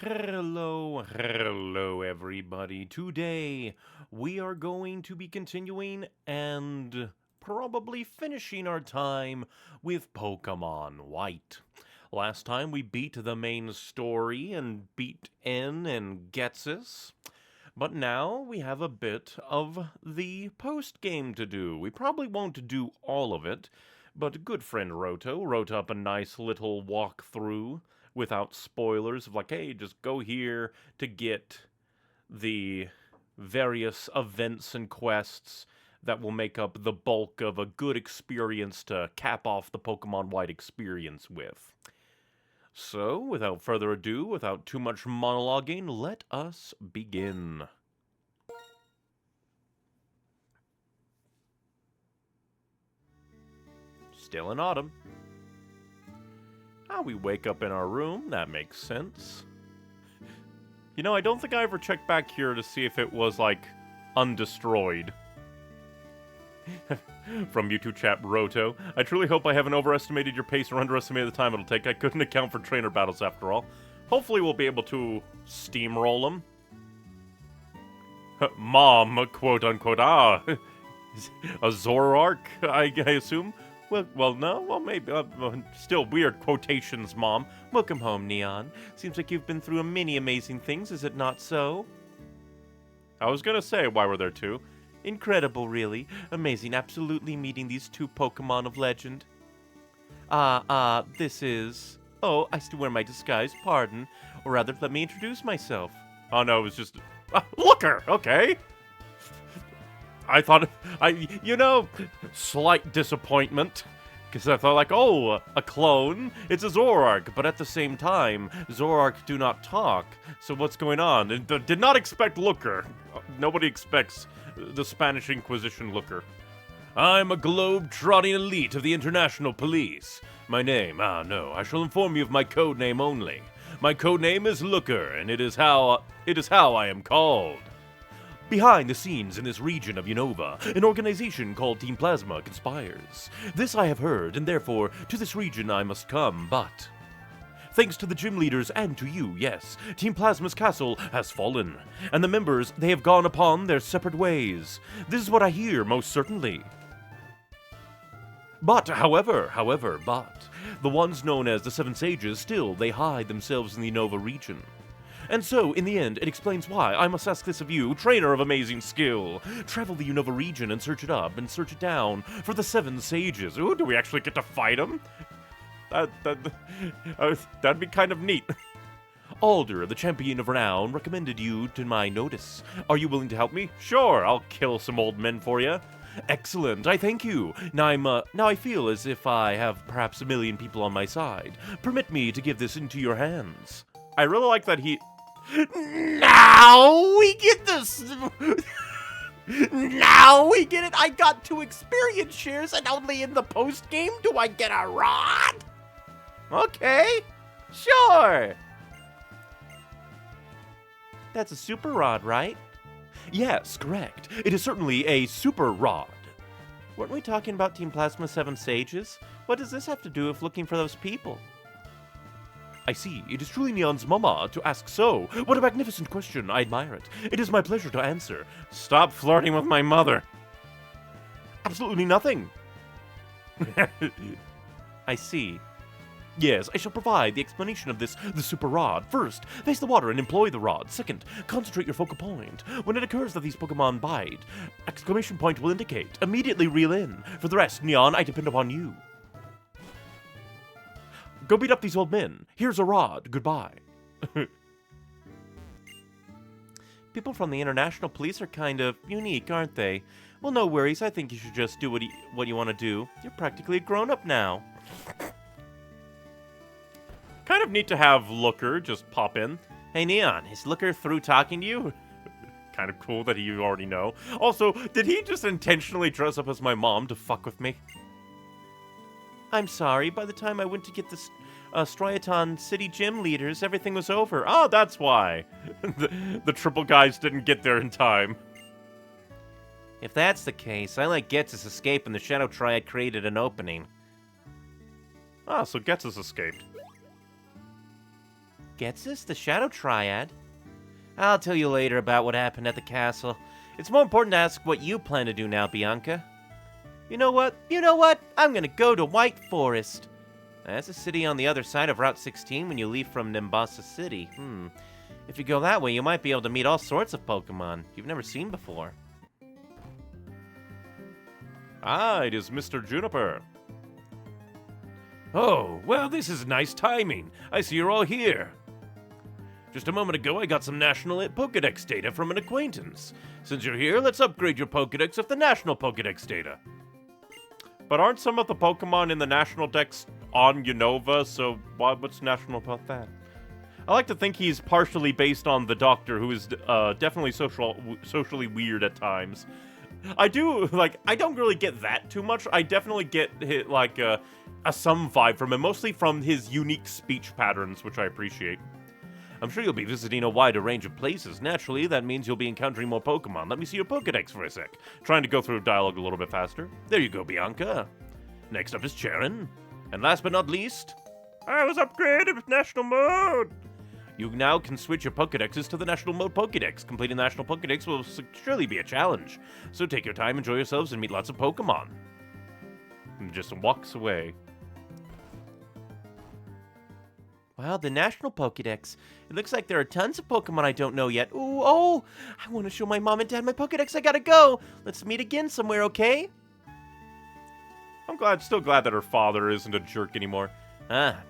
Hello everybody. Today we are going to be continuing and probably finishing our time with Pokemon White. Last time we beat the main story and beat N and Getsis, but now we have a bit of the post-game to do. We probably won't do all of it, but good friend Roto wrote up a nice little walkthrough without spoilers of like, hey, just go here to get the various events and quests that will make up the bulk of a good experience to cap off the Pokemon White experience with. So, without further ado, without too much monologuing, let us begin. Still in autumn. We wake up in our room, that makes sense. You know, I don't think I ever checked back here to see if it was, like, undestroyed. From YouTube chat Roto, I truly hope I haven't overestimated your pace or underestimated the time it'll take. I couldn't account for trainer battles after all. Hopefully we'll be able to steamroll them. Mom, quote-unquote, a Zoroark, I assume? Well, no? Well, maybe. Still weird quotations, Mom. Welcome home, Neon. Seems like you've been through many amazing things, is it not so? I was gonna say, why were there two? Incredible, really. Amazing, absolutely meeting these two Pokemon of legend. This is... Oh, I still wear my disguise, pardon. Or rather, let me introduce myself. Oh, no, it was just... Looker! Okay. I thought, slight disappointment. Because I thought, like, oh, a clone, it's a Zoroark. But at the same time, Zoroark do not talk. So what's going on? Did not expect Looker. Nobody expects the Spanish Inquisition Looker. I'm a globe-trotting elite of the International Police. My name, no, I shall inform you of my code name only. My code name is Looker, and it is how I am called. Behind the scenes in this region of Unova, an organization called Team Plasma conspires. This I have heard, and therefore, to this region I must come, but... Thanks to the gym leaders and to you, yes, Team Plasma's castle has fallen, and the members, they have gone upon their separate ways. This is what I hear, most certainly. But, however, the ones known as the Seven Sages, still, they hide themselves in the Unova region. And so, in the end, it explains why I must ask this of you, trainer of amazing skill. Travel the Unova region and search it up and search it down for the Seven Sages. Ooh, do we actually get to fight them? That'd be kind of neat. Alder, the champion of renown, recommended you to my notice. Are you willing to help me? Sure, I'll kill some old men for you. Excellent, I thank you. Now I feel as if I have perhaps a million people on my side. Permit me to give this into your hands. I really like that he... Now we get this! Now we get it! I got 2 experience shares and only in the post-game do I get a rod? Okay, sure. That's a super rod, right? Yes, correct. It is certainly a super rod. Weren't we talking about Team Plasma 7 Sages? What does this have to do with looking for those people? I see. It is truly Neon's mama to ask so. What a magnificent question. I admire it. It is my pleasure to answer. Stop flirting with my mother. Absolutely nothing. I see. Yes, I shall provide the explanation of the super rod. First, face the water and employ the rod. Second, concentrate your focal point. When it occurs that these Pokemon bite, exclamation point will indicate. Immediately reel in. For the rest, Neon, I depend upon you. Go beat up these old men. Here's a rod. Goodbye. People from the International Police are kind of unique, aren't they? Well, no worries. I think you should just do what you want to do. You're practically a grown-up now. Kind of neat to have Looker just pop in. Hey, Neon, is Looker through talking to you? Kind of cool that you already know. Also, did he just intentionally dress up as my mom to fuck with me? I'm sorry, by the time I went to get the Striaton City Gym leaders, everything was over. Oh, that's why. the triple guys didn't get there in time. If that's the case, I let Getsis escape and the Shadow Triad created an opening. Ah, so Getsis escaped. gets this? The Shadow Triad? I'll tell you later about what happened at the castle. It's more important to ask what you plan to do now, Bianca. You know what? I'm gonna go to White Forest. That's a city on the other side of Route 16 when you leave from Nimbasa City. If you go that way, you might be able to meet all sorts of Pokemon you've never seen before. Ah, it is Mr. Juniper. Oh, well, this is nice timing. I see you're all here. Just a moment ago, I got some National Pokedex data from an acquaintance. Since you're here, let's upgrade your Pokedex with the National Pokedex data. But aren't some of the Pokemon in the National Dex on Unova, so what's national about that? I like to think he's partially based on the Doctor, who is definitely socially weird at times. I don't really get that too much. I definitely get a some vibe from him, mostly from his unique speech patterns, which I appreciate. I'm sure you'll be visiting a wider range of places. Naturally, that means you'll be encountering more Pokemon. Let me see your Pokedex for a sec. Trying to go through dialogue a little bit faster. There you go, Bianca. Next up is Charon. And last but not least, I was upgraded with National Mode. You now can switch your Pokedexes to the National Mode Pokedex. Completing the National Pokedex will surely be a challenge. So take your time, enjoy yourselves, and meet lots of Pokemon. And just walks away. Wow, the National Pokedex. It looks like there are tons of Pokemon I don't know yet. Oh, I want to show my mom and dad my Pokedex. I gotta go. Let's meet again somewhere, okay? I'm still glad that her father isn't a jerk anymore.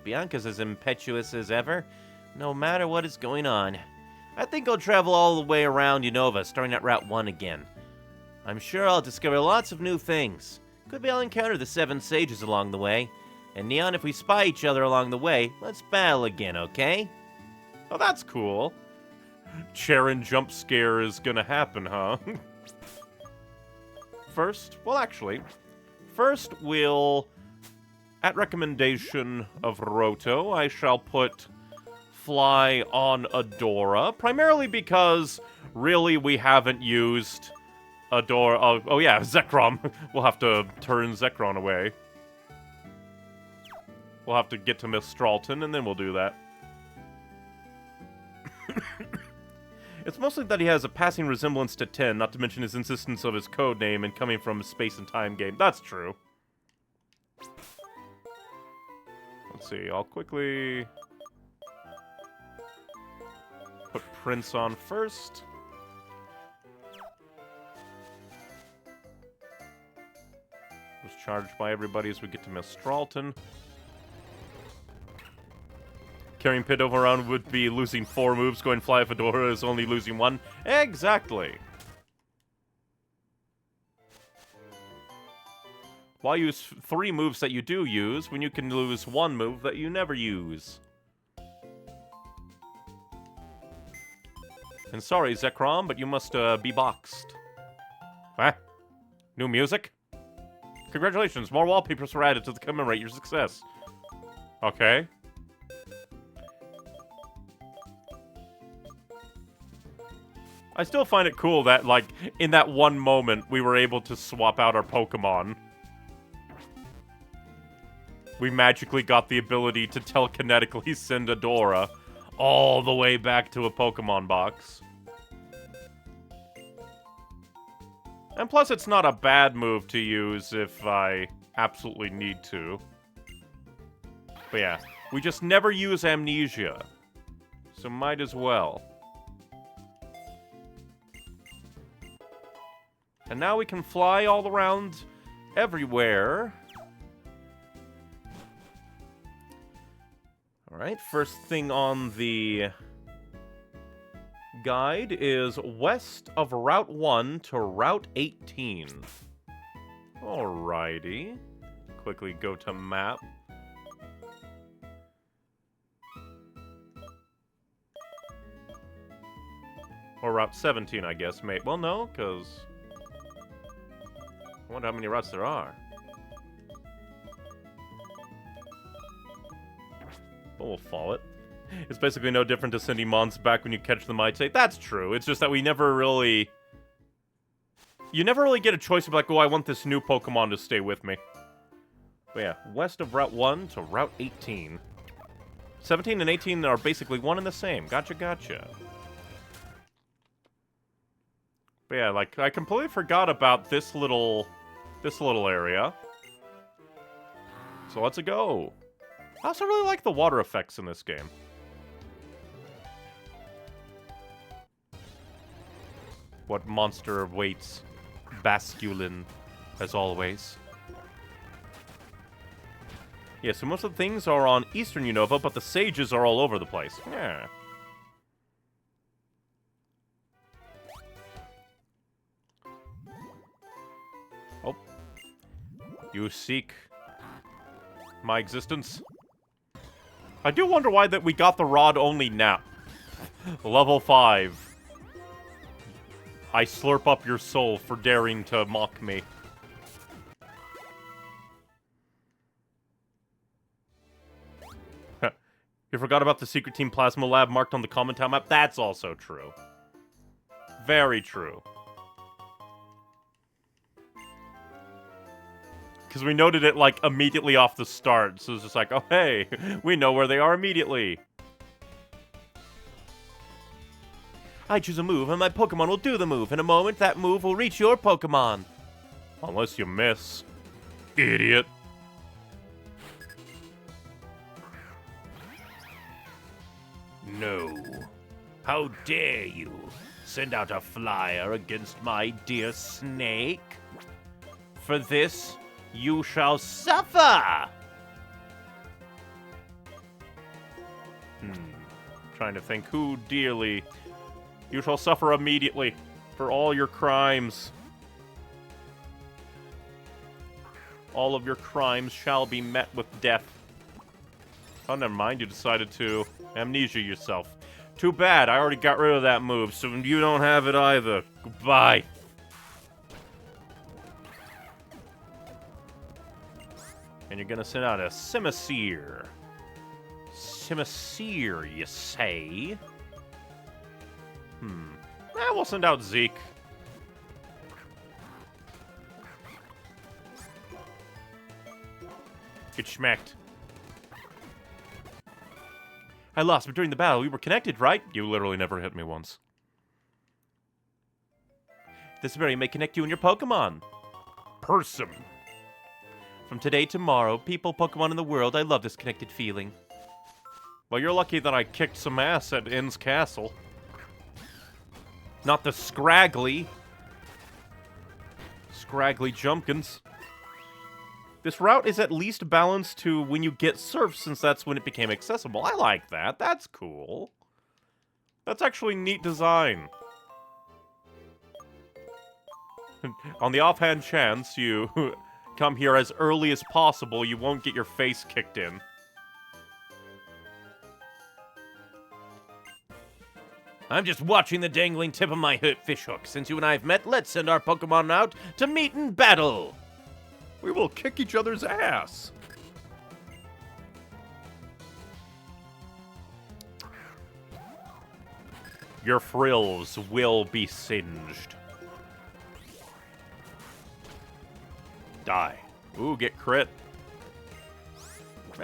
Bianca's as impetuous as ever, no matter what is going on. I think I'll travel all the way around Unova, starting at Route 1 again. I'm sure I'll discover lots of new things. Could be I'll encounter the 7 sages along the way. And Neon, if we spy each other along the way, let's battle again, okay? Oh, that's cool. Charon jump scare is gonna happen, huh? First we'll, at recommendation of Roto, I shall put Fly on Adora, primarily because, really, we haven't used Adora. Oh yeah, Zekrom. We'll have to turn Zekrom away. We'll have to get to Miss Stralton, and then we'll do that. It's mostly that he has a passing resemblance to 10, not to mention his insistence of his code name and coming from a space and time game. That's true. Let's see, I'll quickly put Prince on first. Was charged by everybody as we get to Miss Stralton. Carrying Pidove around would be losing 4 moves. Going Fly Fedora is only losing 1. Exactly. Why use 3 moves that you do use when you can lose 1 move that you never use? And sorry, Zekrom, but you must be boxed. New music? Congratulations, more wallpapers were added to commemorate your success. Okay. I still find it cool that, like, in that one moment, we were able to swap out our Pokemon. We magically got the ability to telekinetically send Adora all the way back to a Pokemon box. And plus, it's not a bad move to use if I absolutely need to. But yeah, we just never use Amnesia. So might as well. And now we can fly all around everywhere. Alright, first thing on the guide is west of Route 1 to Route 18. Alrighty. Quickly go to map. Or Route 17, I guess, mate. Well, no, because I wonder how many routes there are. But we'll follow it. It's basically no different to sending Mons back when you catch the Might. That's true. It's just that we never really... You never really get a choice of like, oh, I want this new Pokemon to stay with me. But yeah, west of Route 1 to Route 18. 17 and 18 are basically one and the same. Gotcha, gotcha. But yeah, like, I completely forgot about this little area. So let's go. I also really like the water effects in this game. What monster waits? Basculin, as always. Yeah, so most of the things are on Eastern Unova, but the sages are all over the place. Yeah. Oh. You seek my existence? I do wonder why that we got the rod only now. Level 5. I slurp up your soul for daring to mock me. You forgot about the Secret Team Plasma Lab marked on the Common Town map? That's also true. Very true. Because we noted it, like, immediately off the start. So it's just like, oh, hey, we know where they are immediately. I choose a move, and my Pokemon will do the move. In a moment, that move will reach your Pokemon. Unless you miss. Idiot. No. How dare you send out a flyer against my dear snake? For this, you shall suffer! Trying to think who dearly... You shall suffer immediately for all your crimes. All of your crimes shall be met with death. Oh, never mind, you decided to amnesia yourself. Too bad, I already got rid of that move, so you don't have it either. Goodbye. And you're gonna send out a Simisear. Simisear, you say? We'll send out Zeke. Get schmacked. I lost, but during the battle, we were connected, right? You literally never hit me once. This berry may connect you and your Pokemon. Person. From today to tomorrow, people, Pokemon in the world, I love this connected feeling. Well, you're lucky that I kicked some ass at Inn's Castle. Not the scraggly jumpkins. This route is at least balanced to when you get surf, since that's when it became accessible. I like that. That's cool. That's actually neat design. On the offhand chance you come here as early as possible, you won't get your face kicked in. I'm just watching the dangling tip of my fish hook. Since you and I have met, let's send our Pokemon out to meet in battle. We will kick each other's ass. Your frills will be singed. Die. Ooh, get crit.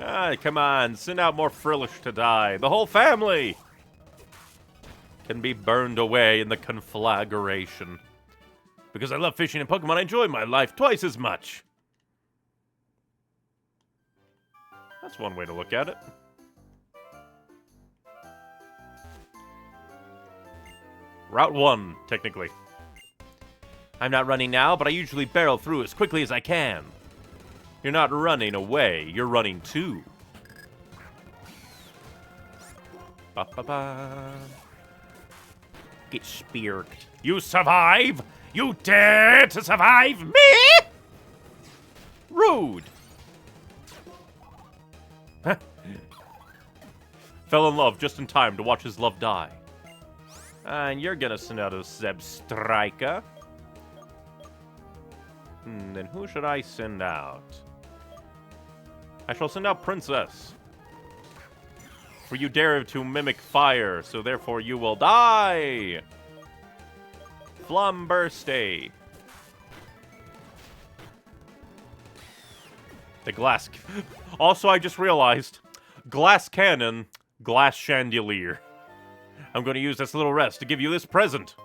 Ah, come on. Send out more frillish to die. The whole family can be burned away in the conflagration. Because I love fishing and Pokemon, I enjoy my life twice as much. That's one way to look at it. Route 1, technically. I'm not running now, but I usually barrel through as quickly as I can. You're not running away, you're running to. Ba-ba-ba. Get speared. You survive? You dare to survive me? Rude. Fell in love just in time to watch his love die. And you're gonna send out a Zebstrika. Then who should I send out? I shall send out Princess. For you dare to mimic fire, so therefore you will die! Flamburste. The glass... Also, I just realized, Glass cannon, glass chandelier. I'm going to use this little rest to give you this present.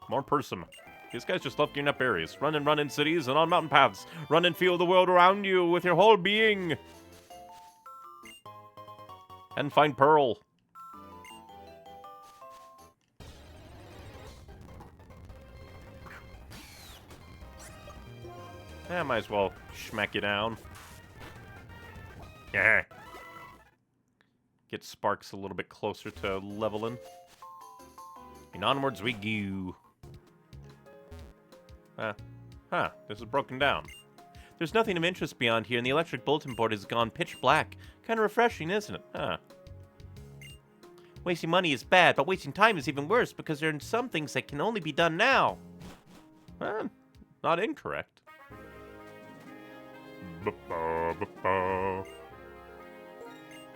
More person. These guys just love gearing up areas. Run in cities and on mountain paths. Run and feel the world around you with your whole being. And find Pearl. Yeah, might as well smack you down. Yeah. Get Sparks a little bit closer to leveling. And onwards we go. This is broken down. There's nothing of interest beyond here, and the electric bulletin board has gone pitch black. Kind of refreshing, isn't it? Wasting money is bad, but wasting time is even worse, because there are some things that can only be done now. Not incorrect.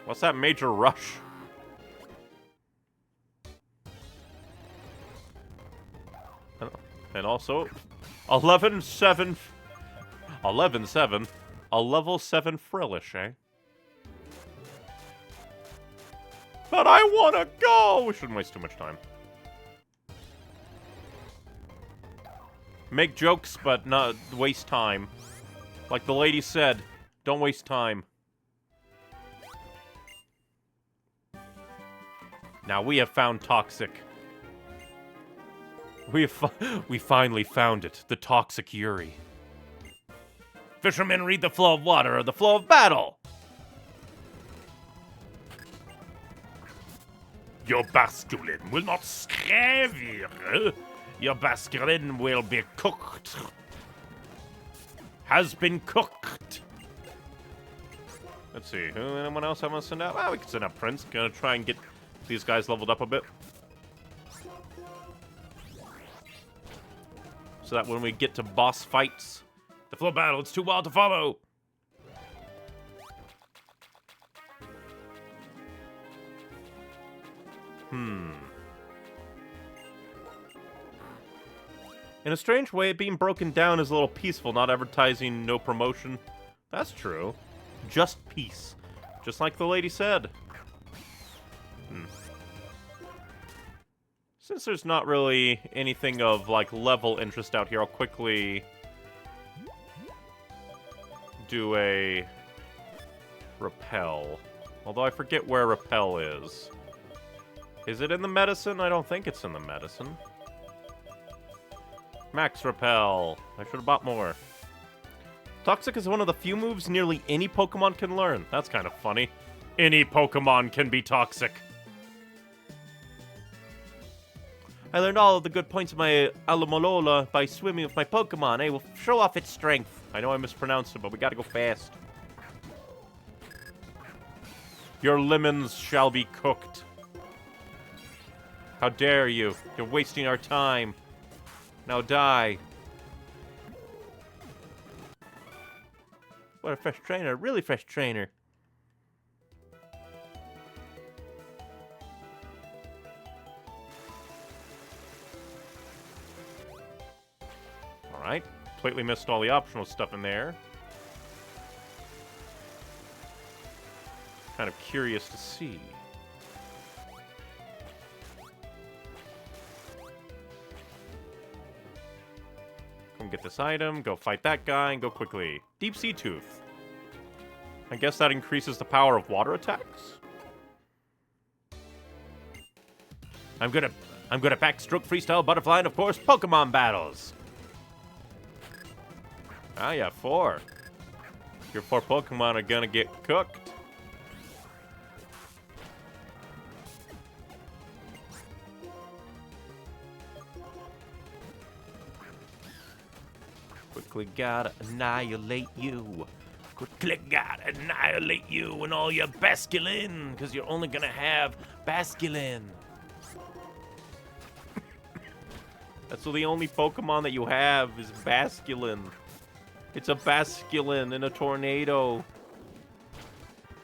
What's that major rush? And also, 11-7, a level 7 Frillish, eh? But I wanna go! We shouldn't waste too much time. Make jokes, but not waste time. Like the lady said, don't waste time. Now we have found Toxic. We finally found it, the Toxic Yuri. Fishermen read the flow of water or the flow of battle. Your basculin will not scravier. Your basculin will be cooked. Has been cooked. Let's see. Anyone else I want to send out? Well, we can send out Prince. Gonna try and get these guys leveled up a bit. So that when we get to boss fights, the flow of battle, it's too wild to follow. In a strange way, being broken down is a little peaceful, not advertising, no promotion. That's true. Just peace. Just like the lady said. Since there's not really anything of, like, level interest out here, I'll quickly do a repel. Although I forget where repel is. Is it in the medicine? I don't think it's in the medicine. Max repel. I should have bought more. Toxic is one of the few moves nearly any Pokemon can learn. That's kind of funny. Any Pokemon can be toxic. I learned all of the good points of my Alamalola by swimming with my Pokemon. I will show off its strength. I know I mispronounced it, but we gotta go fast. Your lemons shall be cooked. How dare you? You're wasting our time. Now die. What a fresh trainer. Really fresh trainer. Alright. Completely missed all the optional stuff in there. Kind of curious to see. Come get this item, go fight that guy, and go quickly. Deep Sea Tooth. I guess that increases the power of water attacks? I'm good at backstroke, freestyle, butterfly, and of course, Pokemon battles. Ah, yeah, 4. Your 4 Pokemon are gonna get cooked. Quickly gotta annihilate you. Quickly gotta annihilate you and all your Basculin, because you're only gonna have Basculin. That's the only Pokemon that you have is Basculin. It's a Basculin in a tornado.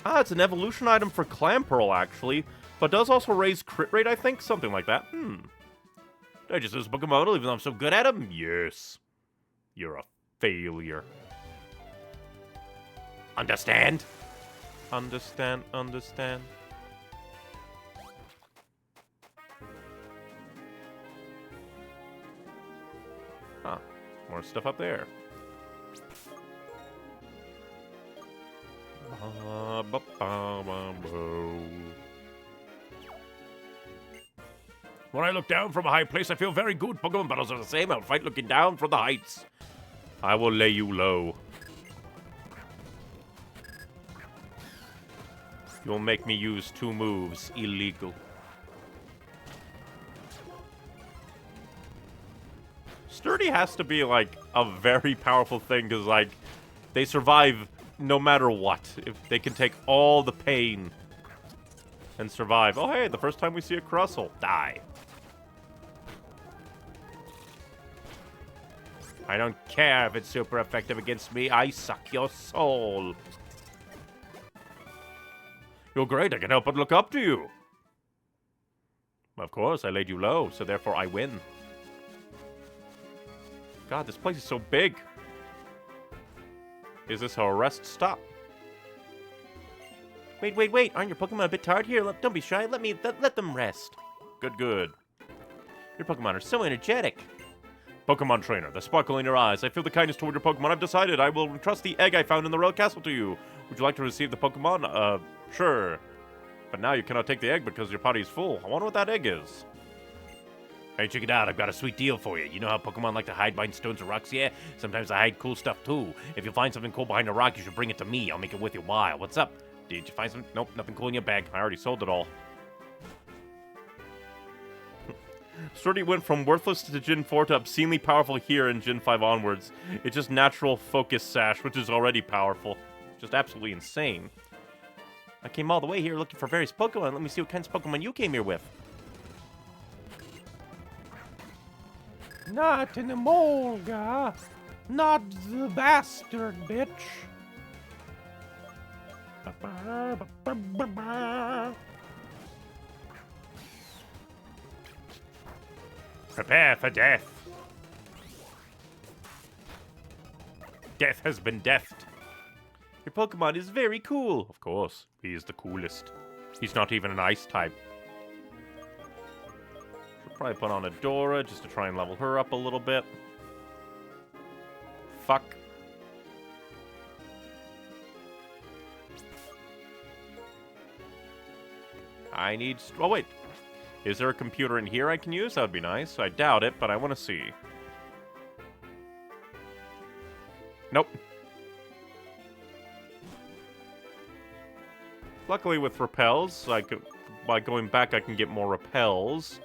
Ah, it's an evolution item for Clamperl, actually, but does also raise crit rate, I think? Something like that. Did I just use Pokemon even though I'm so good at them? Yes. You're a failure. Understand? Understand, understand. Huh. More stuff up there. When I look down from a high place, I feel very good. Pokemon battles are the same. I'll fight looking down from the heights. I will lay you low. You'll make me use 2 moves. Illegal. Sturdy has to be, like, a very powerful thing, because, like, they survive no matter what. If they can take all the pain and survive. Oh, hey, the first time we see a Crustle. Die. I don't care if it's super effective against me. I suck your soul. You're great. I can help but look up to you. Of course, I laid you low, so therefore I win. God, this place is so big. Is this a rest stop? Wait, wait, wait. Aren't your Pokemon a bit tired? Here, don't be shy. Let them rest. Good, good. Your Pokemon are so energetic. Pokemon Trainer, the sparkle in your eyes. I feel the kindness toward your Pokemon. I've decided I will entrust the egg I found in the Royal Castle to you. Would you like to receive the Pokemon? Sure. But now you cannot take the egg because your party is full. I wonder what that egg is. Hey, check it out. I've got a sweet deal for you. You know how Pokemon like to hide behind stones or rocks? Yeah, sometimes I hide cool stuff too. If you find something cool behind a rock, you should bring it to me. I'll make it worth your while. What's up? Did you find something? Nope, nothing cool in your bag. I already sold it all. Sturdy went from worthless to Gen 4 to obscenely powerful here in Gen 5 onwards. It's just natural focus sash, which is already powerful. Just absolutely insane. I came all the way here looking for various Pokemon. Let me see what kinds of Pokemon you came here with. Not in the Molga. Not the bastard, bitch. Prepare for death. Death has been deathed. Your Pokemon is very cool. Of course, he is the coolest. He's not even an ice type. Should probably put on a Dora just to try and level her up a little bit. Fuck. I need... Oh, wait. Is there a computer in here I can use? That would be nice. I doubt it, but I want to see. Nope. Luckily with repels, by going back I can get more repels.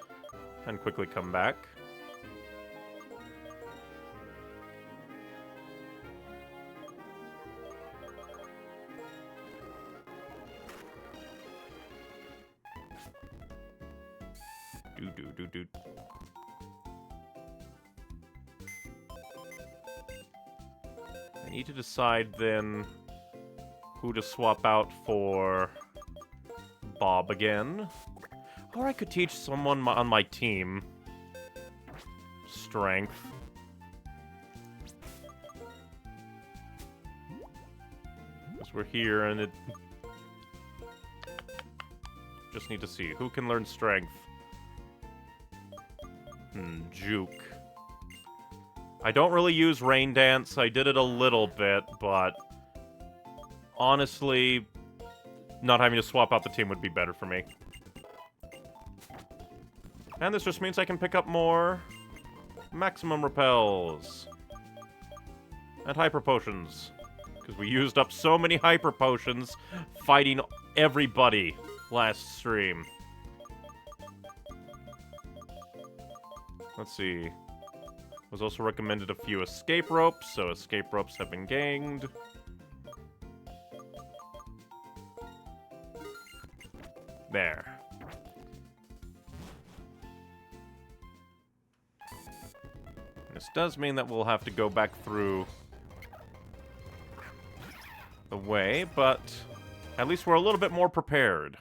And quickly come back. Do. I need to decide then who to swap out for Bob again. Or I could teach someone on my team strength. Because we're here and it... Just need to see who can learn strength. Juke. I don't really use Rain Dance. I did it a little bit, but honestly, not having to swap out the team would be better for me. And this just means I can pick up more maximum repels and hyper potions. Because we used up so many hyper potions fighting everybody last stream. Let's see. Was also recommended a few escape ropes, so escape ropes have been ganged. There. This does mean that we'll have to go back through the way, but at least we're a little bit more prepared.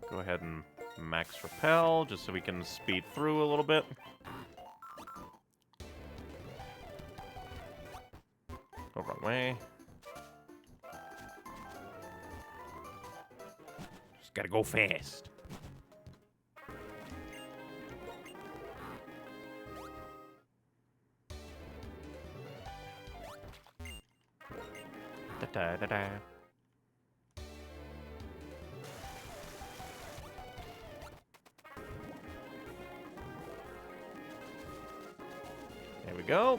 Go ahead and max repel, just so we can speed through a little bit. way. Just gotta go fast. Da-da-da-da. There we go.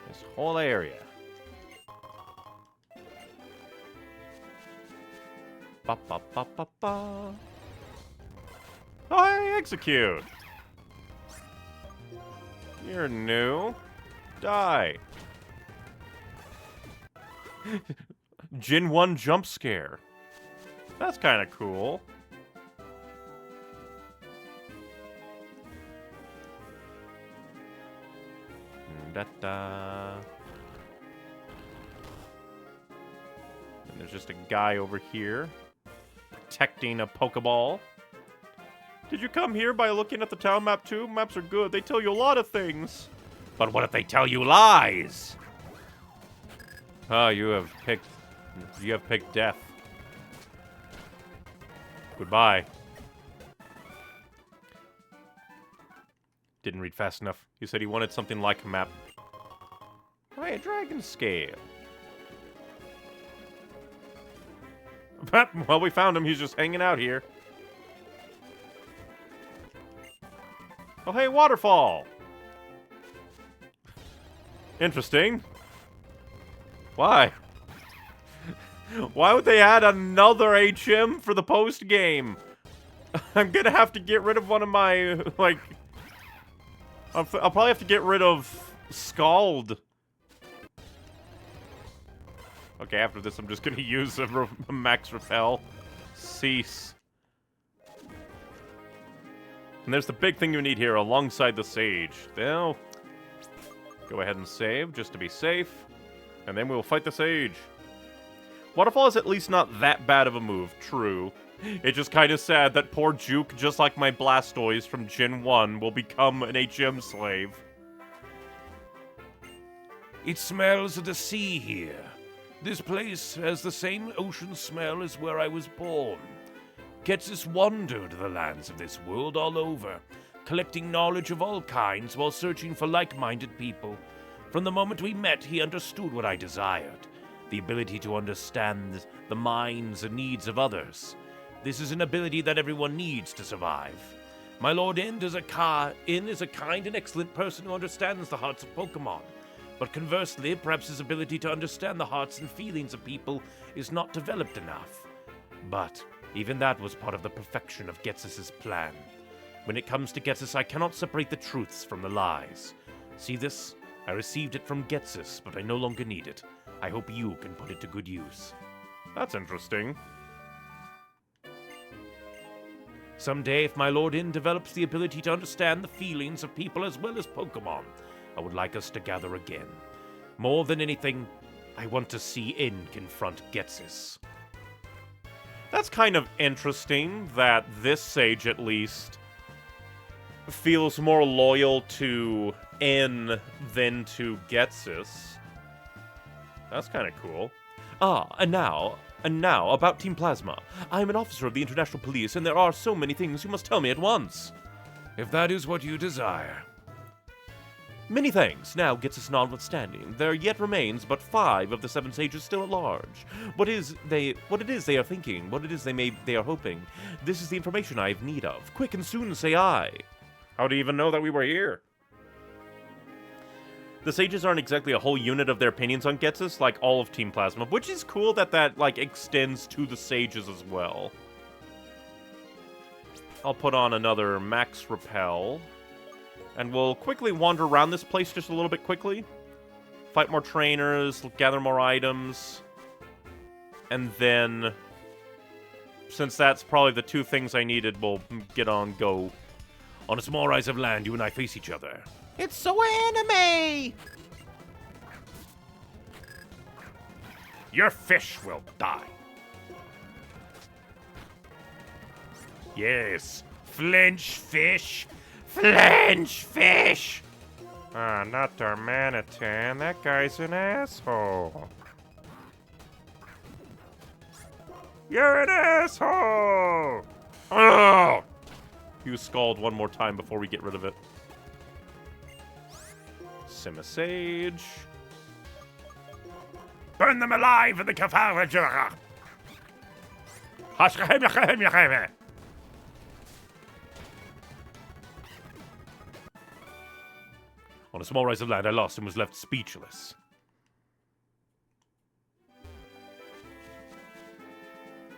This whole area. Ba ba ba ba ba. I execute. You're new. Die. Gen 1 jump scare. That's kind of cool. Da-da. And there's just a guy over here protecting a Pokeball. Did you come here by looking at the town map too? Maps are good. They tell you a lot of things. But what if they tell you lies? Ah, you have picked death. Goodbye. Didn't read fast enough. He said he wanted something like a map. Hey, a dragon scale. Well, we found him. He's just hanging out here. Oh, hey, waterfall. Interesting. Why? Why would they add another HM for the post game? I'm gonna have to get rid of one of my, like... I'll probably have to get rid of Scald. Okay, after this, I'm just gonna use a max repel. Cease. And there's the big thing you need here alongside the sage. Now, go ahead and save just to be safe. And then we'll fight the sage. Waterfall is at least not that bad of a move, true. It's just kind of sad that poor Juke, just like my Blastoise from Gen 1, will become an HM slave. It smells of the sea here. This place has the same ocean smell as where I was born. Getsus wandered the lands of this world all over, collecting knowledge of all kinds while searching for like-minded people. From the moment we met, he understood what I desired, the ability to understand the minds and needs of others. This is an ability that everyone needs to survive. My Lord Ind is a kind and excellent person who understands the hearts of Pokemon. But conversely, perhaps his ability to understand the hearts and feelings of people is not developed enough. But even that was part of the perfection of Getsus's plan. When it comes to Getsus, I cannot separate the truths from the lies. See this? I received it from Getsus, but I no longer need it. I hope you can put it to good use. That's interesting. Someday, if my Lord Ind develops the ability to understand the feelings of people as well as Pokemon, I would like us to gather again. More than anything, I want to see Ind confront Getsus. That's kind of interesting that this sage, at least, feels more loyal to N than to Getsus. That's kind of cool. And now about Team Plasma. I am an officer of the International Police, and there are so many things you must tell me at once. If that is what you desire. Many thanks. Now, Getsus notwithstanding, there yet remains but 5 of the 7 sages still at large. What it is they are thinking, what it is they are hoping. This is the information I have need of. Quick and soon, say I. How do you even know that we were here? The sages aren't exactly a whole unit of their opinions on Getsus, like all of Team Plasma, which is cool that like, extends to the sages as well. I'll put on another max repel. And we'll quickly wander around this place just a little bit quickly. Fight more trainers, gather more items. And then, since that's probably the 2 things I needed, we'll get on go. On a small rise of land, you and I face each other. It's so anime! Your fish will die. Yes, flinch fish. Flinch fish! Ah, not Darmanitan. That guy's an asshole. You're an asshole! Oh! You scald one more time before we get rid of it. Simisage. Burn them alive in the Kafara. On a small rise of land, I lost and was left speechless.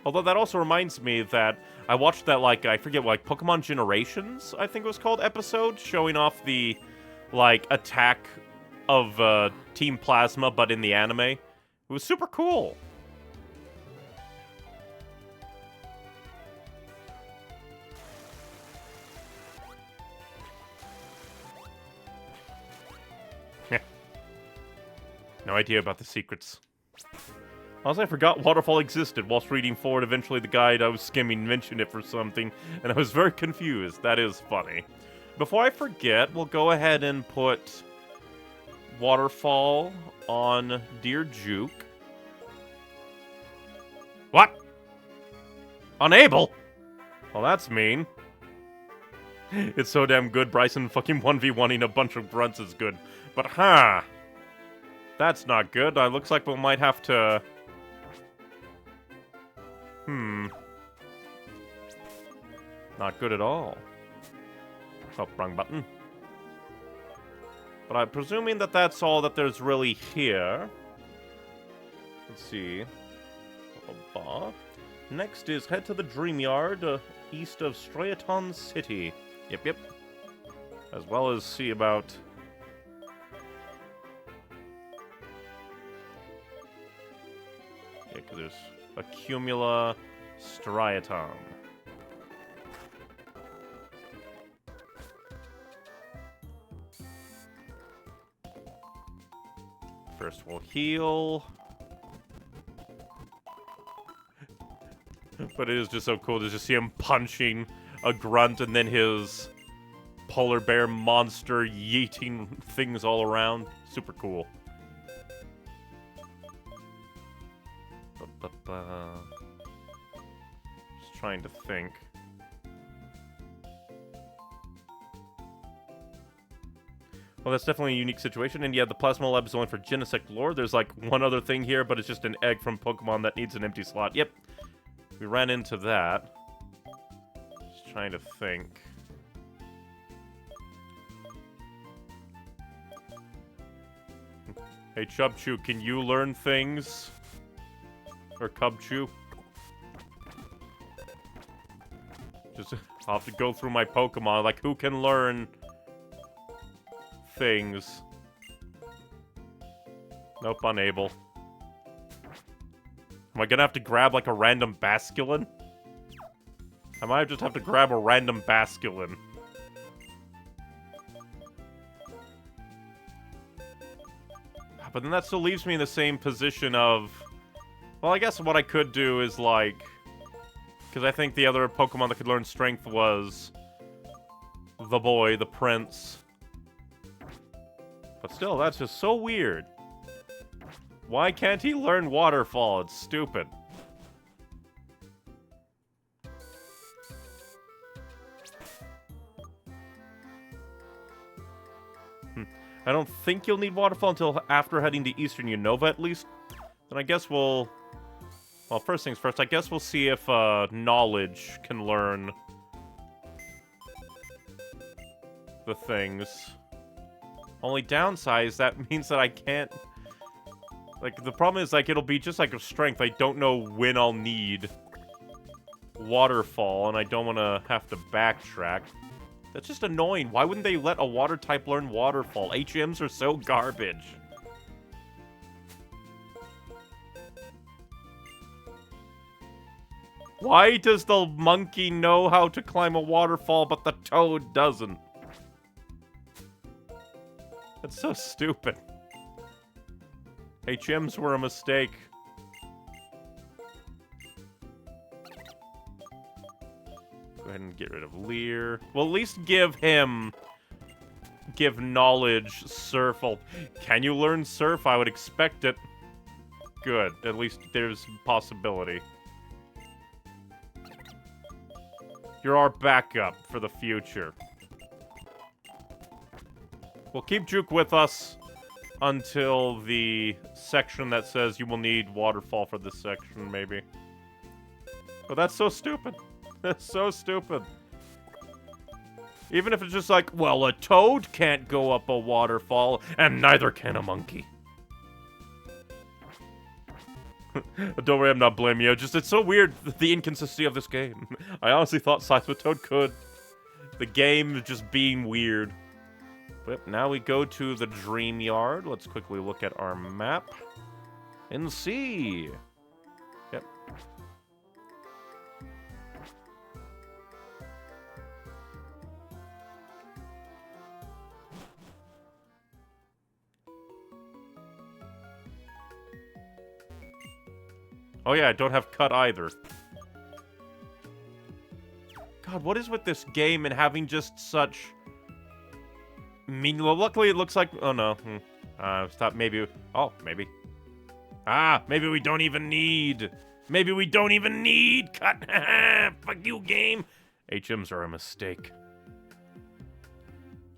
Although that also reminds me that I watched that, like, I forget, like, Pokemon Generations, I think it was called, episode, showing off the, like, attack of Team Plasma, but in the anime. It was super cool. No idea about the secrets. Also, I forgot Waterfall existed whilst reading forward. Eventually, the guide I was skimming mentioned it for something, and I was very confused. That is funny. Before I forget, we'll go ahead and put Waterfall on Dear Juke. What? Unable? Well, that's mean. It's so damn good, Bryson fucking 1v1ing a bunch of grunts is good. But, huh. That's not good. Looks like we might have to... Not good at all. Oh, wrong button. But I'm presuming that that's all that there's really here. Let's see. Next is head to the Dream Yard, east of Strayaton City. Yep. As well as see about... Yeah, because there's Accumula Striaton. First we'll heal. But it is just so cool to just see him punching a grunt and then his polar bear monster yeeting things all around. Super cool. Just trying to think. Well, that's definitely a unique situation. And yeah, the Plasma Lab is only for Genesect lore. There's like one other thing here, but it's just an egg from Pokemon that needs an empty slot. Yep. We ran into that. Just trying to think. Hey, Chubchu, can you learn things? Or Cubchu? Just, I'll have to go through my Pokemon. Like, who can learn things? Nope, unable. Am I gonna have to grab, like, a random Basculin? I might just have to grab a random Basculin. But then that still leaves me in the same position of... Well, I guess what I could do is, like... Because I think the other Pokemon that could learn Strength was... the boy, the prince. But still, that's just so weird. Why can't he learn Waterfall? It's stupid. I don't think you'll need Waterfall until after heading to Eastern Unova, at least. Then I guess we'll... Well, first things first, I guess we'll see if Knowledge can learn the things. Only downside is that means that I can't... Like, the problem is, like, it'll be just like a Strength. I don't know when I'll need Waterfall, and I don't want to have to backtrack. That's just annoying. Why wouldn't they let a Water type learn Waterfall? HMs are so garbage. Why does the monkey know how to climb a waterfall, but the toad doesn't? That's so stupid. HMs were a mistake. Go ahead and get rid of Lear. Well, at least give him... Give knowledge, surf. Can you learn surf? I would expect it. Good. At least there's possibility. You're our backup for the future. We'll keep Juke with us until the section that says you will need waterfall for this section, maybe. But that's so stupid. That's so stupid. Even if it's just like, well, a toad can't go up a waterfall, and neither can a monkey. Don't worry, I'm not blaming you. Just, it's so weird, the inconsistency of this game. I honestly thought Scythe with Toad could. The game just being weird. But now we go to the Dream Yard. Let's quickly look at our map. And see. Yep. Oh yeah, I don't have cut either. God, what is with this game and having just such... Well, luckily it looks like... Oh no. Stop, maybe... Oh, maybe. Ah, maybe we don't even need... Maybe we don't even need cut. Fuck you, game. HMs are a mistake.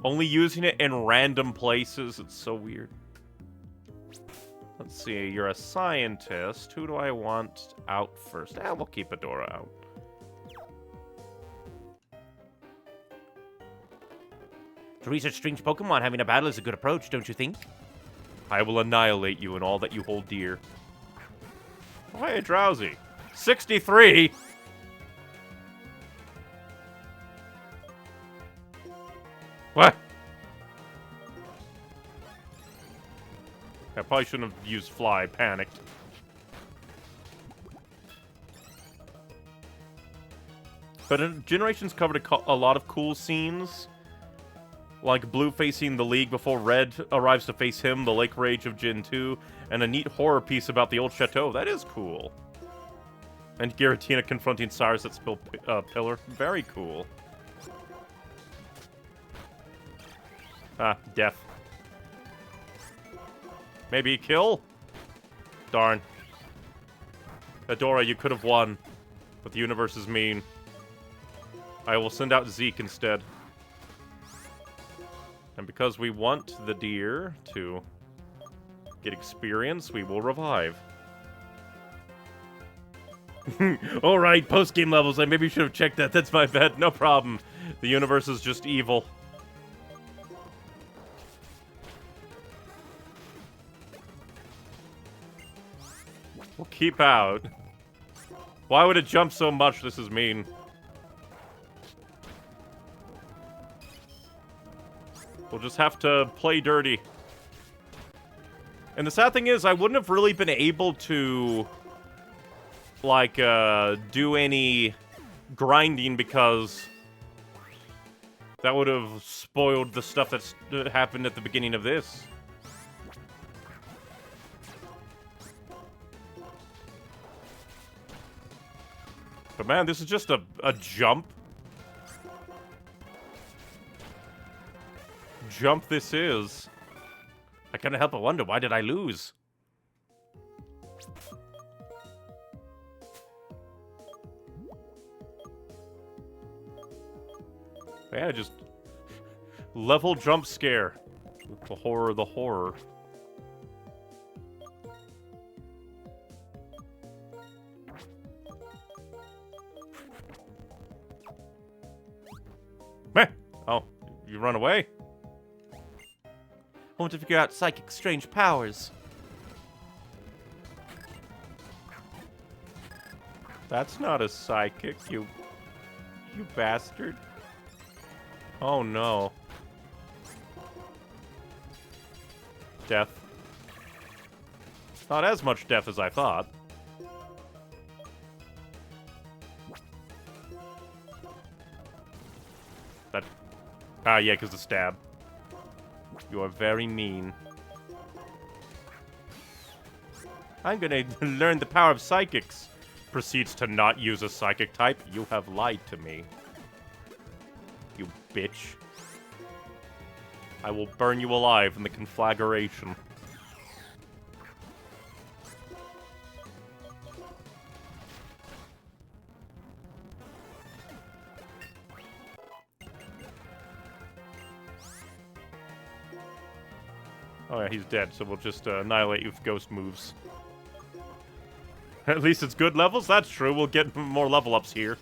Only using it in random places. It's so weird. Let's see, you're a scientist. Who do I want out first? We'll keep Adora out. To research strange Pokemon, having a battle is a good approach, don't you think? I will annihilate you and all that you hold dear. Oh, hey, Drowsy. 63? What? I probably shouldn't have used Fly. Panicked. But Generations covered a lot of cool scenes. Like Blue facing the League before Red arrives to face him, the Lake Rage of Gen 2, and a neat horror piece about the old chateau. That is cool. And Giratina confronting Cyrus at Spill Pillar. Very cool. Ah, death. Maybe kill? Darn. Adora, you could have won. But the universe is mean. I will send out Zeke instead. And because we want the deer to get experience, we will revive. Alright, post-game levels. I maybe should have checked that. That's my bad. No problem. The universe is just evil. We'll keep out. Why would it jump so much? This is mean. We'll just have to play dirty. And the sad thing is, I wouldn't have really been able to, like, do any grinding because that would have spoiled the stuff that happened at the beginning of this. But man, this is just a jump. Jump this is. I can't help but wonder, why did I lose? Yeah, just level jump scare. The horror, the horror. Meh. Oh, you run away? I want to figure out Psychic's strange powers. That's not a psychic, you bastard. Oh no. Death. Not as much death as I thought. That... Ah, yeah, because the stab. You are very mean. I'm gonna learn the power of psychics. Proceeds to not use a psychic type. You have lied to me. You bitch. I will burn you alive in the conflagration. Oh yeah, he's dead, so we'll just annihilate you with ghost moves. At least it's good levels, that's true. We'll get more level ups here.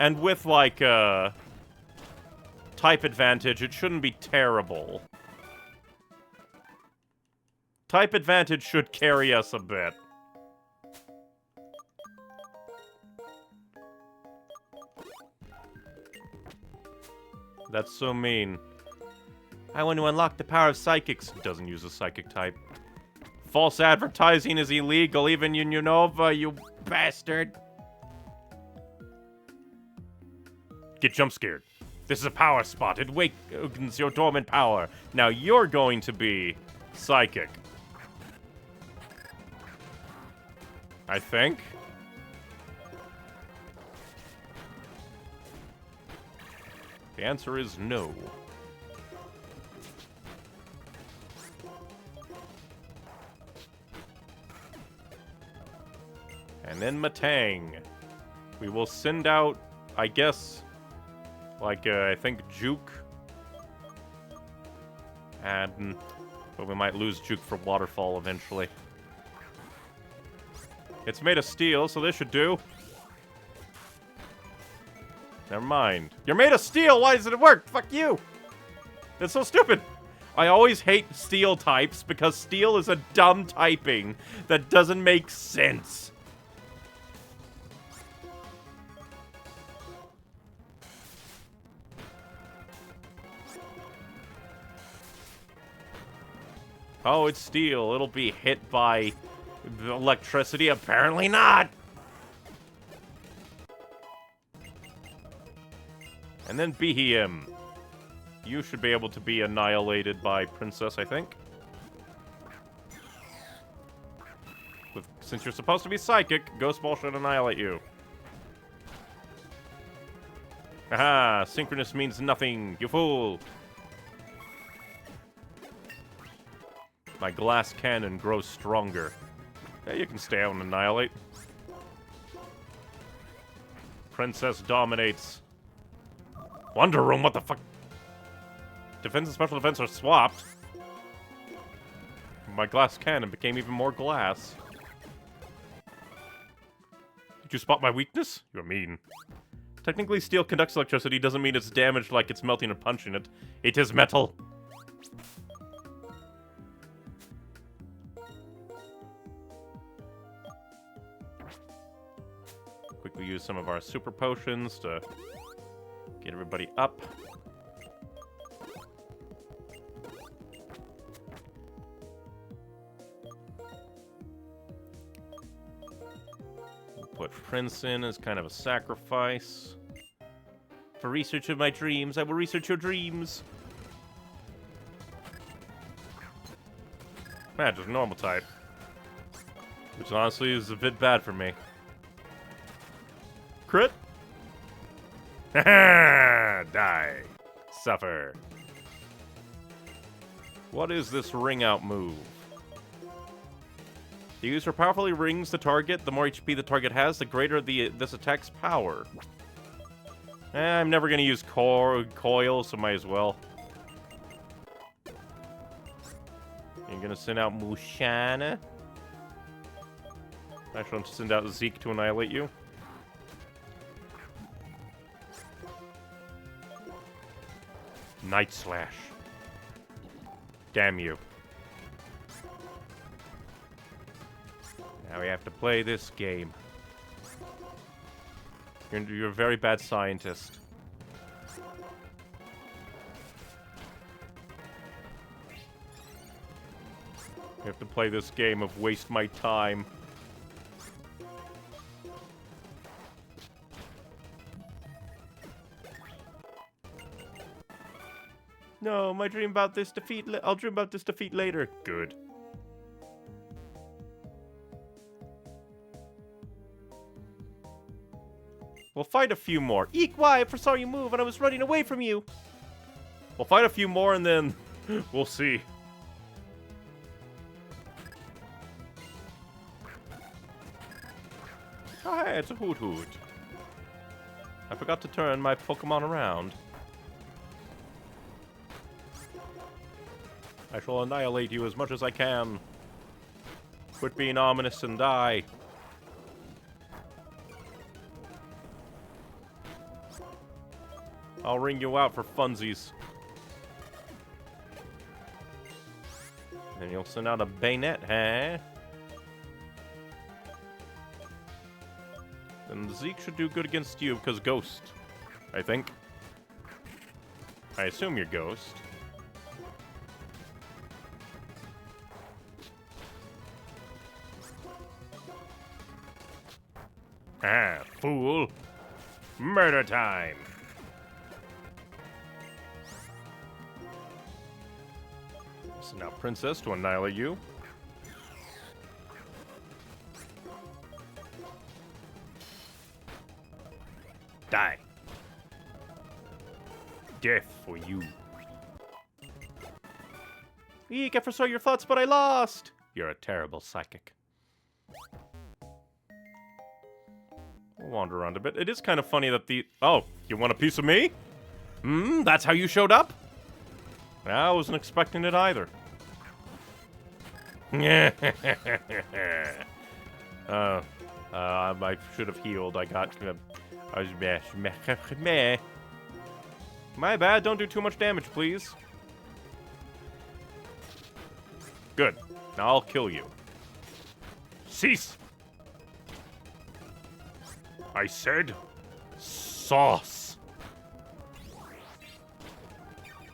And with, like, type advantage, it shouldn't be terrible. Type advantage should carry us a bit. That's so mean. I want to unlock the power of psychics. Doesn't use a psychic type. False advertising is illegal, even in Unova, you bastard. Get jump scared. This is a power spot. It awakens your dormant power. Now you're going to be psychic. I think. The answer is no. And then Matang. We will send out, I guess, like, I think Juke. And, but we might lose Juke for Waterfall eventually. It's made of steel, so this should do. Never mind. You're made of steel! Why doesn't it work? Fuck you! That's so stupid! I always hate steel types because steel is a dumb typing that doesn't make sense. Oh, it's steel. It'll be hit by the electricity. Apparently not. And then Behem. You should be able to be annihilated by Princess, I think. Since you're supposed to be psychic, Ghost Ball should annihilate you. Aha! Synchronous means nothing, you fool! My glass cannon grows stronger. Yeah, you can stay out and annihilate. Princess dominates. Wonder Room, what the fuck? Defense and special defense are swapped. My glass cannon became even more glass. Did you spot my weakness? You're mean. Technically, steel conducts electricity doesn't mean it's damaged like it's melting or punching it. It is metal. Quickly use some of our super potions to get everybody up. We'll put Prince in as kind of a sacrifice. For research of my dreams, I will research your dreams. Man, just normal type. Which honestly is a bit bad for me. Crit? Die. Suffer. What is this ring out move? The user powerfully rings the target. The more HP the target has, the greater this attack's power. I'm never going to use coil, so might as well. You're going to send out Mushana. Actually, I'll send out Zeke to annihilate you. Night Slash. Damn you. Now we have to play this game. You're a very bad scientist. We have to play this game of waste my time. No, my dream about this defeat. I'll dream about this defeat later. Good. We'll fight a few more. Eek, why? I foresaw you move and I was running away from you. We'll fight a few more and then we'll see. Oh, hey, it's a Hoot Hoot. I forgot to turn my Pokemon around. I shall annihilate you as much as I can. Quit being ominous and die. I'll ring you out for funsies. And you'll send out a bayonet, huh? Then Zeke should do good against you because Ghost, I think. I assume you're Ghost. Ah, fool. Murder time. So now, Princess, to annihilate you. Die. Death for you. Eek, I foresaw your thoughts, but I lost. You're a terrible psychic. We'll wander around a bit. It is kind of funny that the... Oh, you want a piece of me? That's how you showed up? I wasn't expecting it either. I should have healed. I got... I was... meh. My bad. Don't do too much damage, please. Good. Now I'll kill you. Cease! I said... sauce.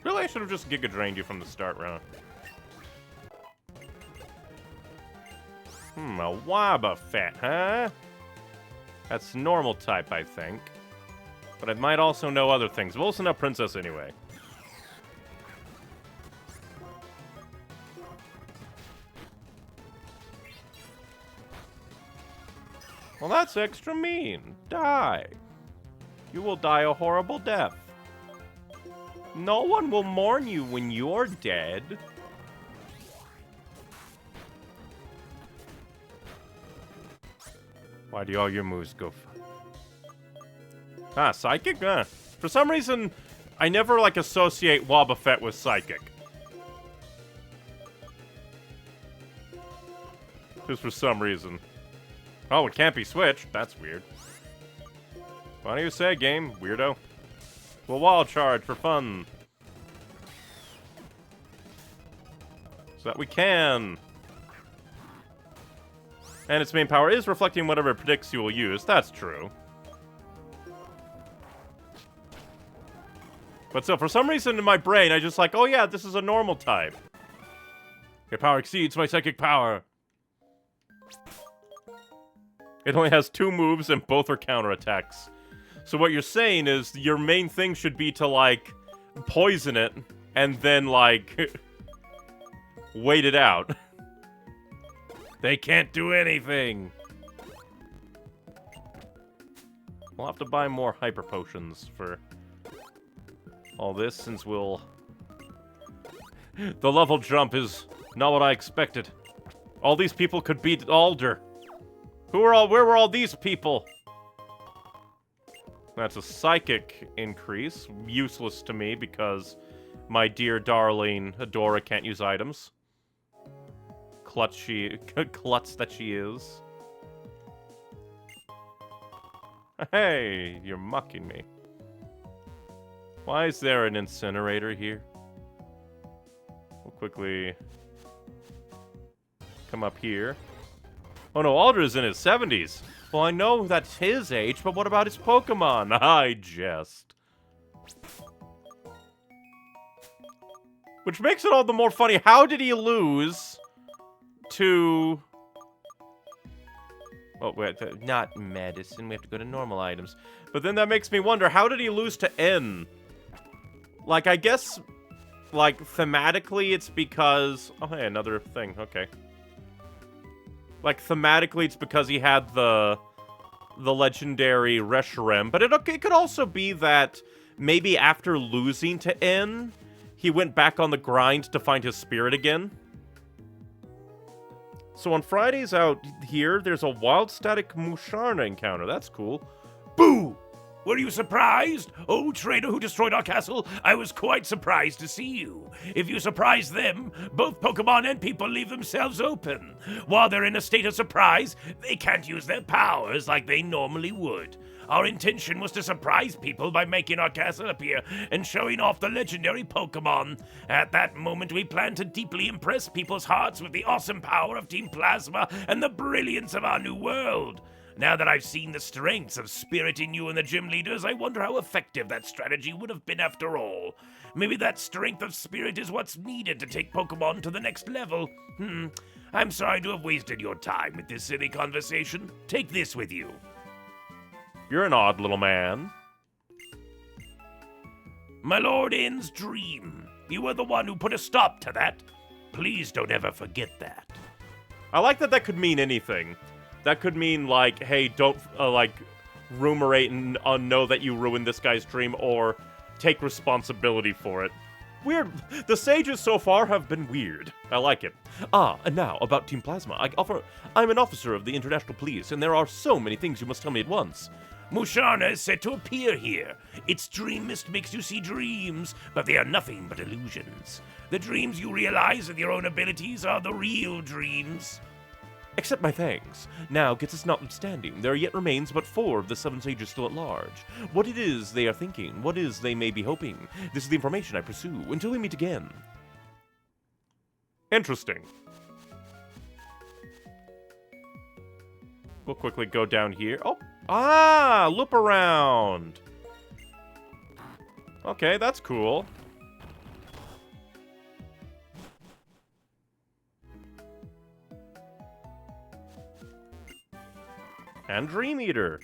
Really, I should have just Giga Drained you from the start round. A Wobbuffet, huh? That's normal type, I think. But I might also know other things. We'll send up Princess anyway. Well, that's extra mean. Die. You will die a horrible death. No one will mourn you when you're dead. Why do all your moves go... Ah, Psychic? For some reason, I never, like, associate Wobbuffet with Psychic. Just for some reason. Oh, it can't be switched. That's weird. Why do you say, game, weirdo? We'll wall charge for fun. So that we can. And its main power is reflecting whatever it predicts you will use. That's true. But so, for some reason in my brain, I just like, oh yeah, this is a normal type. Your power exceeds my psychic power. It only has 2 moves and both are counterattacks. So what you're saying is your main thing should be to, like, poison it and then, like, wait it out. They can't do anything. We'll have to buy more hyper potions for all this since we'll... The level jump is not what I expected. All these people could beat Alder. Where were all these people? That's a psychic increase. Useless to me because my dear darling Adora can't use items. Klutz that she is. Hey, you're mucking me. Why is there an incinerator here? We'll quickly come up here. Oh no, Alder's in his 70s. Well, I know that's his age, but what about his Pokemon? I jest. Which makes it all the more funny. How did he lose to... Oh, wait, not medicine. We have to go to normal items. But then that makes me wonder, how did he lose to N? Like, I guess, like, thematically it's because... Oh, hey, another thing. Okay. Like, thematically it's because he had the the legendary Reshiram, but it could also be that maybe after losing to N, he went back on the grind to find his spirit again. So on Fridays out here, there's a wild static Musharna encounter. That's cool. Boo! Were you surprised? Oh, traitor who destroyed our castle, I was quite surprised to see you. If you surprise them, both Pokemon and people leave themselves open. While they're in a state of surprise, they can't use their powers like they normally would. Our intention was to surprise people by making our castle appear and showing off the legendary Pokemon. At that moment, we planned to deeply impress people's hearts with the awesome power of Team Plasma and the brilliance of our new world. Now that I've seen the strengths of spirit in you and the gym leaders, I wonder how effective that strategy would have been after all. Maybe that strength of spirit is what's needed to take Pokemon to the next level. I'm sorry to have wasted your time with this silly conversation. Take this with you. You're an odd little man. My Lord N's dream. You were the one who put a stop to that. Please don't ever forget that. I like that could mean anything. That could mean, like, hey, don't, ruminate and know that you ruined this guy's dream, or take responsibility for it. Weird. The sages so far have been weird. I like it. And now, about Team Plasma. I'm an officer of the International Police, and there are so many things you must tell me at once. Musharna is said to appear here. Its dream mist makes you see dreams, but they are nothing but illusions. The dreams you realize with your own abilities are the real dreams. Accept my thanks. Now, Getsus notwithstanding, there yet remains but 4 of the 7 sages still at large. What it is they are thinking, what is they may be hoping, this is the information I pursue, until we meet again. Interesting. We'll quickly go down here. Loop around! Okay, that's cool. And Dream Eater.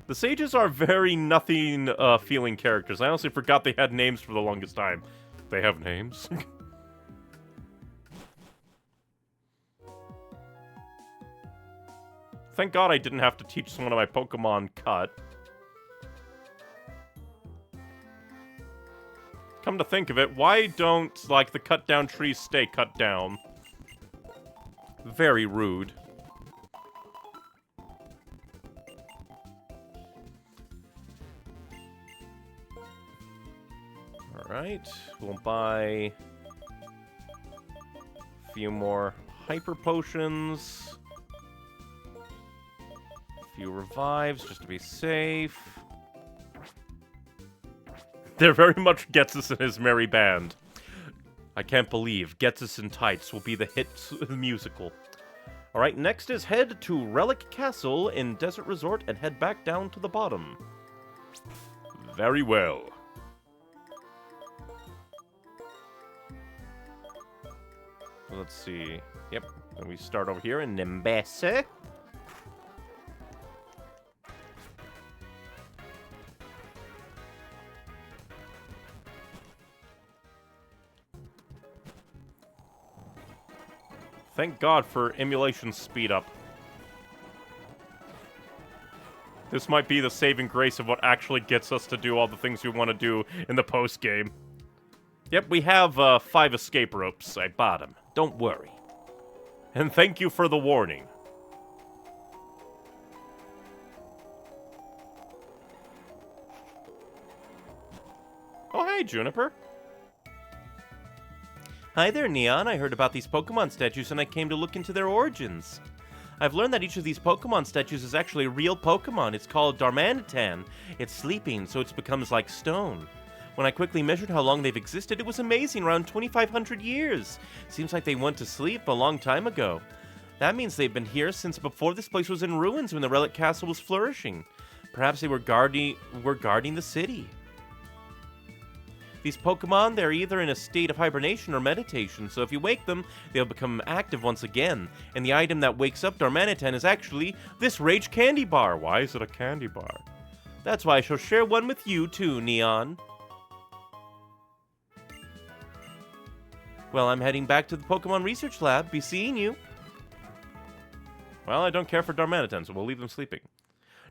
The sages are very nothing feeling characters. I honestly forgot they had names for the longest time. They have names? Thank God I didn't have to teach one of my Pokemon cut. Come to think of it, why don't, the cut down trees stay cut down? Very rude. Alright, we'll buy a few more Hyper Potions, a few Revives just to be safe. There very much Getsus and his merry band. I can't believe Getsus in Tights will be the hit musical. Alright, next is head to Relic Castle in Desert Resort and head back down to the bottom. Very well. Let's see. Yep. And we start over here in Nimbese. Thank God for emulation speed up. This might be the saving grace of what actually gets us to do all the things we want to do in the post-game. Yep, we have 5 escape ropes. I bought them. Don't worry. And thank you for the warning. Oh, hey, Juniper. Hi there, Neon. I heard about these Pokemon statues and I came to look into their origins. I've learned that each of these Pokemon statues is actually a real Pokemon. It's called Darmanitan. It's sleeping, so it becomes like stone. When I quickly measured how long they've existed, it was amazing, around 2,500 years. Seems like they went to sleep a long time ago. That means they've been here since before this place was in ruins when the Relic Castle was flourishing. Perhaps they were guarding the city. These Pokemon, they're either in a state of hibernation or meditation, so if you wake them, they'll become active once again. And the item that wakes up Darmanitan is actually this Rage Candy Bar. Why is it a candy bar? That's why I shall share one with you too, Neon. Well, I'm heading back to the Pokemon Research Lab. Be seeing you. Well, I don't care for Darmanitan, so we'll leave them sleeping.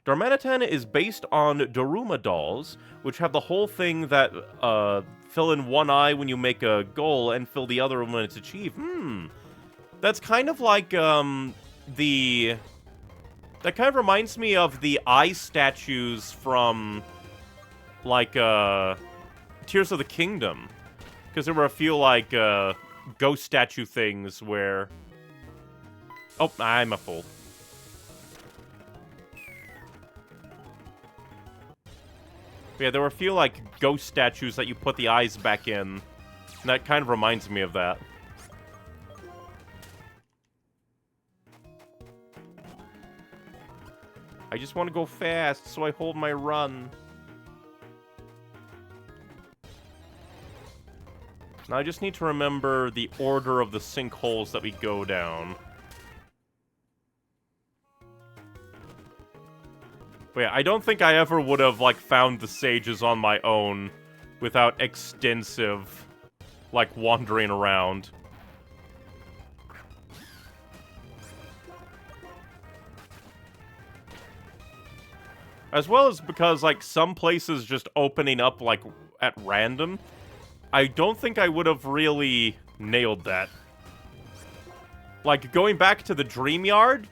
Darmanitan is based on Daruma dolls, which have the whole thing that fill in one eye when you make a goal and fill the other when it's achieved. That's kind of like that kind of reminds me of the eye statues from like Tears of the Kingdom, because there were a few like ghost statue things where... Oh, I'm a fool. Yeah, there were a few, like, ghost statues that you put the eyes back in. And that kind of reminds me of that. I just want to go fast, so I hold my run. Now I just need to remember the order of the sinkholes that we go down. But yeah, I don't think I ever would have, like, found the sages on my own without extensive, like, wandering around. As well as because, like, some places just opening up, like, at random, I don't think I would have really nailed that. Like, going back to the Dream Yard,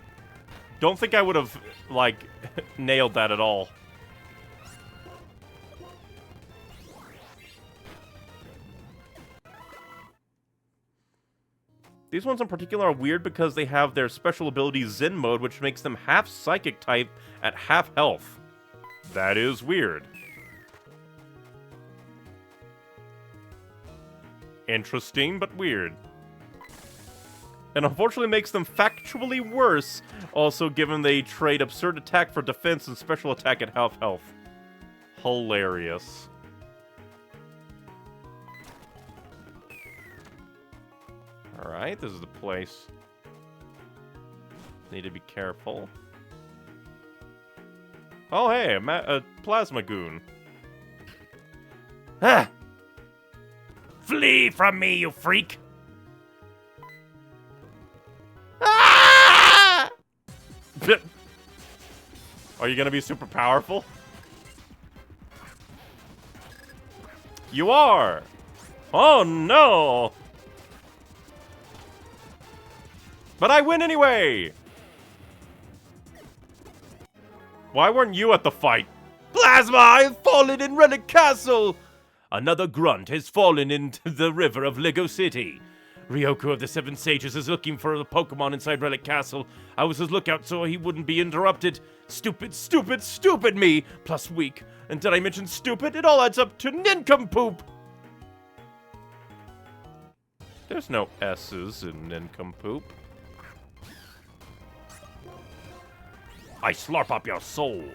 don't think I would have, like, nailed that at all. These ones in particular are weird because they have their special ability Zen mode, which makes them half psychic type at half health. That is weird. Interesting, but weird. And unfortunately makes them factually worse, also given they trade absurd attack for defense and special attack at half health. Hilarious. Alright, this is the place. Need to be careful. Oh hey, a plasma goon. Ah! Flee from me, you freak! Are you gonna be super powerful? You are! Oh no! But I win anyway! Why weren't you at the fight? Plasma, I have fallen in Relic Castle! Another grunt has fallen into the river of Lego City. Ryoku of the Seven Sages is looking for the Pokemon inside Relic Castle. I was his lookout so he wouldn't be interrupted. Stupid, stupid, stupid me! Plus weak. And did I mention stupid? It all adds up to nincompoop! There's no S's in nincompoop. I slurp up your soul.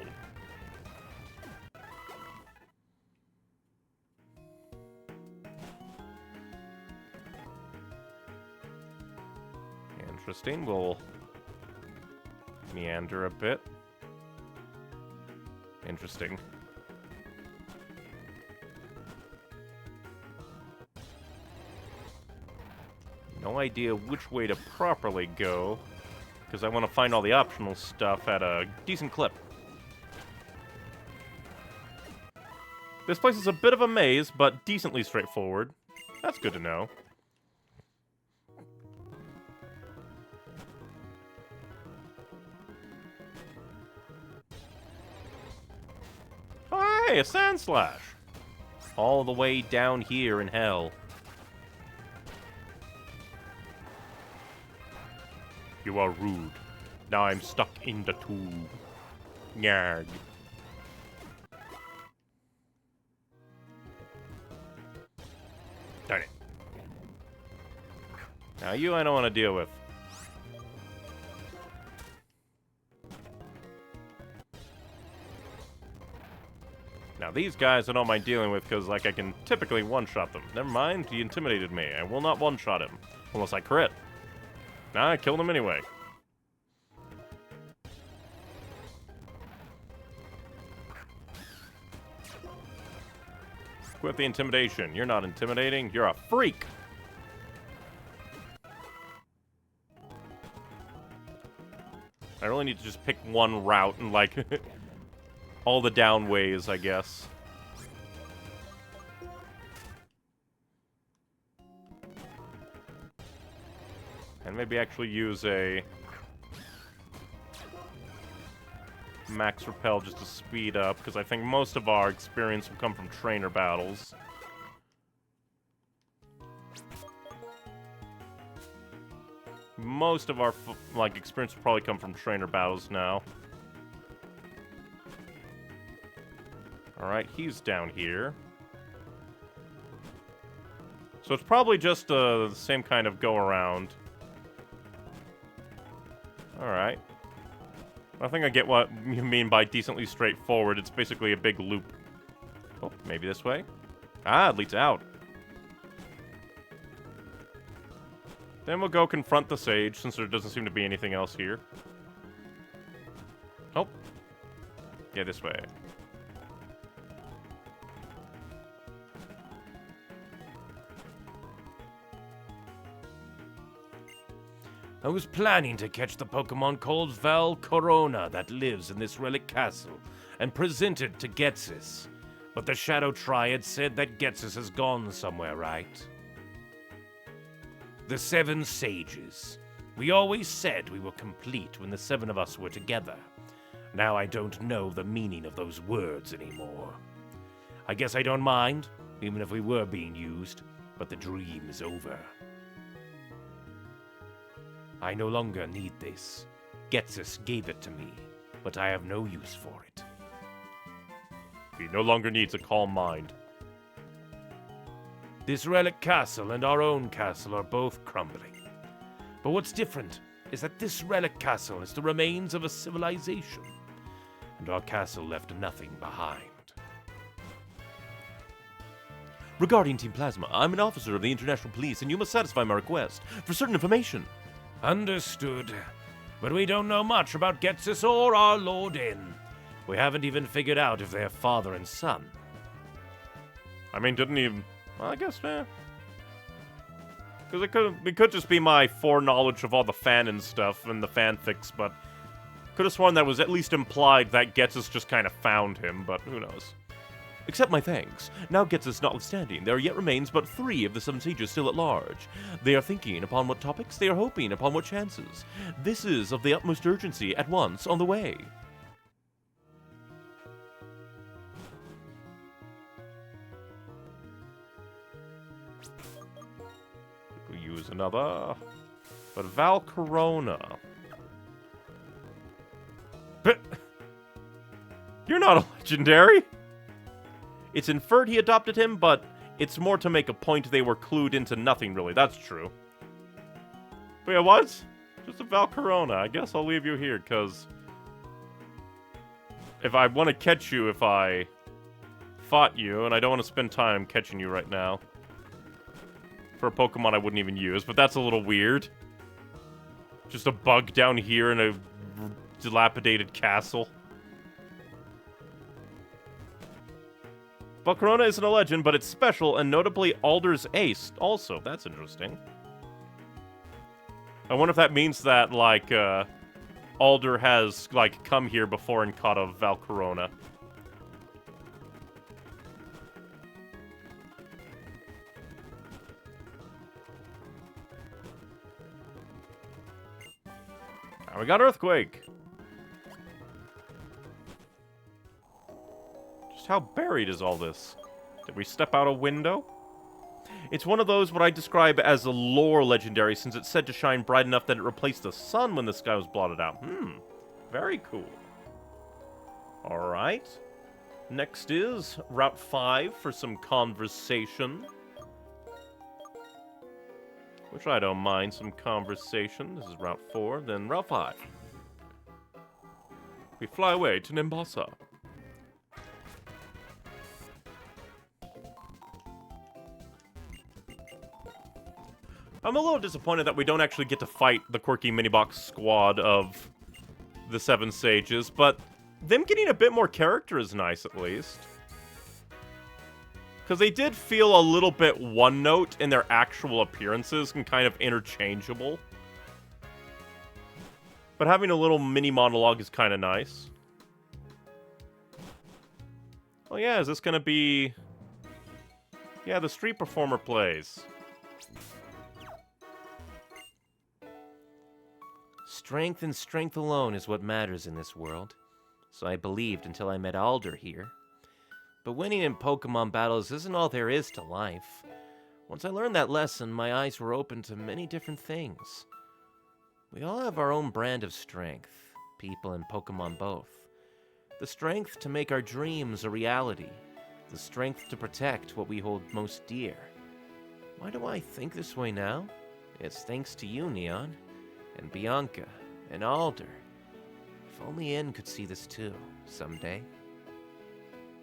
Interesting. We'll meander a bit. Interesting. No idea which way to properly go, because I want to find all the optional stuff at a decent clip. This place is a bit of a maze, but decently straightforward. That's good to know. Oh, hey, a sand slash! All the way down here in hell. You are rude. Now I'm stuck in the tube. Nyarg. Darn it. Now you I don't want to deal with. Now these guys I don't mind dealing with because like I can typically one-shot them. Never mind, he intimidated me. I will not one-shot him. Unless I crit. Nah, I killed him anyway. Quit the intimidation. You're not intimidating. You're a freak. I really need to just pick one route and, like, all the down ways, I guess. And maybe actually use a max repel just to speed up, because I think most of our experience will come from trainer battles. Most of our, experience will probably come from trainer battles now. Alright, he's down here. So it's probably just the same kind of go-around. Alright. I think I get what you mean by decently straightforward. It's basically a big loop. Oh, maybe this way? Ah, it leads out. Then we'll go confront the sage, since there doesn't seem to be anything else here. Oh. Yeah, this way. I was planning to catch the Pokemon called Valcorona that lives in this relic castle and present it to Getsis. But the Shadow Triad said that Getsis has gone somewhere, right? The 7 Sages. We always said we were complete when the 7 of us were together. Now I don't know the meaning of those words anymore. I guess I don't mind, even if we were being used, but the dream is over. I no longer need this. Getsis gave it to me, but I have no use for it. He no longer needs a calm mind. This relic castle and our own castle are both crumbling. But what's different is that this relic castle is the remains of a civilization, and our castle left nothing behind. Regarding Team Plasma, I'm an officer of the International Police, and you must satisfy my request for certain information. Understood. But we don't know much about Getsis or our Lord Inn. We haven't even figured out if they're father and son. I mean, didn't even... Well, I guess, Because it could just be my foreknowledge of all the fan and stuff and the fanfics, but... Could have sworn that was at least implied that Getsis just kind of found him, but who knows. Accept my thanks. Now Getsis notwithstanding, there yet remains but 3 of the 7 sages still at large. They are thinking upon what topics, they are hoping upon what chances. This is of the utmost urgency, at once, on the way. We'll use another... But Valcorona... But... You're not a legendary! It's inferred he adopted him, but it's more to make a point they were clued into nothing, really. That's true. But yeah, what? Just a Valcorona. I guess I'll leave you here, because... If I want to catch you if I fought you, and I don't want to spend time catching you right now. For a Pokemon I wouldn't even use, but that's a little weird. Just a bug down here in a dilapidated castle. Valcorona isn't a legend, but it's special, and notably Alder's ace also. That's interesting. I wonder if that means that, like, Alder has, like, come here before and caught a Valcorona. Now we got Earthquake. How buried is all this? Did we step out a window? It's one of those what I describe as a lore legendary, since it's said to shine bright enough that it replaced the sun when the sky was blotted out. Very cool. Alright. Next is Route 5 for some conversation. Which I don't mind, some conversation. This is Route 4, then Route 5. We fly away to Nimbasa. I'm a little disappointed that we don't actually get to fight the quirky mini-box squad of the 7 Sages, but them getting a bit more character is nice, at least. Because they did feel a little bit one-note in their actual appearances and kind of interchangeable. But having a little mini-monologue is kind of nice. Oh yeah, is this gonna be... Yeah, the street performer plays. Strength and strength alone is what matters in this world. So I believed until I met Alder here. But winning in Pokemon battles isn't all there is to life. Once I learned that lesson, my eyes were open to many different things. We all have our own brand of strength, people and Pokemon both. The strength to make our dreams a reality. The strength to protect what we hold most dear. Why do I think this way now? It's thanks to you, Neon, and Bianca, and Alder. If only N could see this too, someday.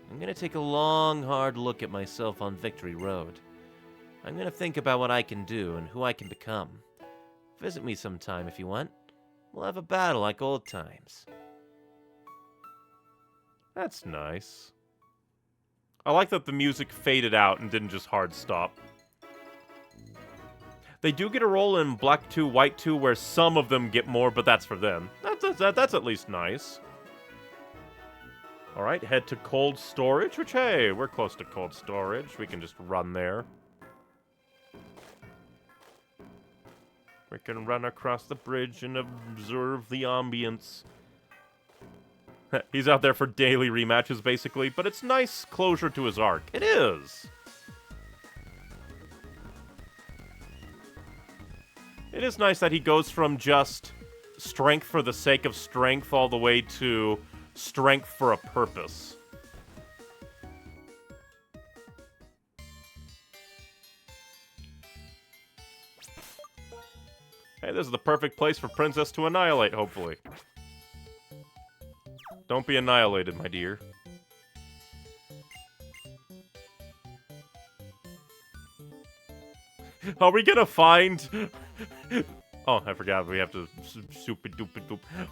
I'm gonna take a long, hard look at myself on Victory Road. I'm gonna think about what I can do and who I can become. Visit me sometime if you want. We'll have a battle like old times. That's nice. I like that the music faded out and didn't just hard stop. They do get a role in Black 2, White 2 where some of them get more, but that's for them. That's at least nice. Alright, head to cold storage, which, hey, we're close to cold storage. We can just run there. We can run across the bridge and observe the ambience. He's out there for daily rematches, basically, but it's nice closure to his arc. It is! It is nice that he goes from just strength for the sake of strength all the way to strength for a purpose. Hey, this is the perfect place for Princess to annihilate, hopefully. Don't be annihilated, my dear. Are we gonna find... Oh, I forgot we have to...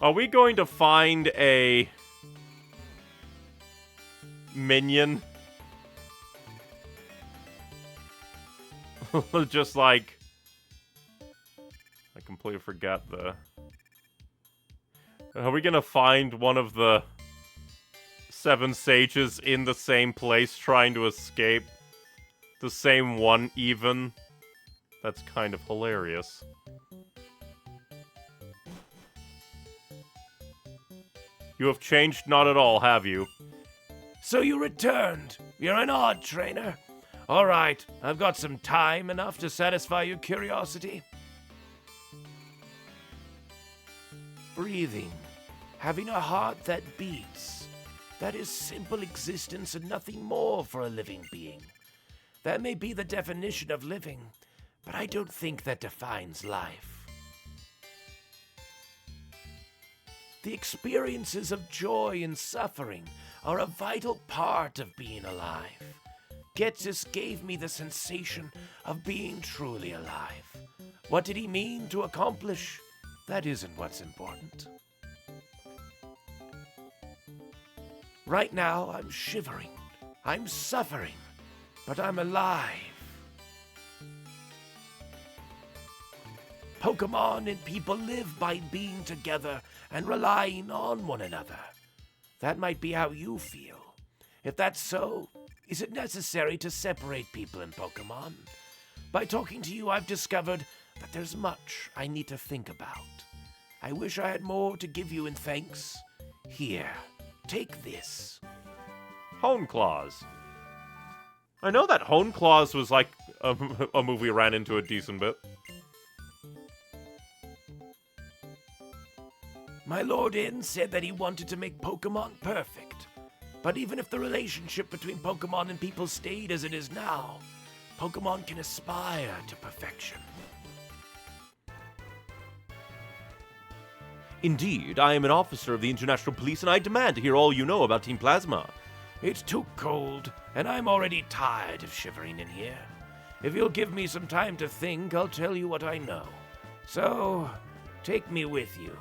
Are we going to find a... minion? Just like... I completely forgot the... Are we gonna find one of the 7 sages in the same place trying to escape? The same one, even? That's kind of hilarious. You have changed not at all, have you? So you returned. You're an odd trainer. All right, I've got some time enough to satisfy your curiosity. Breathing, having a heart that beats. That is simple existence and nothing more for a living being. That may be the definition of living, but I don't think that defines life. The experiences of joy and suffering are a vital part of being alive. Getsus gave me the sensation of being truly alive. What did he mean to accomplish? That isn't what's important. Right now, I'm shivering. I'm suffering, but I'm alive. Pokemon and people live by being together and relying on one another. That might be how you feel. If that's so, is it necessary to separate people in Pokemon? By talking to you, I've discovered that there's much I need to think about. I wish I had more to give you in thanks. Here, take this. Hone Claws. I know that Hone Claws was like a movie I ran into a decent bit. My Lord N said that he wanted to make Pokemon perfect. But even if the relationship between Pokemon and people stayed as it is now, Pokemon can aspire to perfection. Indeed, I am an officer of the International Police, and I demand to hear all you know about Team Plasma. It's too cold, and I'm already tired of shivering in here. If you'll give me some time to think, I'll tell you what I know. So, take me with you.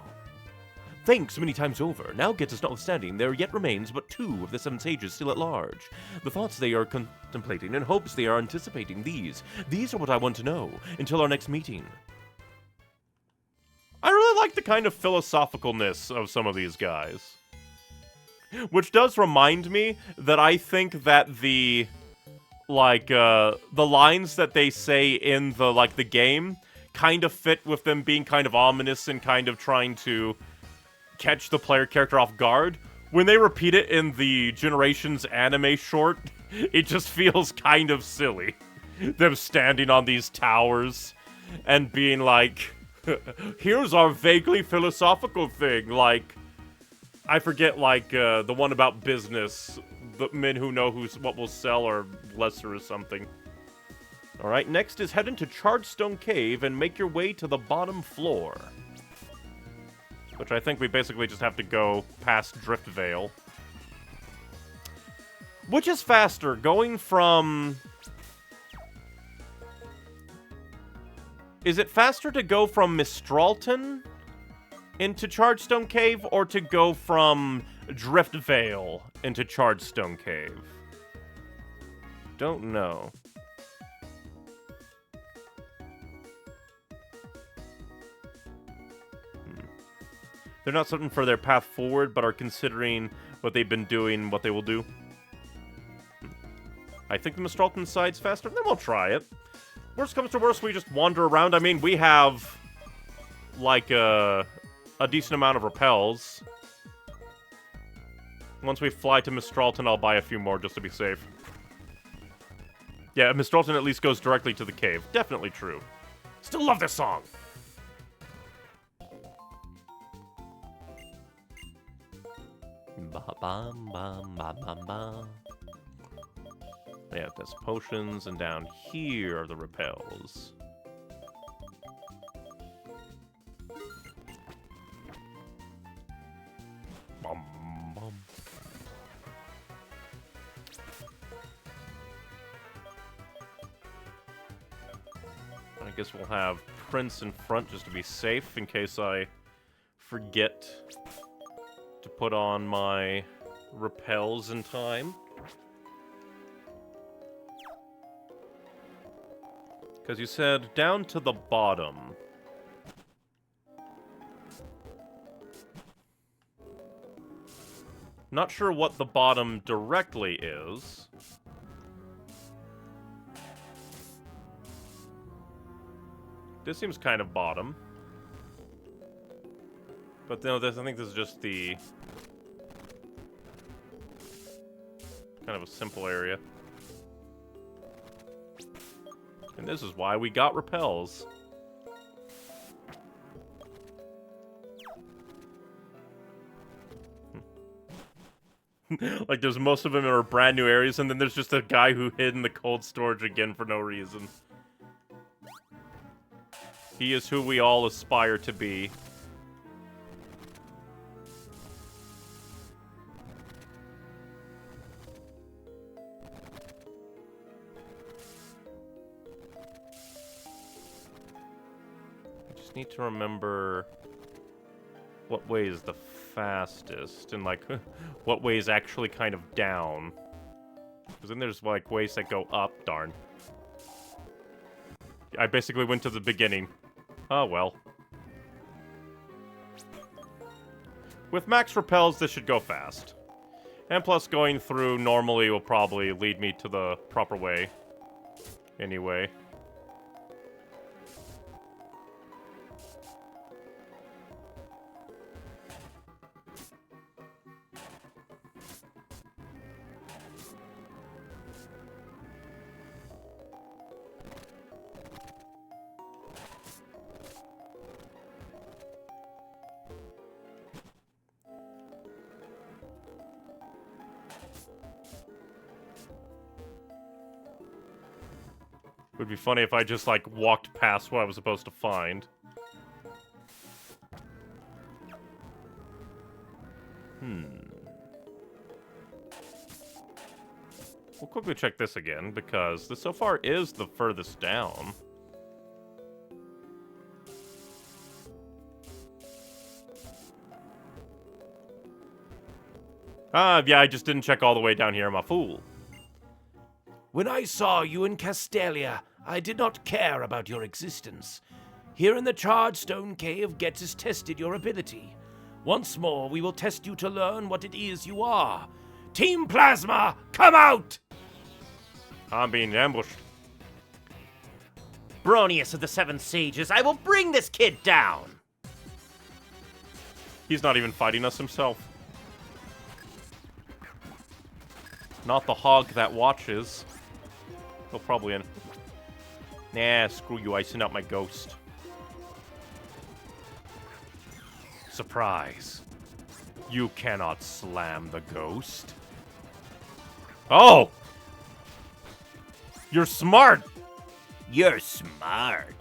Thanks many times over. Now Getsus notwithstanding, there yet remains but 2 of the 7 sages still at large. The thoughts they are contemplating and hopes they are anticipating, these are what I want to know until our next meeting. I really like the kind of philosophicalness of some of these guys. Which does remind me that I think that the lines that they say in the game kind of fit with them being kind of ominous and kind of trying to catch the player character off guard. When they repeat it in the Generations anime short, it just feels kind of silly. Them standing on these towers and being like, here's our vaguely philosophical thing, like, I forget, like, the one about business, the men who know what will sell are lesser or something. Alright, next is head into Chargestone Cave and make your way to the bottom floor. Which I think we basically just have to go past Drift Vale. Which is faster, going from... Is it faster to go from Mistralton into Chargestone Cave, or to go from Drift Vale into Chargestone Cave? Don't know. They're not certain for their path forward, but are considering what they've been doing, what they will do. I think the Mistralton side's faster, then we'll try it. Worst comes to worst, we just wander around. I mean, we have, like, a decent amount of repels. Once we fly to Mistralton, I'll buy a few more just to be safe. Yeah, Mistralton at least goes directly to the cave. Definitely true. Still love this song! Yeah, there's potions, and down here are the repels. Bum, bum. I guess we'll have Prince in front just to be safe in case I forget to put on my repels in time. Because you said down to the bottom. Not sure what the bottom directly is. This seems kind of bottom. But no, I think this is just the... kind of a simple area. And this is why we got repels. Like, there's most of them are brand new areas, and then there's just a guy who hid in the cold storage again for no reason. He is who we all aspire to be. Need to remember what way is the fastest, and like what way is actually kind of down. Because then there's like ways that go up. Darn. I basically went to the beginning. Oh well. With max repels, this should go fast. And plus, going through normally will probably lead me to the proper way. Anyway. Would be funny if I just, like, walked past what I was supposed to find. We'll quickly check this again, because this so far is the furthest down. Yeah, I just didn't check all the way down here, I'm a fool. When I saw you in Castelia, I did not care about your existence. Here in the Chargestone Cave, Getz has tested your ability. Once more, we will test you to learn what it is you are. Team Plasma, come out! I'm being ambushed. Bronius of the Seven Sages, I will bring this kid down! He's not even fighting us himself. Not the hog that watches. He'll probably end. Nah, screw you, I sent out my ghost. Surprise. You cannot slam the ghost. Oh! You're smart! You're smart.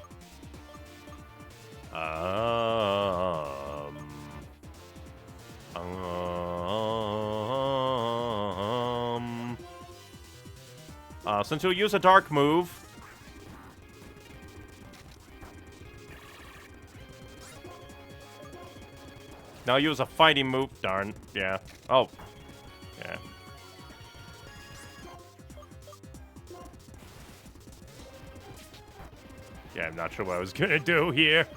Since you'll use a dark move, now use a fighting move. Darn, yeah. Oh, yeah. Yeah, I'm not sure what I was gonna do here.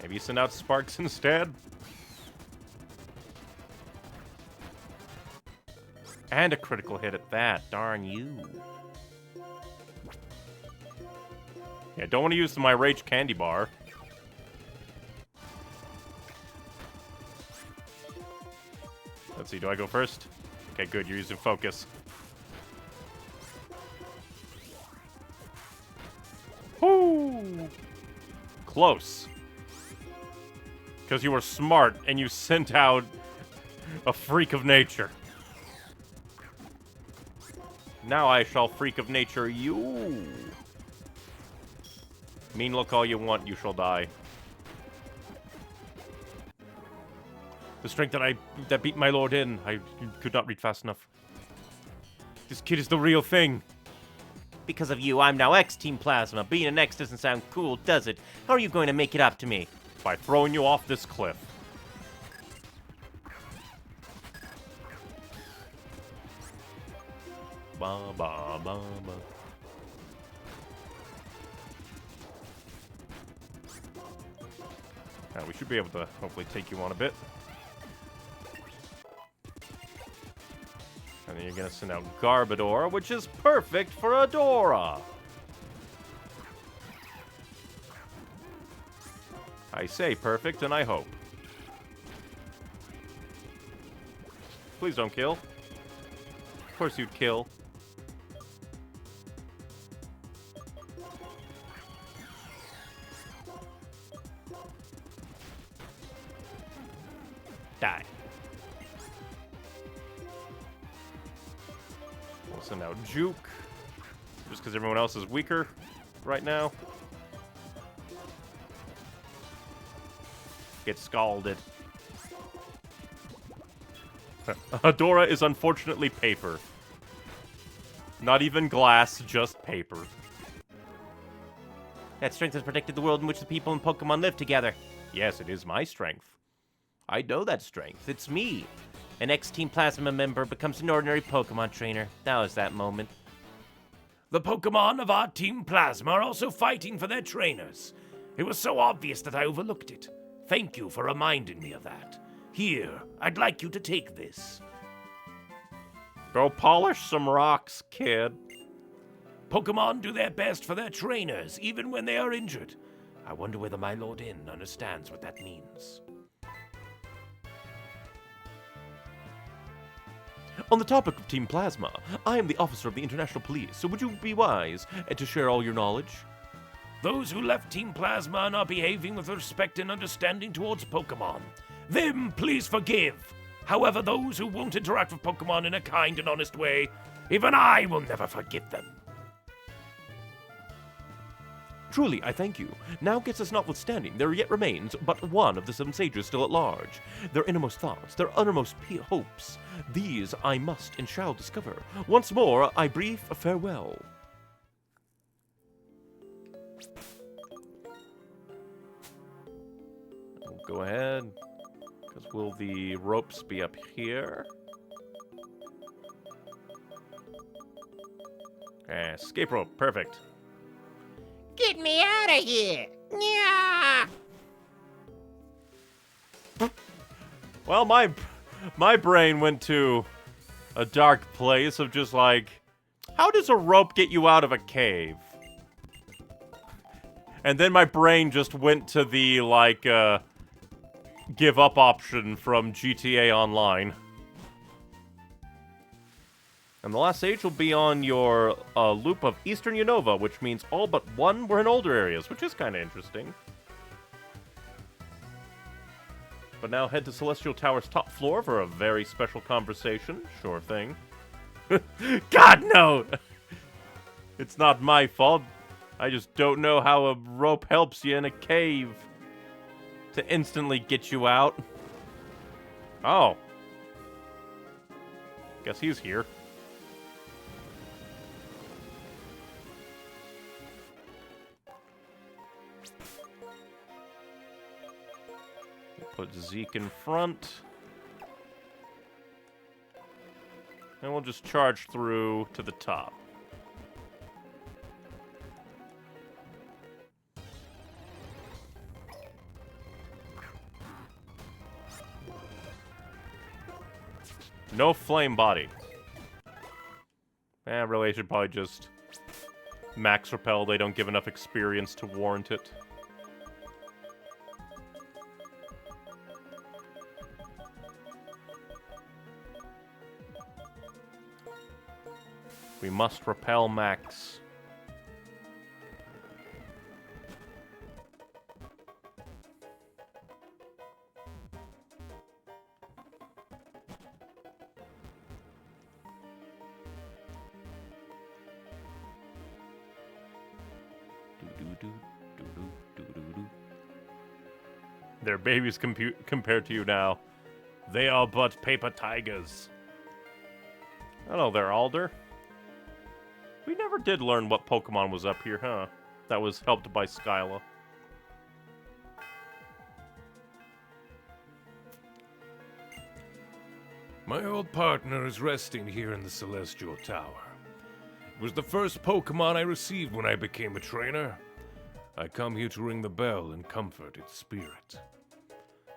Maybe send out sparks instead. And a critical hit at that. Darn you. Yeah, don't want to use my Rage Candy Bar. Let's see, do I go first? Okay, good, you're using focus. Woo! Close. Because you were smart and you sent out a freak of nature. Now I shall freak of nature you. Mean look all you want, you shall die. The strength that beat my lord in, I could not read fast enough. This kid is the real thing. Because of you, I'm now X-Team Plasma. Being an X doesn't sound cool, does it? How are you going to make it up to me? By throwing you off this cliff. Ba ba ba ba. Now we should be able to hopefully take you on a bit. And then you're gonna send out Garbodor, which is perfect for Adora. I say perfect, and I hope. Please don't kill. Of course you'd kill. Die. We'll send out Juke. Just because everyone else is weaker right now. Get scalded. Adora is unfortunately paper. Not even glass, just paper. That strength has protected the world in which the people and Pokemon live together. Yes, it is my strength. I know that strength. It's me. An X-Team Plasma member becomes an ordinary Pokemon trainer. Now is that moment. The Pokemon of our Team Plasma are also fighting for their trainers. It was so obvious that I overlooked it. Thank you for reminding me of that. Here, I'd like you to take this. Go polish some rocks, kid. Pokemon do their best for their trainers, even when they are injured. I wonder whether my Lord Inn understands what that means. On the topic of Team Plasma, I am the officer of the International Police, so would you be wise to share all your knowledge? Those who left Team Plasma are not behaving with respect and understanding towards Pokemon. Them, please forgive. However, those who won't interact with Pokemon in a kind and honest way, even I will never forgive them. Truly, I thank you. Now gets us notwithstanding, there yet remains but one of the Seven Sages still at large. Their innermost thoughts, their uttermost hopes, these I must and shall discover. Once more, I breathe a farewell. We'll go ahead, because will the ropes be up here? Escape rope, perfect. Get me out of here! Yeah! Well, my brain went to a dark place of just like, how does a rope get you out of a cave? And then my brain just went to the, like, give up option from GTA Online. And the last stage will be on your loop of Eastern Unova, which means all but one were in older areas, which is kind of interesting. But now head to Celestial Tower's top floor for a very special conversation. Sure thing. God, no! It's not my fault. I just don't know how a rope helps you in a cave to instantly get you out. Oh. Guess he's here. Put Zeke in front. And we'll just charge through to the top. No flame body. Really, I should probably just max repel. They don't give enough experience to warrant it. We must repel max. They're babies compared to you now. They are but paper tigers. Hello there, Alder. We never did learn what Pokemon was up here, huh? That was helped by Skyla. My old partner is resting here in the Celestial Tower. It was the first Pokemon I received when I became a trainer. I come here to ring the bell and comfort its spirit.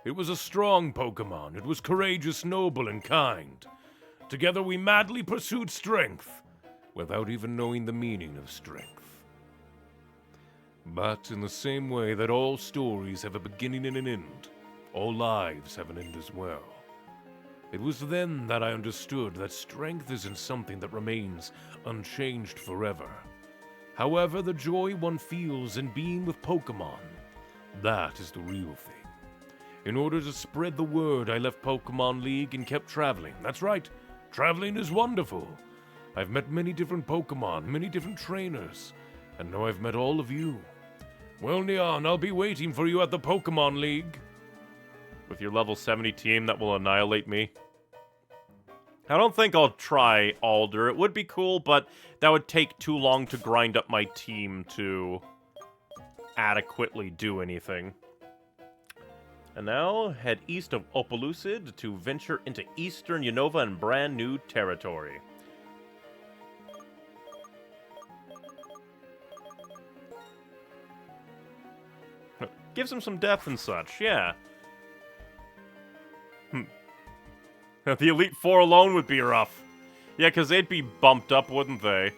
It was a strong Pokemon. It was courageous, noble, and kind. Together we madly pursued strength, without even knowing the meaning of strength. But in the same way that all stories have a beginning and an end, all lives have an end as well. It was then that I understood that strength isn't something that remains unchanged forever. However, the joy one feels in being with Pokemon, that is the real thing. In order to spread the word, I left Pokemon League and kept traveling. That's right, traveling is wonderful. I've met many different Pokemon, many different trainers, and now I've met all of you. Well, Neon, I'll be waiting for you at the Pokemon League. With your level 70 team that will annihilate me. I don't think I'll try Alder. It would be cool, but that would take too long to grind up my team to adequately do anything. And now, head east of Opelucid to venture into Eastern Unova and brand new territory. Gives him some depth and such, yeah. The Elite Four alone would be rough. Yeah, because they'd be bumped up, wouldn't they?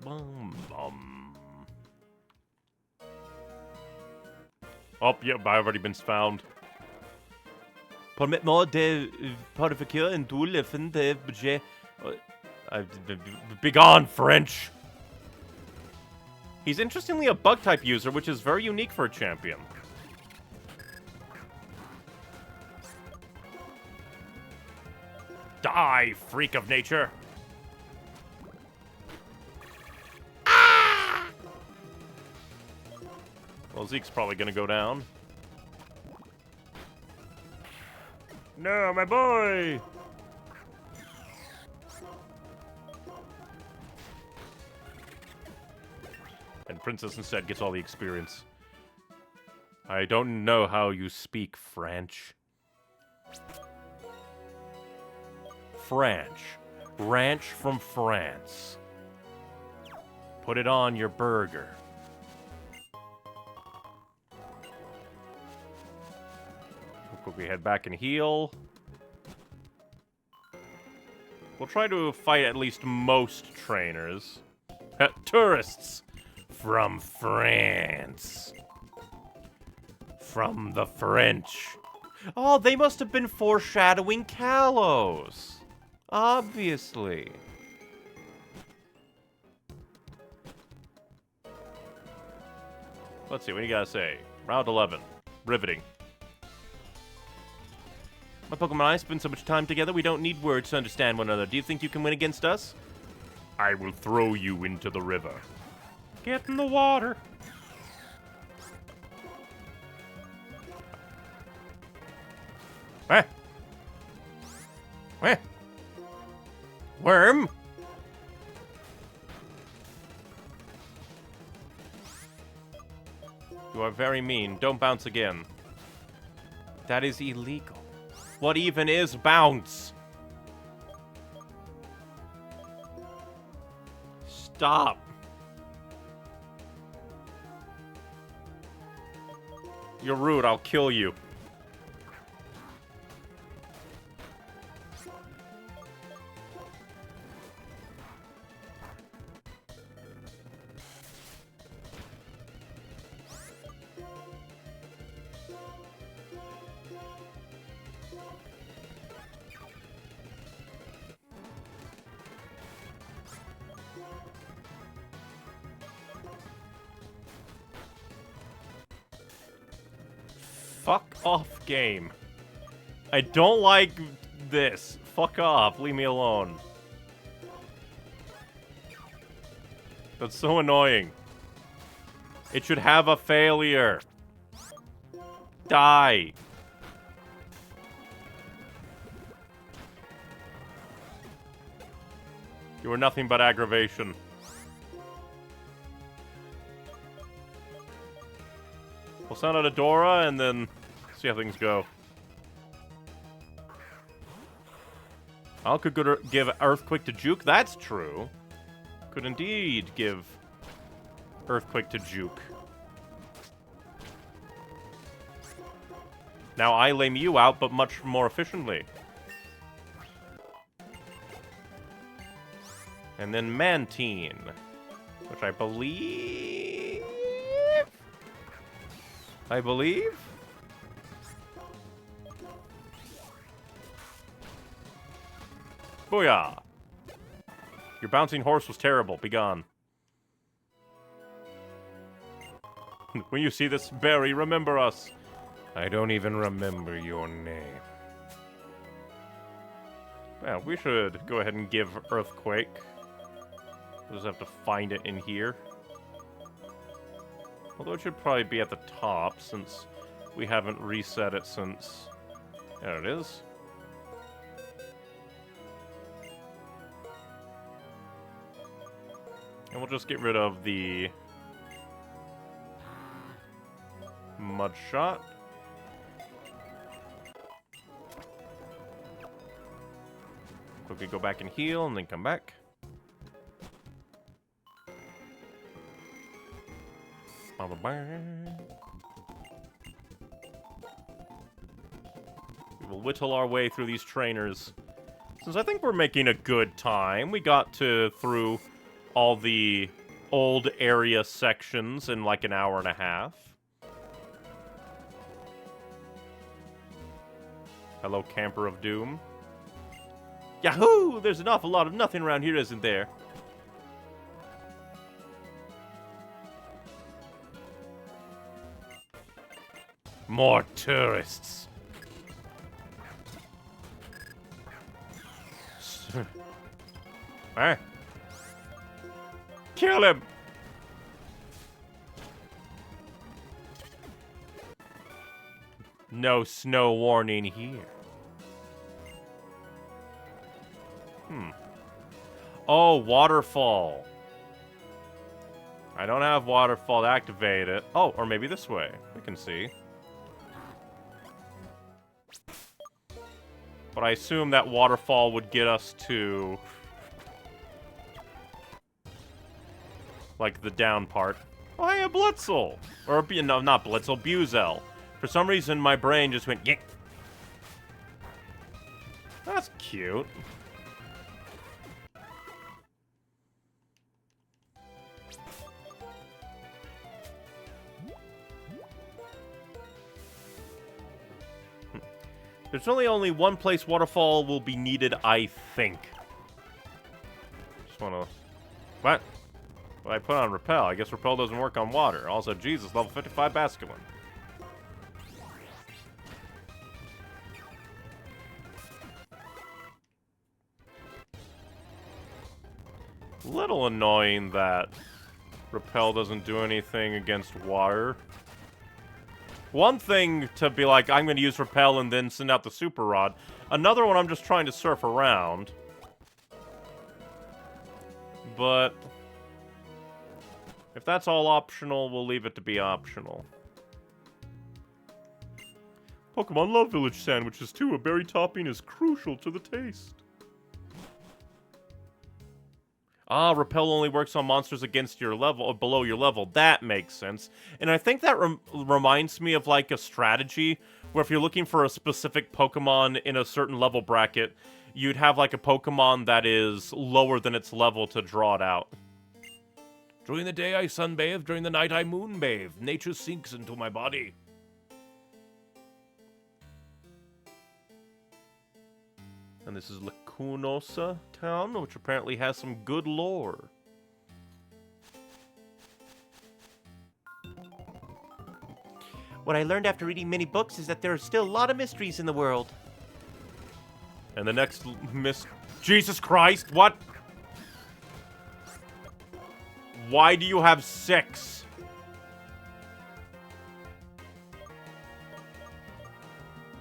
Bum, bum. Oh, yep, I've already been found. Permets-moi de parfumer un doux fin de budget. Begone, French! He's interestingly a bug-type user, which is very unique for a champion. Die, freak of nature! Ah! Well, Zeke's probably gonna go down. No, my boy! And Princess instead gets all the experience. I don't know how you speak French. French. Ranch from France. Put it on your burger. We'll quickly head back and heal. We'll try to fight at least most trainers. Tourists from France. From the French. Oh, they must have been foreshadowing Kalos. Obviously. Let's see, what do you gotta say? Round 11. Riveting. My Pokemon and I spend so much time together, we don't need words to understand one another. Do you think you can win against us? I will throw you into the river. Get in the water. Eh? Eh? Worm? You are very mean. Don't bounce again. That is illegal. What even is bounce? Stop. You're rude. I'll kill you. Fuck off, game. I don't like this. Fuck off. Leave me alone. That's so annoying. It should have a failure. Die. You were nothing but aggravation. We'll send out Adora and then see how things go. I could give Earthquake to Juke. That's true. Could indeed give Earthquake to Juke. Now I lame you out, but much more efficiently. And then Mantine, which I believe... Booyah! Your bouncing horse was terrible. Be gone. When you see this berry, remember us. I don't even remember your name. Well, we should go ahead and give Earthquake. We'll just have to find it in here. Although it should probably be at the top, since we haven't reset it since... There it is. And we'll just get rid of the... Mud Shot. Quickly go back and heal, and then come back. We will whittle our way through these trainers. Since I think we're making a good time, we got through all the old area sections in like an hour and a half. Hello, Camper of Doom. Yahoo! There's an awful lot of nothing around here, isn't there? More tourists. Eh? Kill him! No snow warning here. Oh, waterfall. I don't have waterfall to activate it. Oh, or maybe this way. We can see. But I assume that waterfall would get us to... like, the down part. Oh, hey, a Blitzel! Or, no, not Blitzel, Buzel. For some reason, my brain just went, yick. That's cute. There's only one place waterfall will be needed, I think. Just wanna... What? Well, I put on repel. I guess repel doesn't work on water. Also, Jesus, level 55 Basculin. Little annoying that repel doesn't do anything against water. One thing to be like, I'm going to use repel and then send out the super rod. Another one, I'm just trying to surf around. But if that's all optional, we'll leave it to be optional. Pokemon love village sandwiches too. A berry topping is crucial to the taste. Ah, repel only works on monsters against your level, or below your level. That makes sense. And I think that reminds me of, like, a strategy where if you're looking for a specific Pokemon in a certain level bracket, you'd have, like, a Pokemon that is lower than its level to draw it out. During the day I sunbathe, during the night I moonbathe. Nature sinks into my body. And this is Lacunosa Town, which apparently has some good lore. What I learned after reading many books is that there are still a lot of mysteries in the world. And the next Jesus Christ, what? Why do you have 6?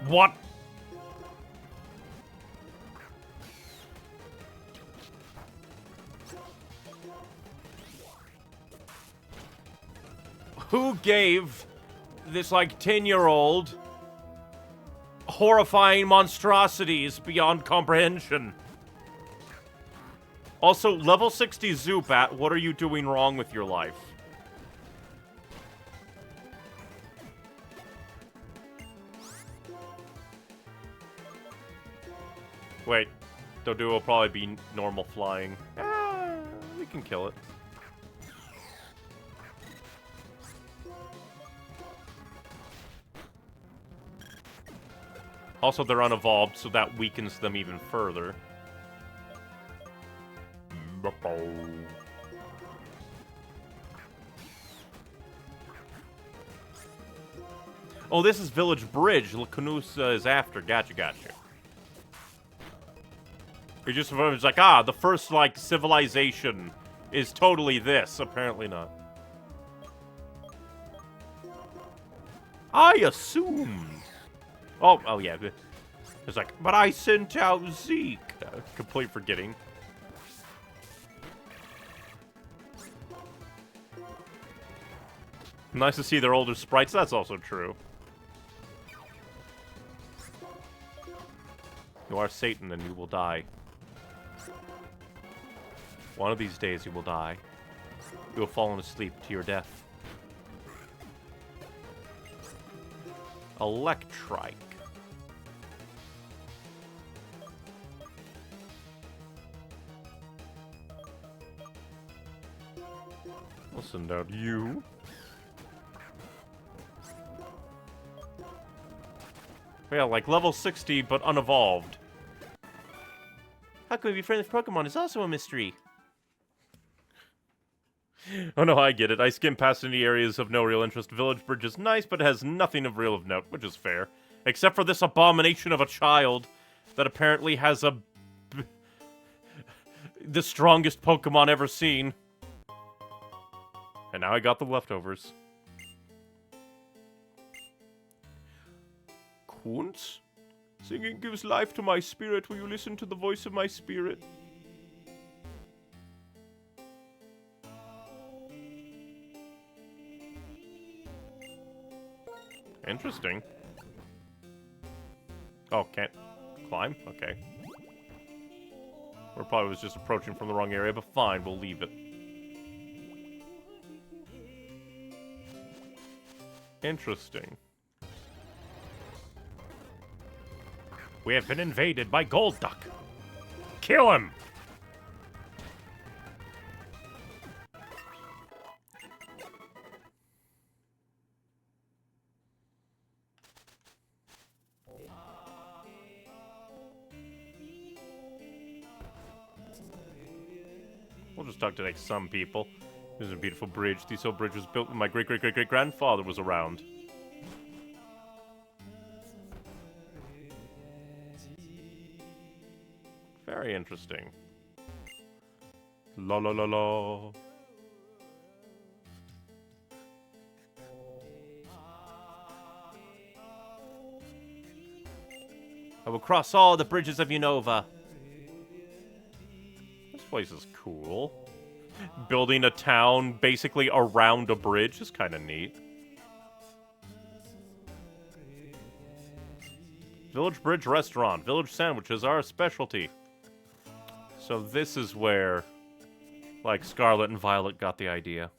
What? Who gave this, like, 10-year-old horrifying monstrosities beyond comprehension? Also, level 60 Zubat, what are you doing wrong with your life? Wait, Doduo will probably be normal flying. We can kill it. Also, they're unevolved, so that weakens them even further. Oh, this is Village Bridge. Lacunosa is after. Gotcha. It just was like, the first, like, civilization is totally this. Apparently not. I assumed. Oh yeah. It's like, but I sent out Zeke. Complete forgetting. Nice to see their older sprites. That's also true. You are Satan and you will die. One of these days you will die. You have fallen asleep to your death. Electrike. I'll send out you. Yeah, like level 60, but unevolved. How can we be friends with Pokemon is also a mystery. Oh no, I get it. I skim past any areas of no real interest. Village Bridge is nice, but it has nothing of real of note, which is fair. Except for this abomination of a child that apparently has the strongest Pokemon ever seen. And now I got the leftovers. Kunz? Singing gives life to my spirit. Will you listen to the voice of my spirit? Interesting. Oh, can't Climb? Okay. Or probably was just approaching from the wrong area, but fine, we'll leave it. Interesting. We have been invaded by Gold Duck. Kill him! We'll just talk to like some people. There's a beautiful bridge. This old bridge was built when my great-great-great-great-grandfather was around. Very interesting. La la la la. I will cross all the bridges of Unova. This place is cool. Building a town basically around a bridge is kind of neat. Village Bridge Restaurant. Village sandwiches are a specialty. So this is where, like, Scarlet and Violet got the idea.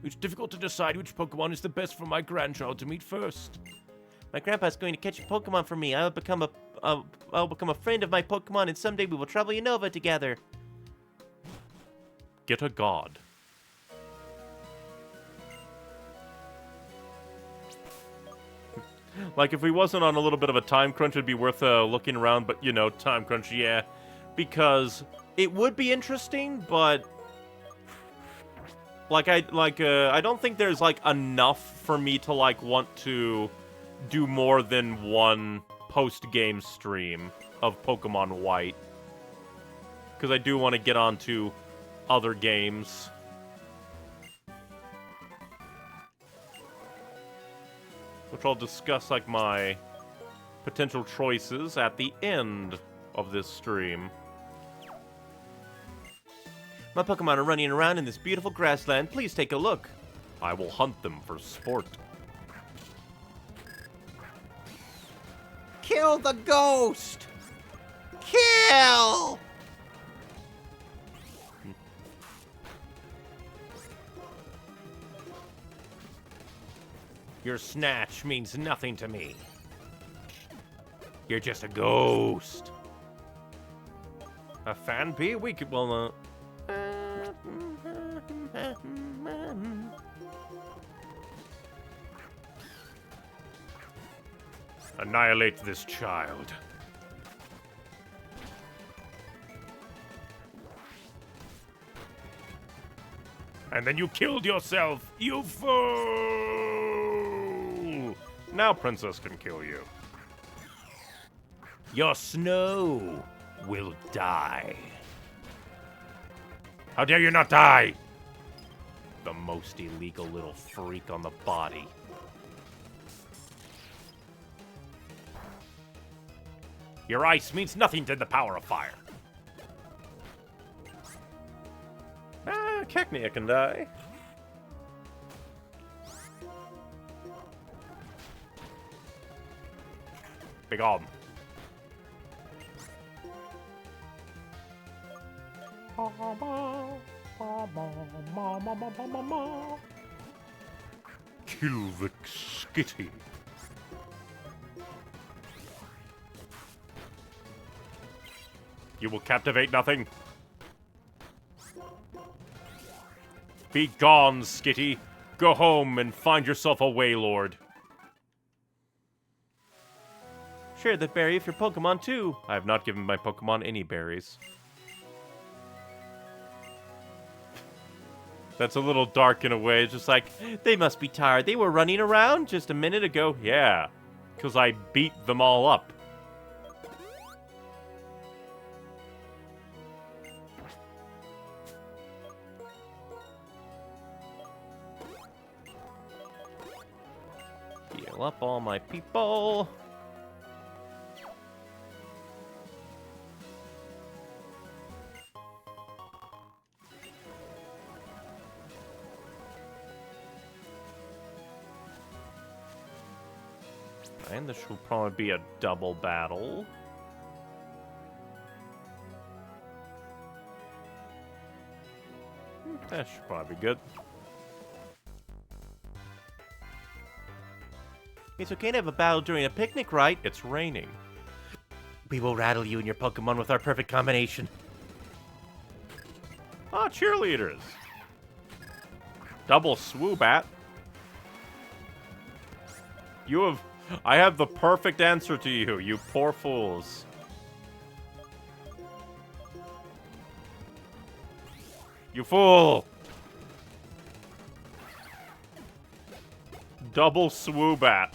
It's difficult to decide which Pokemon is the best for my grandchild to meet first. My grandpa's going to catch a Pokemon for me. I'll become a friend of my Pokemon, and someday we will travel Unova together. Get a god. Like, if we wasn't on a little bit of a time crunch, it'd be worth looking around, but, you know, time crunch, yeah. Because it would be interesting, but... I don't think there's, like, enough for me to, like, want to do more than one post-game stream of Pokemon White. Because I do want to get on to other games. Which I'll discuss, like, my potential choices at the end of this stream. My Pokemon are running around in this beautiful grassland. Please take a look. I will hunt them for sport. Kill the ghost! Kill! Your snatch means nothing to me. You're just a ghost. A fan bee? We could, well, Annihilate this child. And then you killed yourself, you fool! now Princess can kill you. Your snow will die. How dare you not die? The most illegal little freak on the body. Your ice means nothing to the power of fire. Ah, Cacnea can die. Big on. Kilvick Skitty. You will captivate nothing. Be gone, Skitty. Go home and find yourself a Waylord. Share the berry with your Pokemon too. I have not given my Pokemon any berries. That's a little dark in a way. It's just like, They must be tired. They were running around just a minute ago. yeah, because I beat them all up. Heal up all my people. And this will probably be a double battle. That should probably be good. It's okay to have a battle during a picnic, right? It's raining. We will rattle you and your Pokemon with our perfect combination. Ah, cheerleaders. Double Swoobat. I have the perfect answer to you, you poor fools. You fool! Double Swoobat.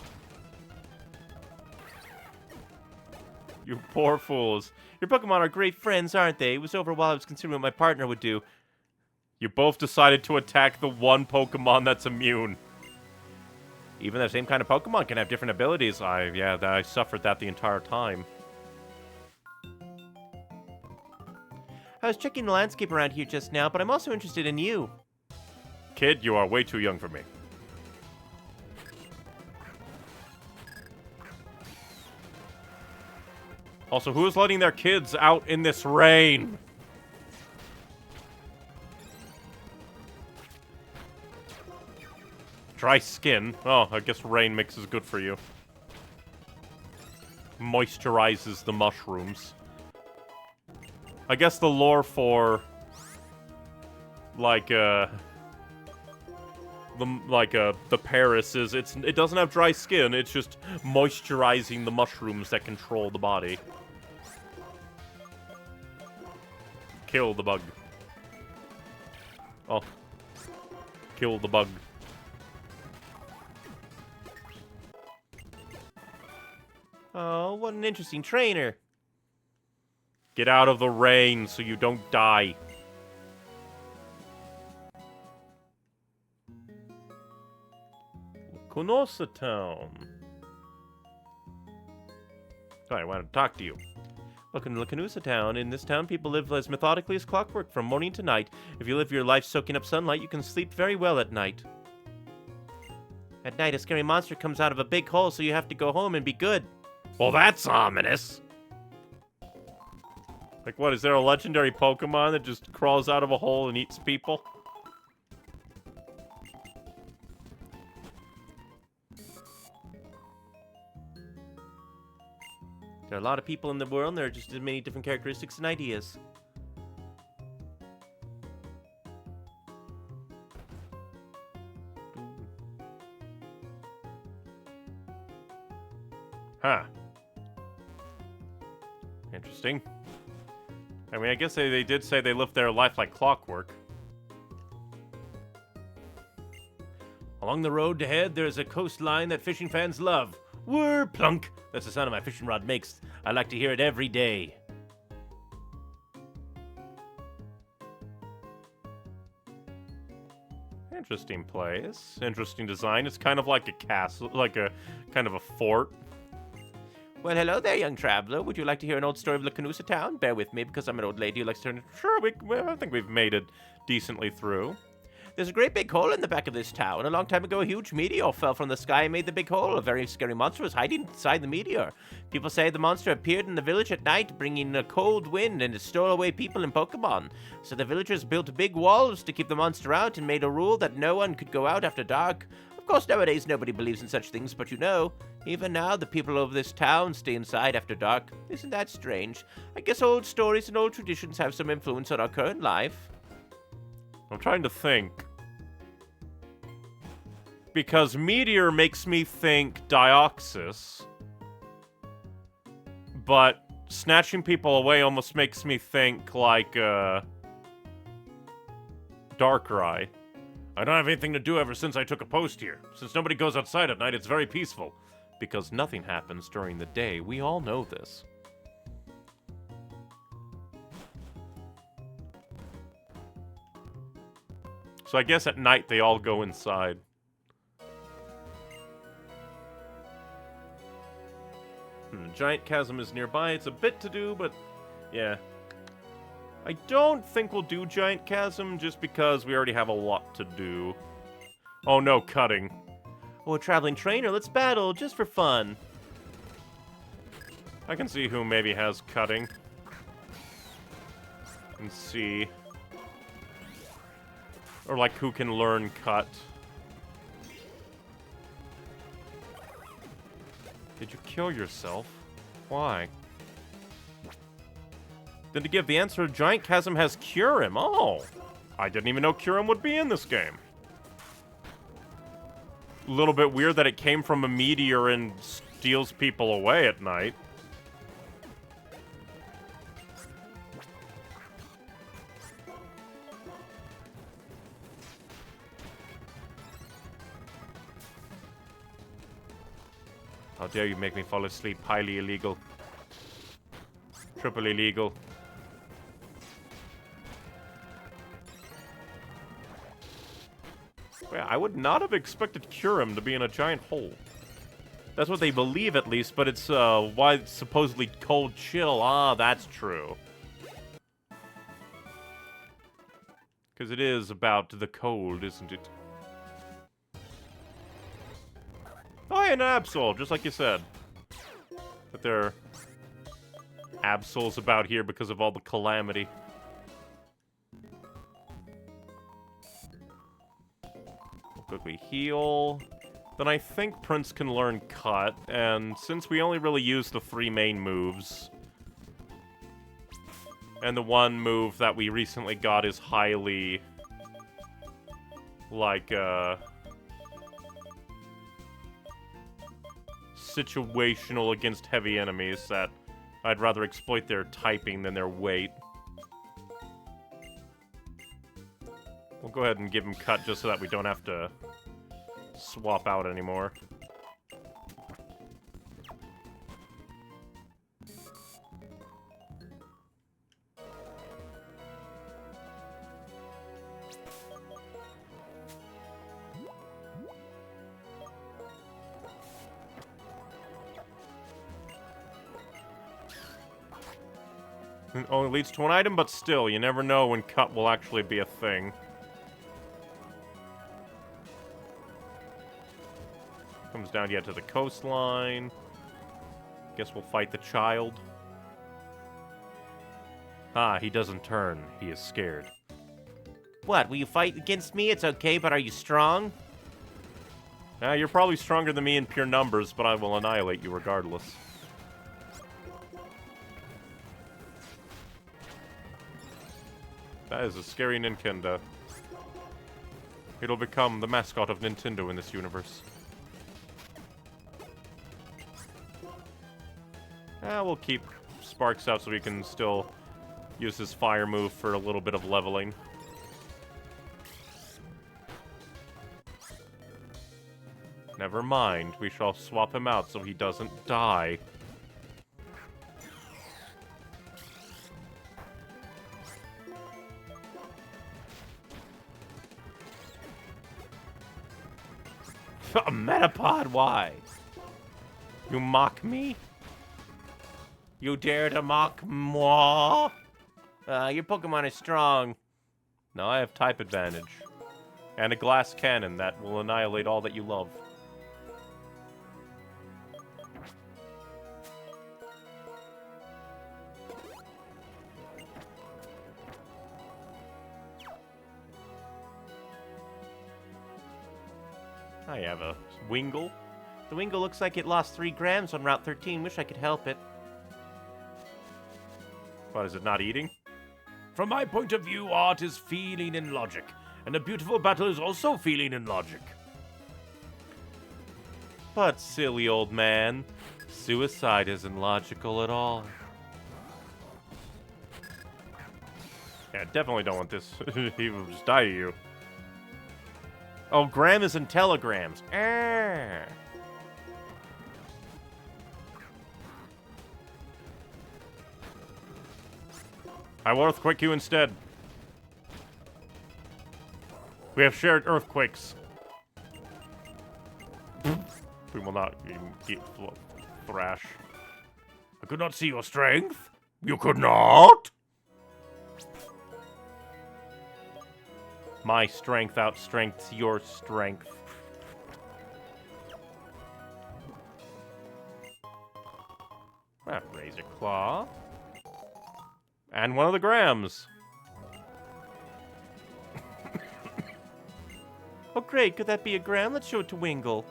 You poor fools. Your Pokemon are great friends, aren't they? It was over while I was considering what my partner would do. You both decided to attack the one Pokemon that's immune. Even the same kind of Pokemon can have different abilities. I suffered that the entire time. I was checking the landscape around here just now, but I'm also interested in you. Kid, you are way too young for me. Also, who is letting their kids out in this rain? Dry skin. Oh, I guess rain mixes good for you. Moisturizes the mushrooms. I guess the lore for the Paris is it doesn't have dry skin, it's just moisturizing the mushrooms that control the body. Kill the bug. Oh. Kill the bug. Oh, what an interesting trainer. Get out of the rain so you don't die. Konosa Town. I wanted to talk to you. Welcome to Lacanusa Town. In this town, people live as methodically as clockwork from morning to night. If you live your life soaking up sunlight, you can sleep very well at night. At night, a scary monster comes out of a big hole, so you have to go home and be good. Well, that's ominous. Like, what, is there a legendary Pokemon that just crawls out of a hole and eats people? There are a lot of people in the world, and there are just as many different characteristics and ideas. Huh. Interesting. I mean, I guess they did say they lived their life like clockwork. Along the road ahead, there's a coastline that fishing fans love. Whir plunk. That's the sound my fishing rod makes. I like to hear it every day. Interesting place. Interesting design. It's kind of like a castle, like a kind of a fort. Well, hello there, young traveler. Would you like to hear an old story of Lacanusa Town? Bear with me, because I'm an old lady who likes to turn... Sure, I think we've made it decently through. There's a great big hole in the back of this town. A long time ago, a huge meteor fell from the sky and made the big hole. A very scary monster was hiding inside the meteor. People say the monster appeared in the village at night, bringing a cold wind, and it stole away people and Pokemon. So the villagers built big walls to keep the monster out and made a rule that no one could go out after dark. Of course, nowadays, nobody believes in such things, but you know, even now, the people of this town stay inside after dark. Isn't that strange? I guess old stories and old traditions have some influence on our current life. I'm trying to think. Because Meteor makes me think Dioxys. But snatching people away almost makes me think like, Darkrai. I don't have anything to do ever since I took a post here. Since nobody goes outside at night, it's very peaceful. Because nothing happens during the day. We all know this. So I guess at night they all go inside. Giant Chasm is nearby. It's a bit to do, but yeah. I don't think we'll do Giant Chasm just because we already have a lot to do. Oh no, cutting. Oh, a traveling trainer, let's battle, just for fun. I can see who maybe has cutting. And see. Or like who can learn cut. Did you kill yourself? Why? Then to give the answer, Giant Chasm has Cure Him. Oh! I didn't even know Cure Him would be in this game. A little bit weird that it came from a meteor and steals people away at night. How dare you make me fall asleep? Highly illegal. Triple illegal. Well, I would not have expected Curum to be in a giant hole. That's what they believe, at least, but it's, why it's supposedly cold chill. Ah, that's true. Because it is about the cold, isn't it? Oh, yeah, an Absol, just like you said. But there are Absols about here because of all the calamity. We'll quickly heal. Then I think Prince can learn Cut, and since we only really use the 3 main moves, and the one move that we recently got is highly, like, situational against heavy enemies, that I'd rather exploit their typing than their weight. We'll go ahead and give him Cut just so that we don't have to swap out anymore. It only leads to an item, but still, you never know when Cut will actually be a thing. Comes down yet to the coastline. Guess we'll fight the child. Ah, he doesn't turn. He is scared. What, will you fight against me? It's okay, but are you strong? You're probably stronger than me in pure numbers, but I will annihilate you regardless. That is a scary Nintendo. It'll become the mascot of Nintendo in this universe. We'll keep Sparks out so we can still use his fire move for a little bit of leveling. Never mind, we shall swap him out so he doesn't die. A Metapod, why? You mock me? You dare to mock moi? Your Pokemon is strong. No, I have type advantage. And a glass cannon that will annihilate all that you love. I have a Wingull. The Wingull looks like it lost 3 grams on Route 13. Wish I could help it. What, is it not eating? From my point of view, art is feeling and logic, and a beautiful battle is also feeling and logic. But, silly old man, suicide isn't logical at all. Yeah, definitely don't want this. He will just die to you. Oh, gram is in telegrams. Arrgh. I will earthquake you instead. We have shared earthquakes. We will not get thrash. I could not see your strength. You could not? My strength outstrengths your strength. Ah, Razor Claw. And one of the Grams. Oh, great. Could that be a gram? Let's show it to Wingle.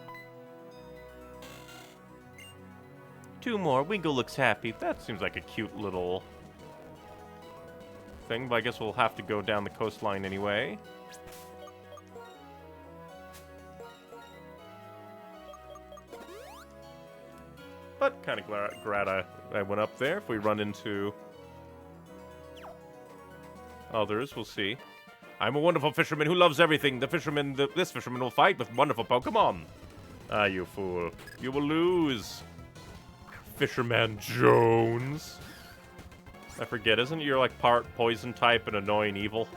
2 more. Wingle looks happy. That seems like a cute little thing, but I guess we'll have to go down the coastline anyway. But kind of glad I went up there. If we run into others, we'll see. I'm a wonderful fisherman who loves everything. This fisherman will fight with wonderful Pokemon. Ah, you fool. You will lose. Fisherman Jones. I forget, isn't you're like part poison type and annoying evil?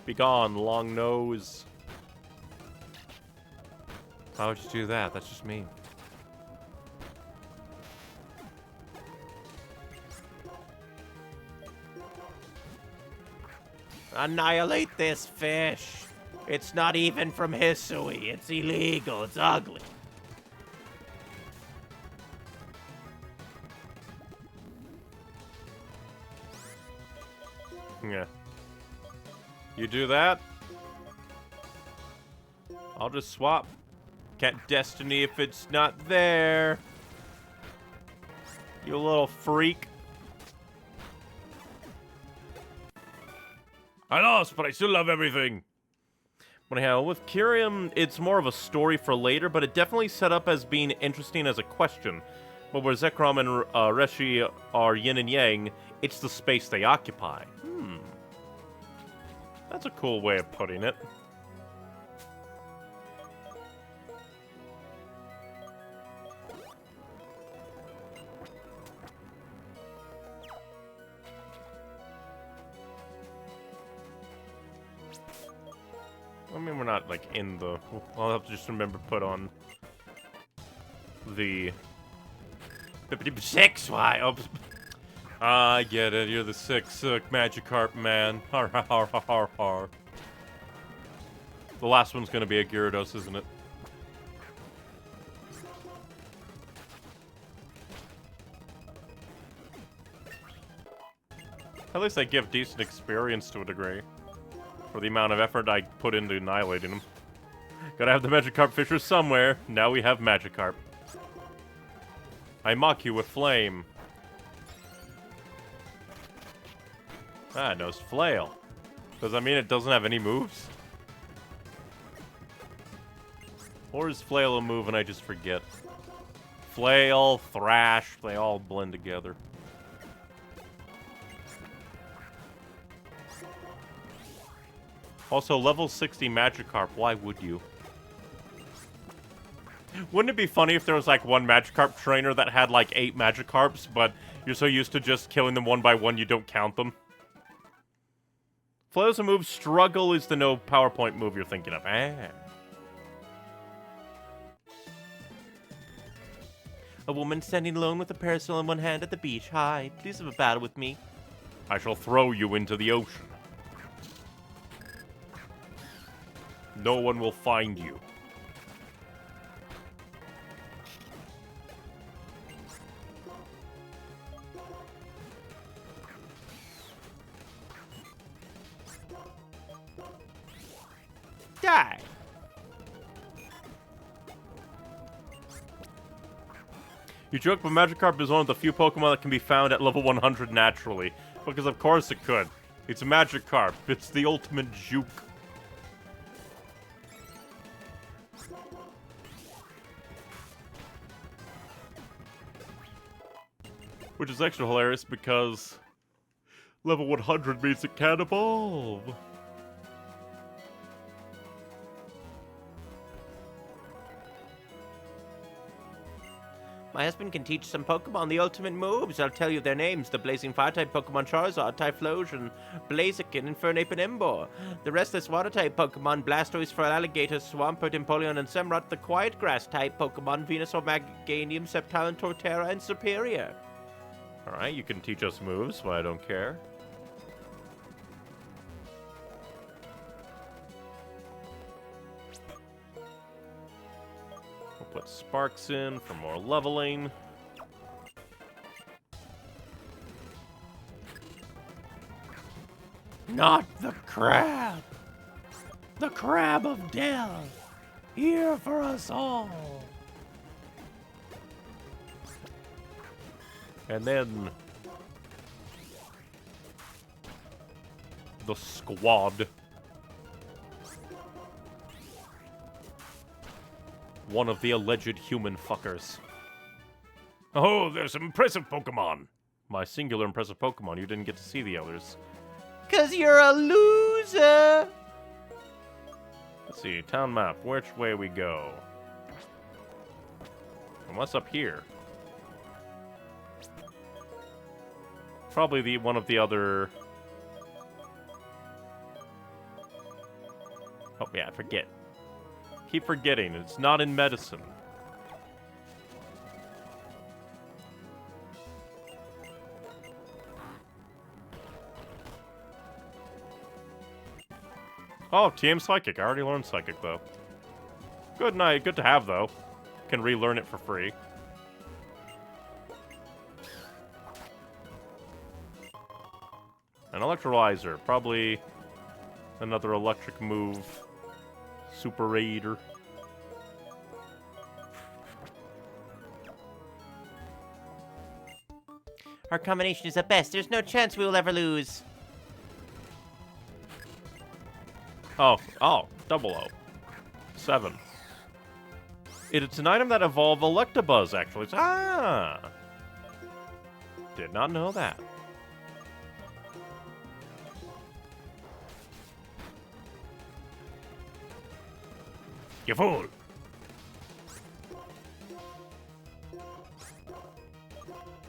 Be gone, long nose. Why would you do that? That's just mean. Annihilate this fish. It's not even from Hisui. It's illegal. It's ugly. Yeah. You do that? I'll just swap. Can't destiny if it's not there. You little freak. I lost, but I still love everything. But anyhow, with Kyrium, it's more of a story for later, but it definitely set up as being interesting as a question. But where Zekrom and Reshi are yin and yang, it's the space they occupy. That's a cool way of putting it. I mean, we're not, like, in the... I'll have to just remember to put on the... 56, why? Oh, I get it. You're the sick Magikarp man. Har har har har har har. The last one's gonna be a Gyarados, isn't it? At least I give decent experience to a degree. For the amount of effort I put into annihilating them. Gotta have the Magikarp Fisher somewhere. Now we have Magikarp. I mock you with flame. Ah, it knows Flail. Does that mean it doesn't have any moves? Or is Flail a move and I just forget? Flail, Thrash, they all blend together. Also, level 60 Magikarp, why would you? Wouldn't it be funny if there was like one Magikarp trainer that had like 8 Magikarps, but you're so used to just killing them one by one you don't count them? Flail's a move, Struggle is the no PowerPoint move you're thinking of. Ah. A woman standing alone with a parasol in one hand at the beach. Hi, please have a battle with me. I shall throw you into the ocean. No one will find you. Die. You joke, but Magikarp is one of the few Pokemon that can be found at level 100 naturally. Because of course it could. It's Magikarp. It's the ultimate juke. Which is extra hilarious because level 100 means it can't evolve. My husband can teach some Pokemon the ultimate moves. I'll tell you their names. The Blazing Fire-type Pokemon Charizard, Typhlosion, Blaziken, Infernape, and Emboar. The restless Water-type Pokemon Blastoise, Feraligatr, Swampert, Empoleon, and Semrot. The Quiet Grass-type Pokemon Venusaur, Meganium, Sceptile, Torterra, and Superior. Alright, you can teach us moves, but I don't care. put sparks in for more leveling. Not the crab! The crab of death! Here for us all! And then the squad. One of the alleged human fuckers. Oh, there's some impressive Pokemon. My singular impressive Pokemon. You didn't get to see the others. 'Cause you're a loser! Let's see, town map. Which way we go? Unless up here. Probably one of the other... Oh yeah, I forget. Keep forgetting, it's not in medicine. Oh, TM Psychic. I already learned Psychic, though. Good night. Good to have, though. Can relearn it for free. An Electrolyzer. Probably another electric move. Super Raider. Our combination is the best. There's no chance we will ever lose. Oh, 00. 7. It's an item that evolved Electabuzz, actually. Ah! Did not know that. You fool!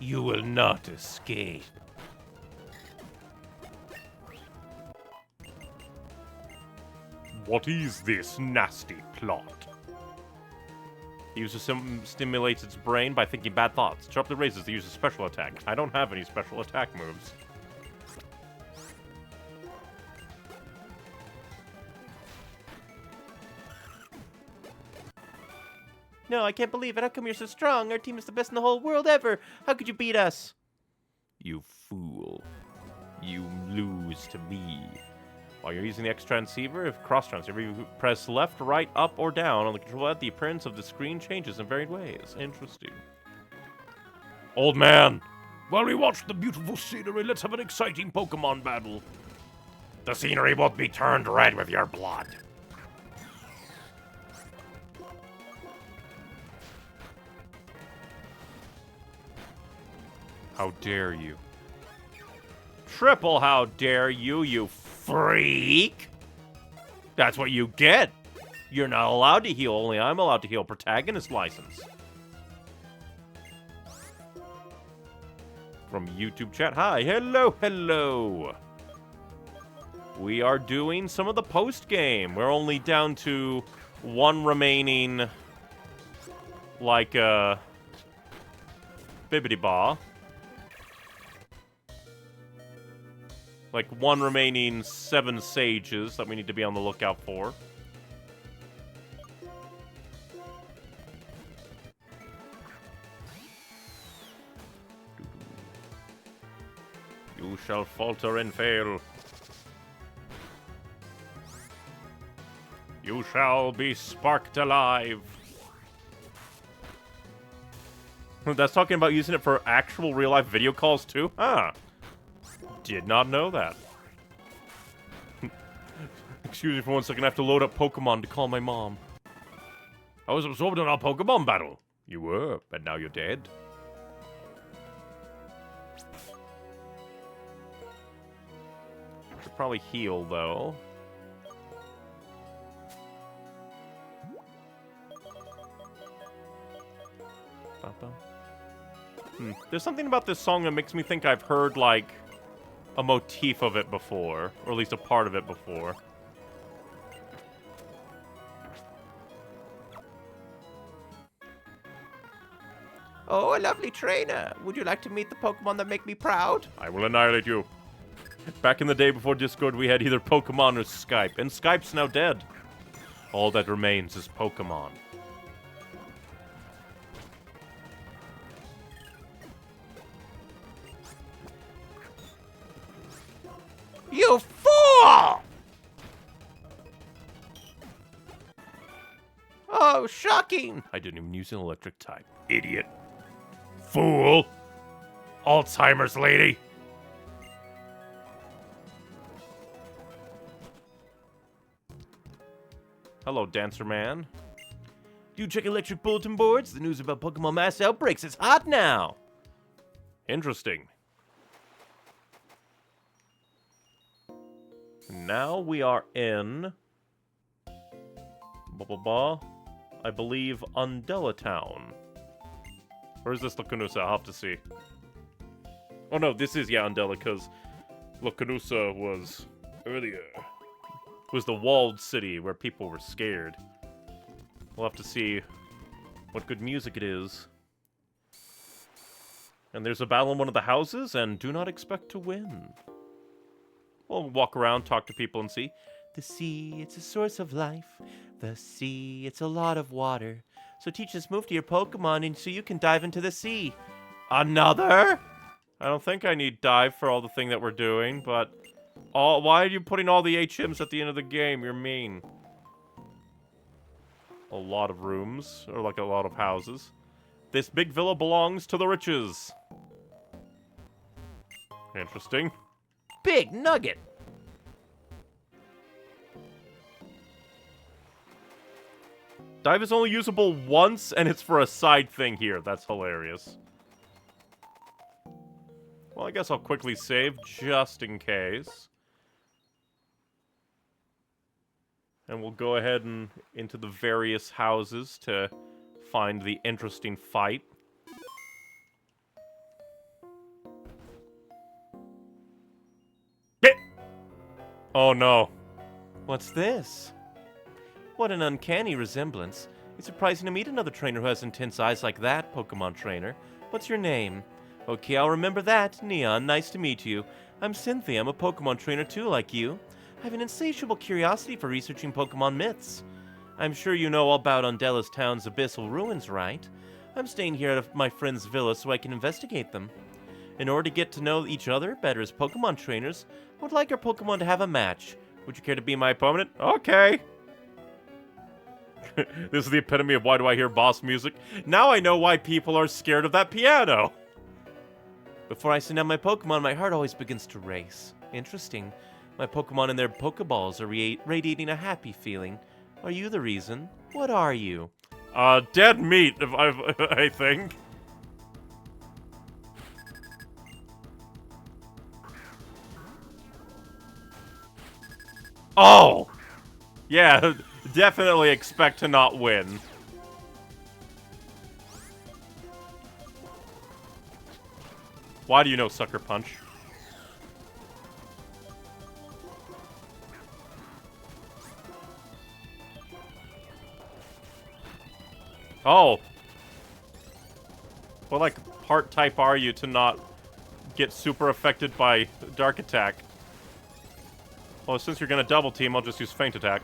You will not escape. What is this nasty plot? The user stimulates its brain by thinking bad thoughts. Sharply raises the user's special attack. I don't have any special attack moves. No, I can't believe it. How come you're so strong? Our team is the best in the whole world ever. How could you beat us? You fool. You lose to me. While you're using the X transceiver, if cross transceiver, you press left, right, up, or down on the control pad, the appearance of the screen changes in varied ways. Interesting. Old man! While we watch the beautiful scenery, let's have an exciting Pokemon battle. The scenery won't be turned red with your blood. How dare you? Triple how dare you, you freak! That's what you get! You're not allowed to heal, only I'm allowed to heal. Protagonist license. From YouTube chat. Hi, hello, hello! We are doing some of the post-game. We're only down to one remaining, like, bibbidi-ba. Like, one remaining 7 sages that we need to be on the lookout for. You shall falter and fail. You shall be sparked alive. That's talking about using it for actual real-life video calls, too? Huh. Did not know that. Excuse me for 1 second, I have to load up Pokemon to call my mom. I was absorbed in our Pokemon battle. You were, but now you're dead. Should probably heal, though. There's something about this song that makes me think I've heard, like, a motif of it before, or at least a part of it before. Oh, a lovely trainer. Would you like to meet the Pokemon that make me proud? I will annihilate you. Back in the day before Discord, we had either Pokemon or Skype, and Skype's now dead. All that remains is Pokemon. You fool! Oh, shocking! I didn't even use an electric type. Idiot. Fool. Alzheimer's lady. Hello, Dancer Man. Do you check electric bulletin boards? The news about Pokemon mass outbreaks is hot now. Interesting. Now we are in... I believe Undella Town. Or is this Lacunusa? I'll have to see. Oh no, this is, yeah, Undella, because Lacunusa was earlier. It was the walled city where people were scared. We'll have to see what good music it is. And there's a battle in one of the houses, and do not expect to win. We'll walk around, talk to people, and see. The sea, it's a source of life. The sea, it's a lot of water. So teach us move to your Pokemon and so you can dive into the sea. Another? I don't think I need dive for all the thing that we're doing, but... why are you putting all the HMs at the end of the game? You're mean. A lot of rooms, or like a lot of houses. This big villa belongs to the riches. Interesting. Big nugget! Dive is only usable once, and it's for a side thing here. That's hilarious. Well, I guess I'll quickly save, just in case. And we'll go ahead and into the various houses to find the interesting fight. Oh no. What's this? What an uncanny resemblance. It's surprising to meet another trainer who has intense eyes like that, Pokemon trainer. What's your name? Okay, I'll remember that. Neon, nice to meet you. I'm Cynthia. I'm a Pokemon trainer too, like you. I have an insatiable curiosity for researching Pokemon myths. I'm sure you know all about Undella's town's abyssal ruins, right? I'm staying here at my friend's villa so I can investigate them. In order to get to know each other better as Pokemon trainers, I would like our Pokemon to have a match. Would you care to be my opponent? Okay. This is the epitome of why do I hear boss music. Now I know why people are scared of that piano. Before I send out my Pokemon, my heart always begins to race. Interesting. My Pokemon and their Pokeballs are radiating a happy feeling. Are you the reason? What are you? Dead meat, I think. Oh! Yeah, definitely expect to not win. Why do you know Sucker Punch? Oh! What, like, heart type are you to not get super affected by Dark Attack? Well, since you're gonna double team, I'll just use Feint Attack.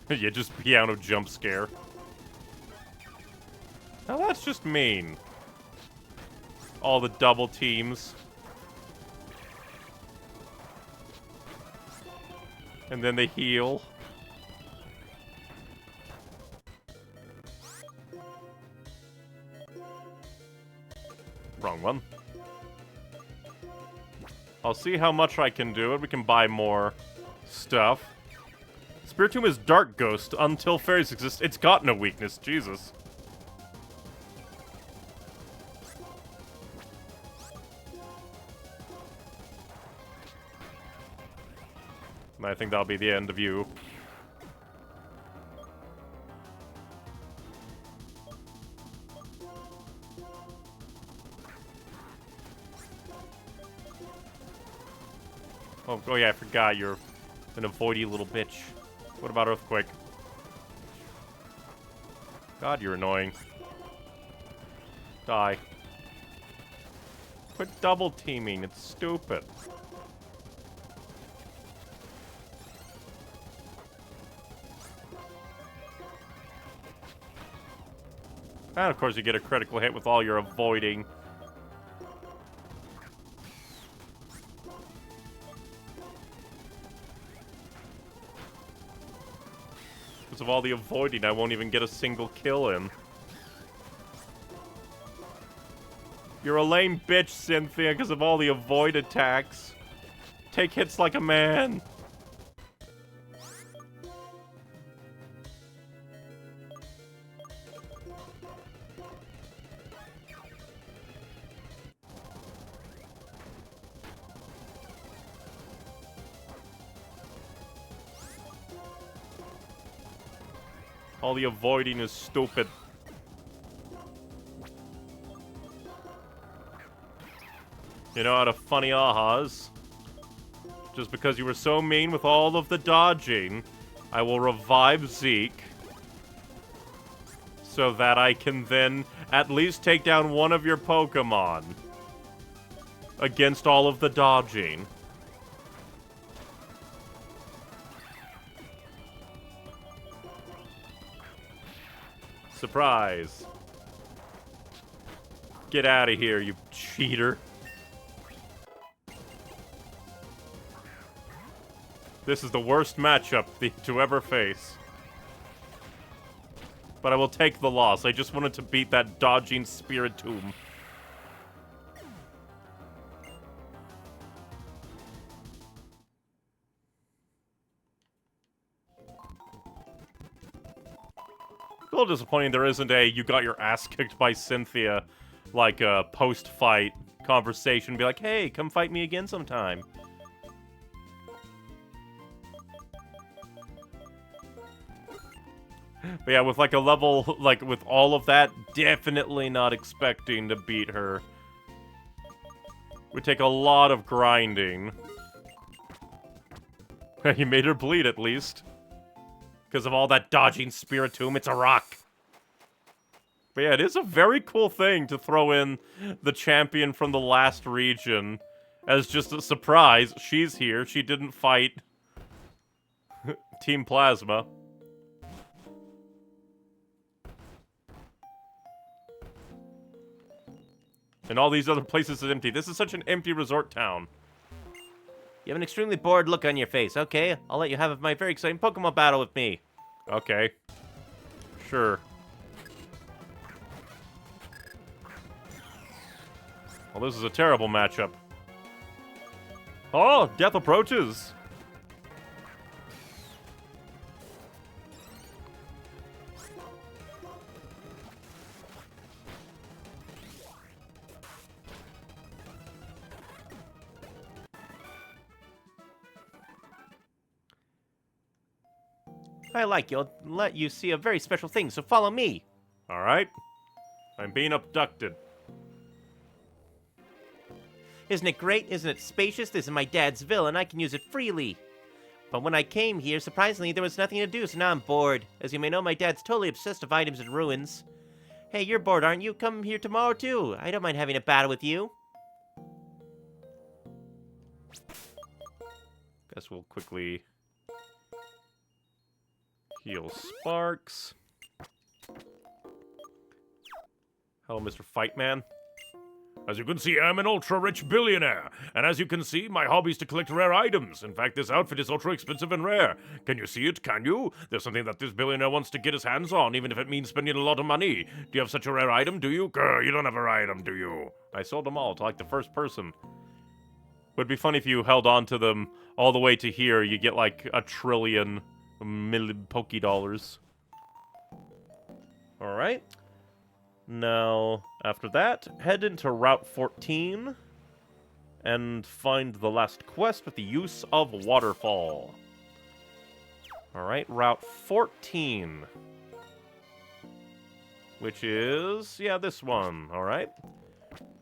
Yeah, just piano jump scare. Now that's just mean. All the double teams. And then they heal. Wrong one. I'll see how much I can do it. We can buy more stuff. Spiritomb is Dark Ghost until fairies exist. It's got no weakness. Jesus. I think that'll be the end of you. Oh yeah, I forgot you're an avoidy little bitch. What about Earthquake? God, you're annoying. Die. Quit double teaming, it's stupid. And of course you get a critical hit with all your avoiding Because of all the avoiding, I won't even get a single kill in. You're a lame bitch, Cynthia, because of all the avoid attacks. Take hits like a man. All the avoiding is stupid. You know how to funny ahas? Just because you were so mean with all of the dodging, I will revive Zeke. So that I can then at least take down one of your Pokemon. Against all of the dodging. Surprise. Get out of here, you cheater. This is the worst matchup to ever face. But I will take the loss. I just wanted to beat that dodging Spiritomb. A little disappointing there isn't a you got your ass kicked by Cynthia, like a post-fight conversation. Be like, hey, come fight me again sometime. But yeah, with like a level, like with all of that, definitely not expecting to beat her. Would take a lot of grinding. You made her bleed at least. Because of all that dodging Spiritomb, it's a rock. But yeah, it is a very cool thing to throw in the champion from the last region. As just a surprise, she's here, she didn't fight Team Plasma. And all these other places are empty. This is such an empty resort town. You have an extremely bored look on your face. Okay, I'll let you have my very exciting Pokemon battle with me. Okay. Sure. Well, this is a terrible matchup. Oh, death approaches. I like you. I'll let you see a very special thing, so follow me. All right. I'm being abducted. Isn't it great? Isn't it spacious? This is my dad's villa, and I can use it freely. But when I came here, surprisingly, there was nothing to do, so now I'm bored. As you may know, my dad's totally obsessed with items and ruins. Hey, you're bored, aren't you? Come here tomorrow, too. I don't mind having a battle with you. Guess we'll quickly heal Sparks. Hello, Mr. Fightman. As you can see, I'm an ultra-rich billionaire, and as you can see, my hobby is to collect rare items. In fact, this outfit is ultra-expensive and rare. Can you see it? Can you? There's something that this billionaire wants to get his hands on, even if it means spending a lot of money. Do you have such a rare item, do you? Grr, you don't have a rare item, do you? I sold them all to like the first person. Would be funny if you held on to them all the way to here. You get like a trillion million Poké-dollars. All right. Now, after that, head into Route 14 and find the last quest with the use of Waterfall. Alright, Route 14. Which is, yeah, this one, alright?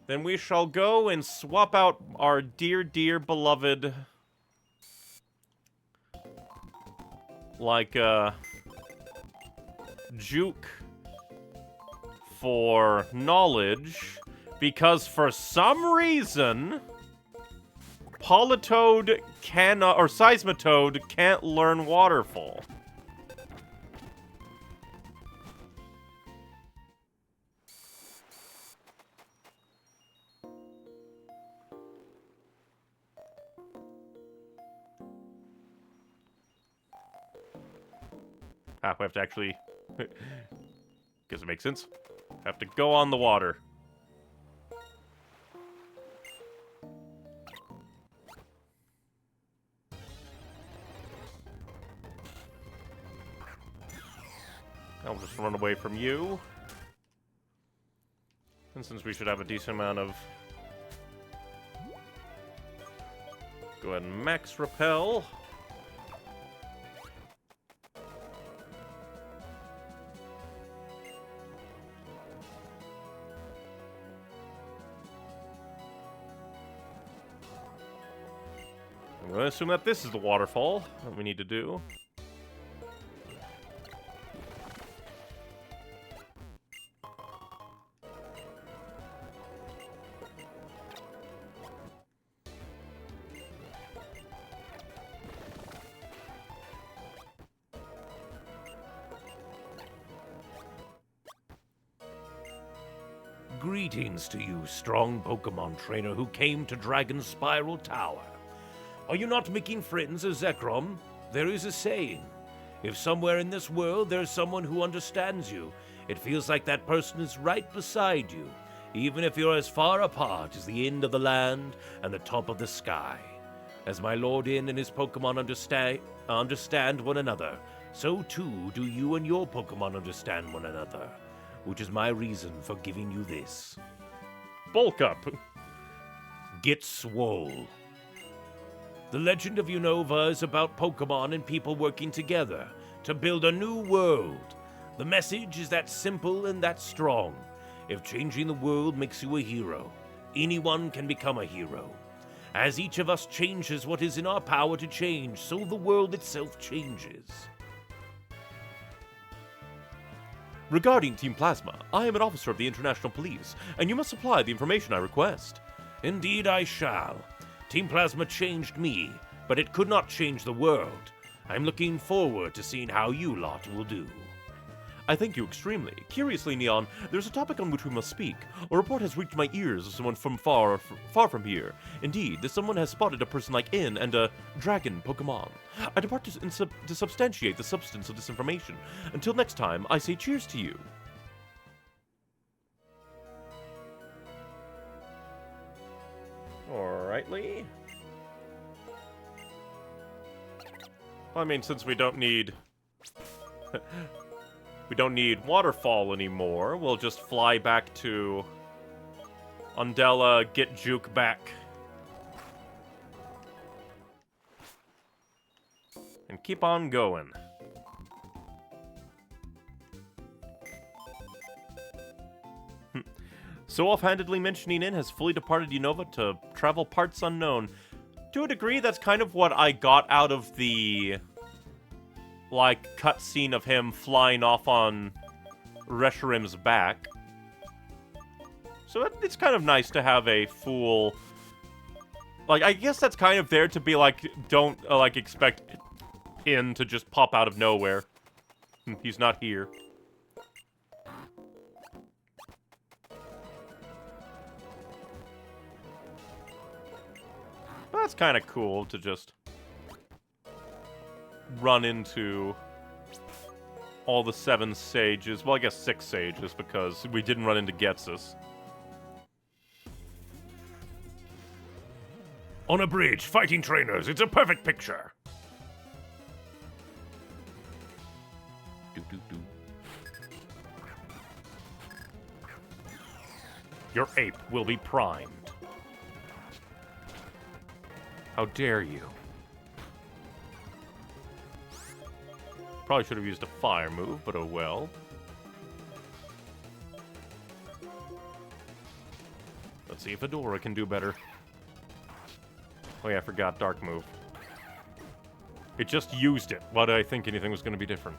Then we shall go and swap out our dear, dear beloved, like, Juke for knowledge, because for some reason, Politoed cannot, or Seismitoad can't learn Waterfall. Ah, we have to actually... Guess it makes sense. Have to go on the water. I'll just run away from you. And since we should have a decent amount of... Go ahead and max repel. I'm going to assume that this is the waterfall that we need to do. Greetings to you, strong Pokemon trainer who came to Dragon Spiral Tower. Are you not making friends as Zekrom? There is a saying. If somewhere in this world there is someone who understands you, it feels like that person is right beside you, even if you're as far apart as the end of the land and the top of the sky. As my Lord In and his Pokemon understand one another, so too do you and your Pokemon understand one another, which is my reason for giving you this. Bulk up! Get swole. The legend of Unova is about Pokemon and people working together to build a new world. The message is that simple and that strong. If changing the world makes you a hero, anyone can become a hero. As each of us changes what is in our power to change, so the world itself changes. Regarding Team Plasma, I am an officer of the International Police, and you must supply the information I request. Indeed I shall. Team Plasma changed me, but it could not change the world. I'm looking forward to seeing how you lot will do. I thank you extremely. Curiously, Neon, there's a topic on which we must speak. A report has reached my ears of someone from far from here. Indeed, that someone has spotted a person like In and a dragon Pokemon. I depart to substantiate the substance of this information. Until next time, I say cheers to you. Alrightly. Well, I mean, since we don't need... we don't need Waterfall anymore, we'll just fly back to Undella, get Juke back. And keep on going. So offhandedly mentioning In has fully departed Unova to travel parts unknown. To a degree, that's kind of what I got out of the, like, cutscene of him flying off on Reshiram's back. So it's kind of nice to have a full... Like, I guess that's kind of there to be like, don't, like, expect In to just pop out of nowhere. He's not here. That's kind of cool to just run into all the 7 sages. Well, I guess 6 sages, because we didn't run into Getsus. On a bridge, fighting trainers, it's a perfect picture. Your ape will be primed. How dare you? Probably should have used a fire move, but oh well. Let's see if Adora can do better. Oh yeah, I forgot Dark move. It just used it. Why did I think anything was going to be different?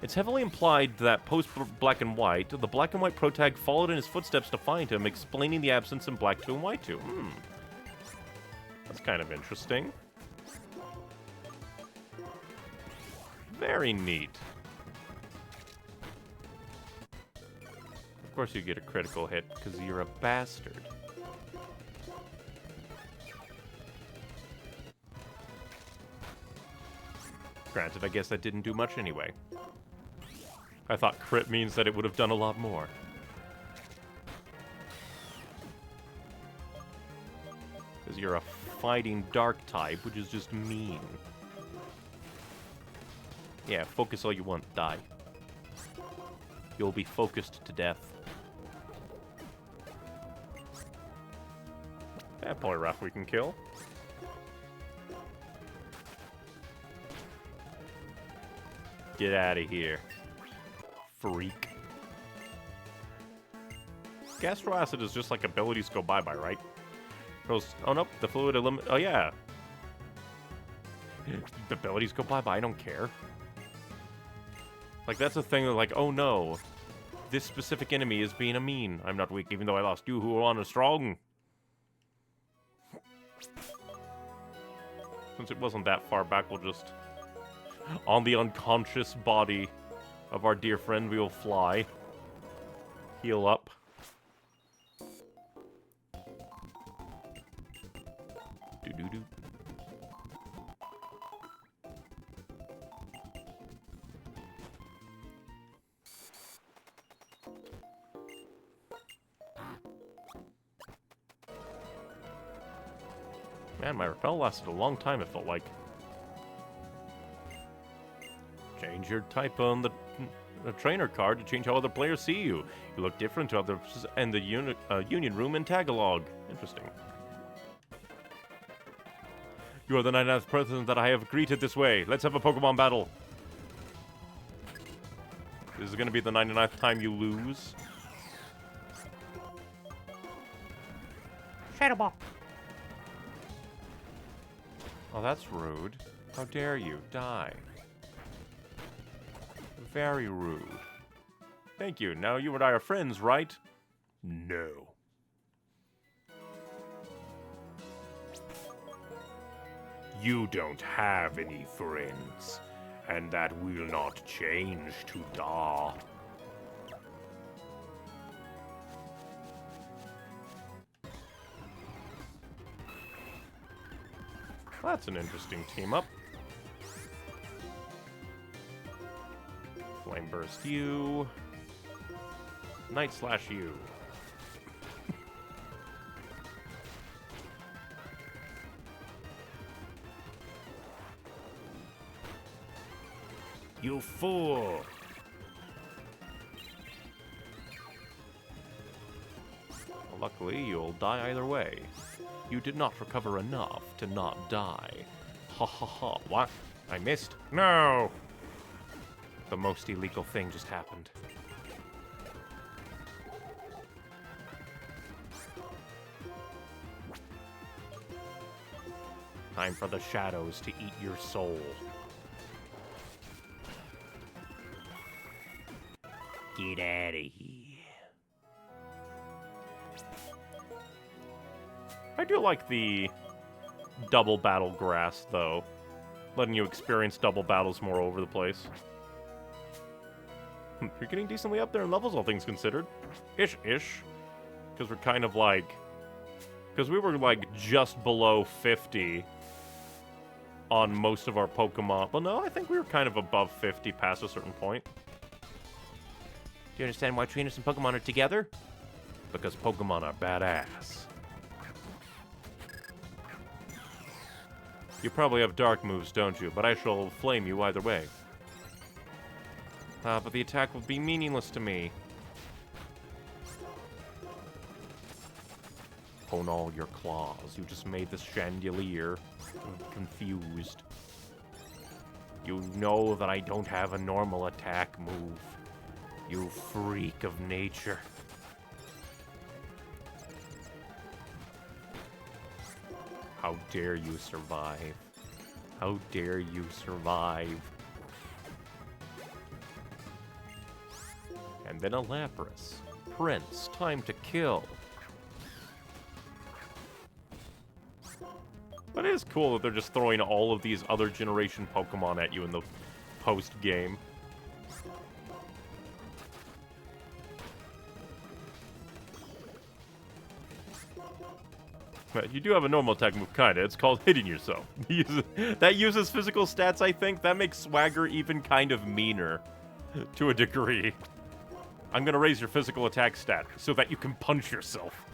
It's heavily implied that post-Black and White, the Black and White protag followed in his footsteps to find him, explaining the absence in Black 2 and White 2. That's kind of interesting. Very neat. Of course you get a critical hit, because you're a bastard. Granted, I guess that didn't do much anyway. I thought crit means that it would have done a lot more. Because you're a fighting dark type, which is just mean. Yeah, focus all you want, die. You'll be focused to death. That Polyrough we can kill. Get out of here. Freak. Gastro Acid is just like abilities go bye-bye, right? Oh, nope, the fluid elim... Oh, yeah. The abilities go bye-bye, I don't care. Like, that's a thing that, like, oh no. This specific enemy is being a mean. I'm not weak, even though I lost you who are on a strong. Since it wasn't that far back, we'll just... On the unconscious body of our dear friend, we will fly. Heal up. Do-do-do. Man, my repel lasted a long time, it felt like. Change your type on the trainer card to change how other players see you. You look different to others in the Union Room in Tagalog. Interesting. You are the 99th person that I have greeted this way. Let's have a Pokemon battle. This is going to be the 99th time you lose. Shadow Ball. Oh, that's rude. How dare you? Die. Very rude. Thank you. Now you and I are friends, right? No. You don't have any friends, and that will not change to da. That's an interesting team up. Flame Burst you. Night Slash you. You fool! Well, luckily, you'll die either way. You did not recover enough to not die. Ha ha ha. What? I missed? No! The most illegal thing just happened. Time for the shadows to eat your soul. Get out of here. I do like the double battle grass, though. Letting you experience double battles more over the place. You're getting decently up there in levels, all things considered. Ish. Because we're kind of like... Because we were like just below 50 on most of our Pokemon. Well, no, I think we were kind of above 50 past a certain point. Do you understand why trainers and Pokemon are together? Because Pokemon are badass. You probably have dark moves, don't you? But I shall flame you either way. But the attack will be meaningless to me. Hone all your claws. You just made this chandelier confused. You know that I don't have a normal attack move. You freak of nature. How dare you survive? How dare you survive? And then a Lapras. Prince, time to kill. But it is cool that they're just throwing all of these other generation Pokemon at you in the post-game. But you do have a normal attack move, kinda. It's called hitting yourself. That uses physical stats, I think. That makes Swagger even kind of meaner. To a degree. I'm gonna raise your physical attack stat so that you can punch yourself.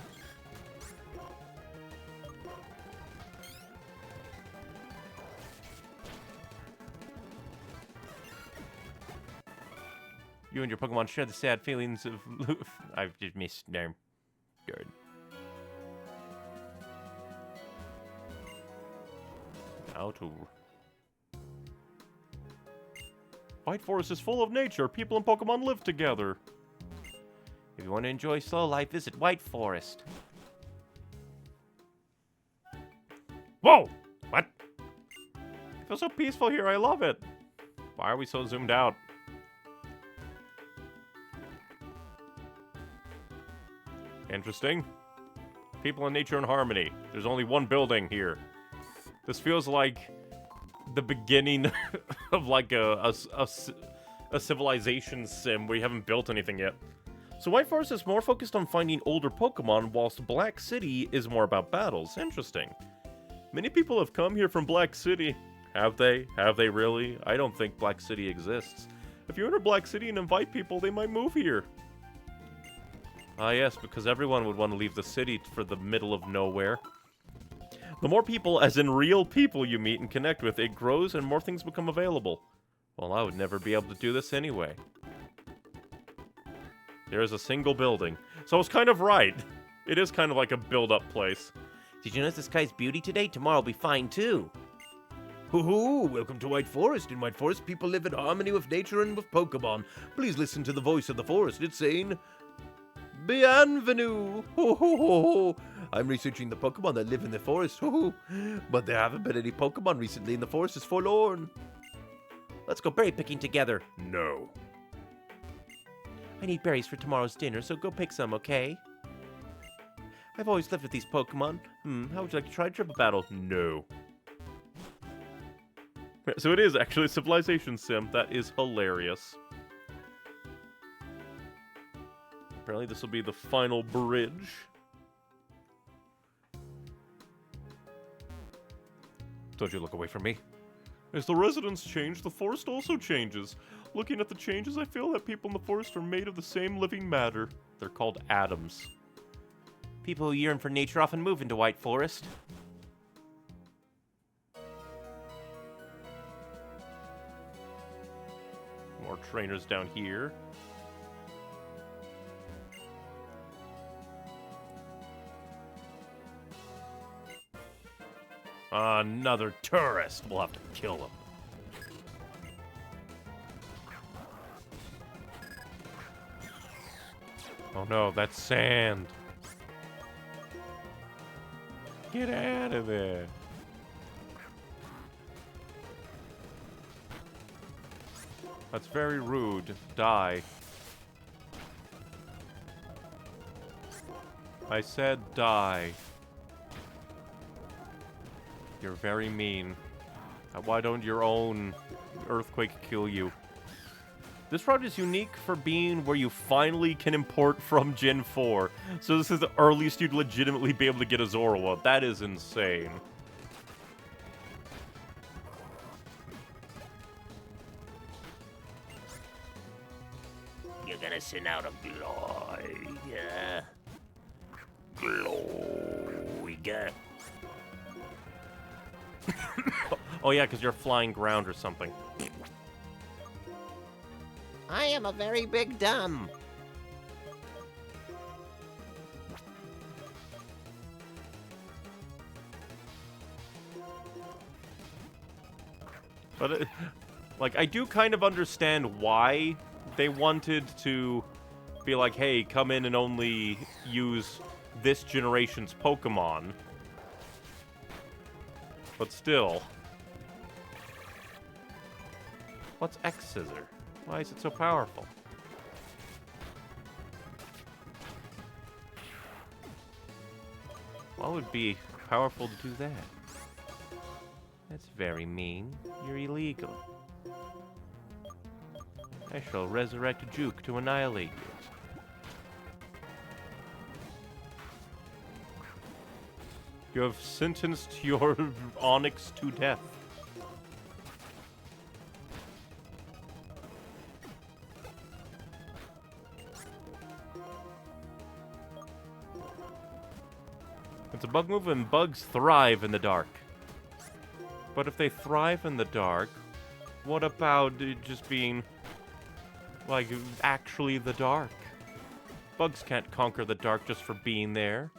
You and your Pokemon share the sad feelings of... I've just missed them. Good. Now to... White Forest is full of nature. People and Pokemon live together. If you want to enjoy slow life, visit White Forest. Whoa! What? It feels so peaceful here. I love it. Why are we so zoomed out? Interesting. People and nature in harmony. There's only one building here. This feels like the beginning of like a civilization sim where you haven't built anything yet. So White Forest is more focused on finding older Pokemon, whilst Black City is more about battles. Interesting. Many people have come here from Black City. Have they? Have they really? I don't think Black City exists. If you enter Black City and invite people, they might move here. Ah yes, because everyone would want to leave the city for the middle of nowhere. The more people, as in real people, you meet and connect with, it grows and more things become available. Well, I would never be able to do this anyway. There is a single building. So I was kind of right. It is kind of like a build-up place. Did you notice the sky's beauty today? Tomorrow will be fine, too. Hoo-hoo! Welcome to White Forest. In White Forest, people live in harmony with nature and with Pokemon. Please listen to the voice of the forest. It's saying... Bienvenue! Ho ho ho ho! I'm researching the Pokemon that live in the forest, ho ho! But there haven't been any Pokemon recently and the forest is forlorn. Let's go berry picking together. No. I need berries for tomorrow's dinner, so go pick some, okay? I've always lived with these Pokemon. How would you like to try a triple battle? No. So it is actually a Civilization sim. That is hilarious. Apparently this will be the final bridge. Don't you look away from me. As the residents change, the forest also changes. Looking at the changes, I feel that people in the forest are made of the same living matter. They're called atoms. People who yearn for nature often move into White Forest. More trainers down here. Another tourist. We'll have to kill him. Oh no, that's sand. Get out of there. That's very rude. Die. I said die. You're very mean. Why don't your own earthquake kill you? This route is unique for being where you finally can import from Gen 4. So this is the earliest you'd legitimately be able to get a Zorua. That is insane. You're gonna send out a glory, yeah? Glory, yeah. Oh yeah, because you're flying ground or something. I am a very big dumb. But, like, I do kind of understand why they wanted to be like, hey, come in and only use this generation's Pokemon. But still. What's X-Scissor? Why is it so powerful? What would be powerful to do that? That's very mean. You're illegal. I shall resurrect Juke to annihilate you. You have sentenced your Onyx to death. It's a bug move, and bugs thrive in the dark. But if they thrive in the dark, what about it just being, like, actually the dark? Bugs can't conquer the dark just for being there.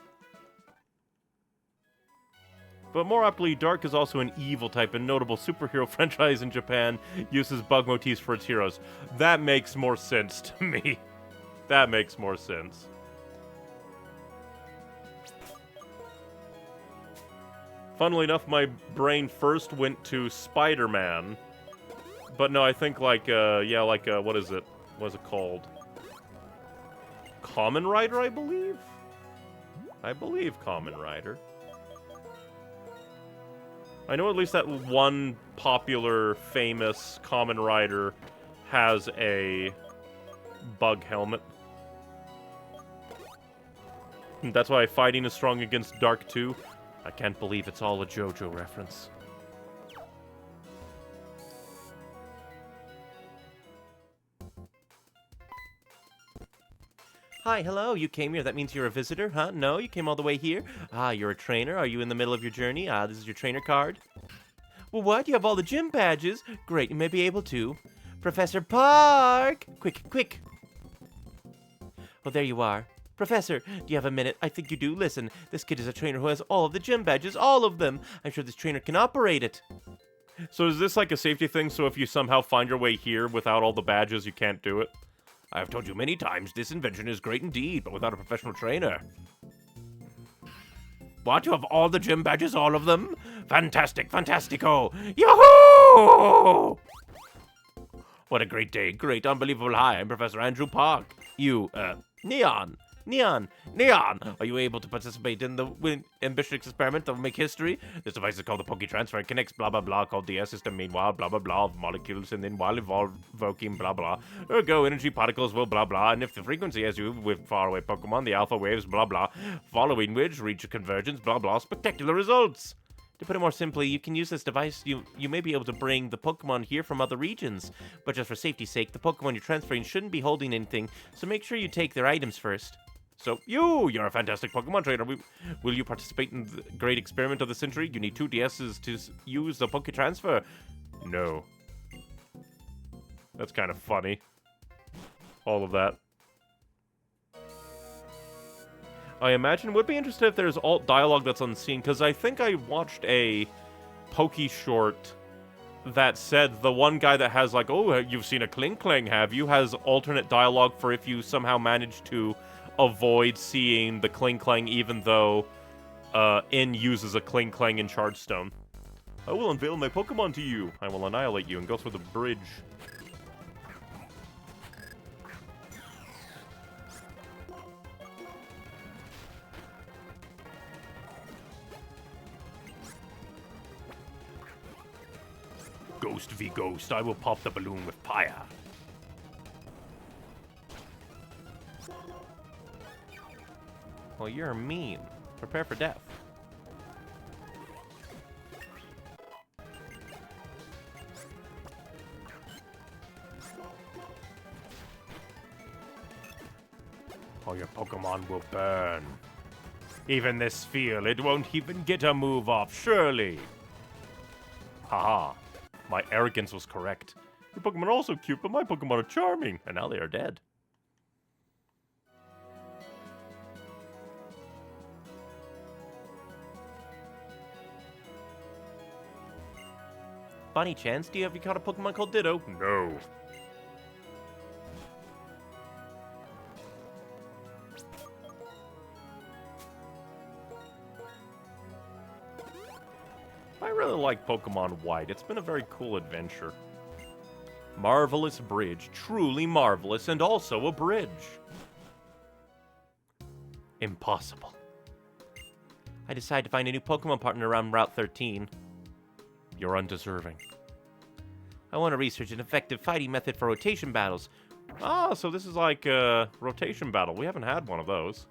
But more aptly, dark is also an evil type, and notable superhero franchise in Japan uses bug motifs for its heroes. That makes more sense to me. That makes more sense. Funnily enough, my brain first went to Spider-Man. But no, I think what is it? What is it called? Kamen Rider, I believe? I believe Kamen Rider. I know at least that one popular, famous Kamen Rider has a bug helmet. That's why fighting is strong against dark too. I can't believe it's all a JoJo reference. Hi, hello, you came here. That means you're a visitor, huh? No, you came all the way here? Ah, you're a trainer. Are you in the middle of your journey? Ah, this is your trainer card. Well, what? You have all the gym badges? Great, you may be able to. Professor Park! Quick, quick! Well, there you are. Professor, do you have a minute? I think you do. Listen, this kid is a trainer who has all of the gym badges, all of them. I'm sure this trainer can operate it. So is this like a safety thing, so if you somehow find your way here without all the badges, you can't do it? I have told you many times, this invention is great indeed, but without a professional trainer. What? You have all the gym badges, all of them? Fantastic, fantastico! Yahoo! What a great day, great, unbelievable. Hi, I'm Professor Andrew Park. You, Neon, are you able to participate in the ambitious experiment that will make history? This device is called the Poke Transfer and connects blah blah blah called the system. Meanwhile, blah blah blah of molecules, and then while evoking blah blah, ergo energy particles will blah blah, and if the frequency as you with faraway Pokemon, the alpha waves blah blah, following which reach a convergence blah blah, spectacular results. To put it more simply, you can use this device, you may be able to bring the Pokemon here from other regions, but just for safety's sake, the Pokemon you're transferring shouldn't be holding anything, so make sure you take their items first. So, you're a fantastic Pokemon trainer. Will you participate in the great experiment of the century? You need 2 DSs to use the Poke Transfer. No. That's kind of funny. All of that. I imagine would be interested if there's alt dialogue that's unseen, because I think I watched a Poke short that said the one guy that has like, oh, you've seen a Klinklang, have you? Has alternate dialogue for if you somehow manage to avoid seeing the Klinklang, even though In uses a Klinklang in Chargestone. I will unveil my Pokemon to you. I will annihilate you and go through the bridge. Ghost v Ghost, I will pop the balloon with fire. Well, you're mean. Prepare for death. All your Pokemon will burn. Even this field, it won't even get a move off, surely. Haha. My arrogance was correct. Your Pokemon are also cute, but my Pokemon are charming. And now they are dead. Bunny Chance, do you have you caught a Pokemon called Ditto? No. I really like Pokemon White. It's been a very cool adventure. Marvelous bridge. Truly marvelous, and also a bridge. Impossible. I decided to find a new Pokemon partner around Route 13. You're undeserving. I want to research an effective fighting method for rotation battles. Ah, so this is like a rotation battle. We haven't had one of those.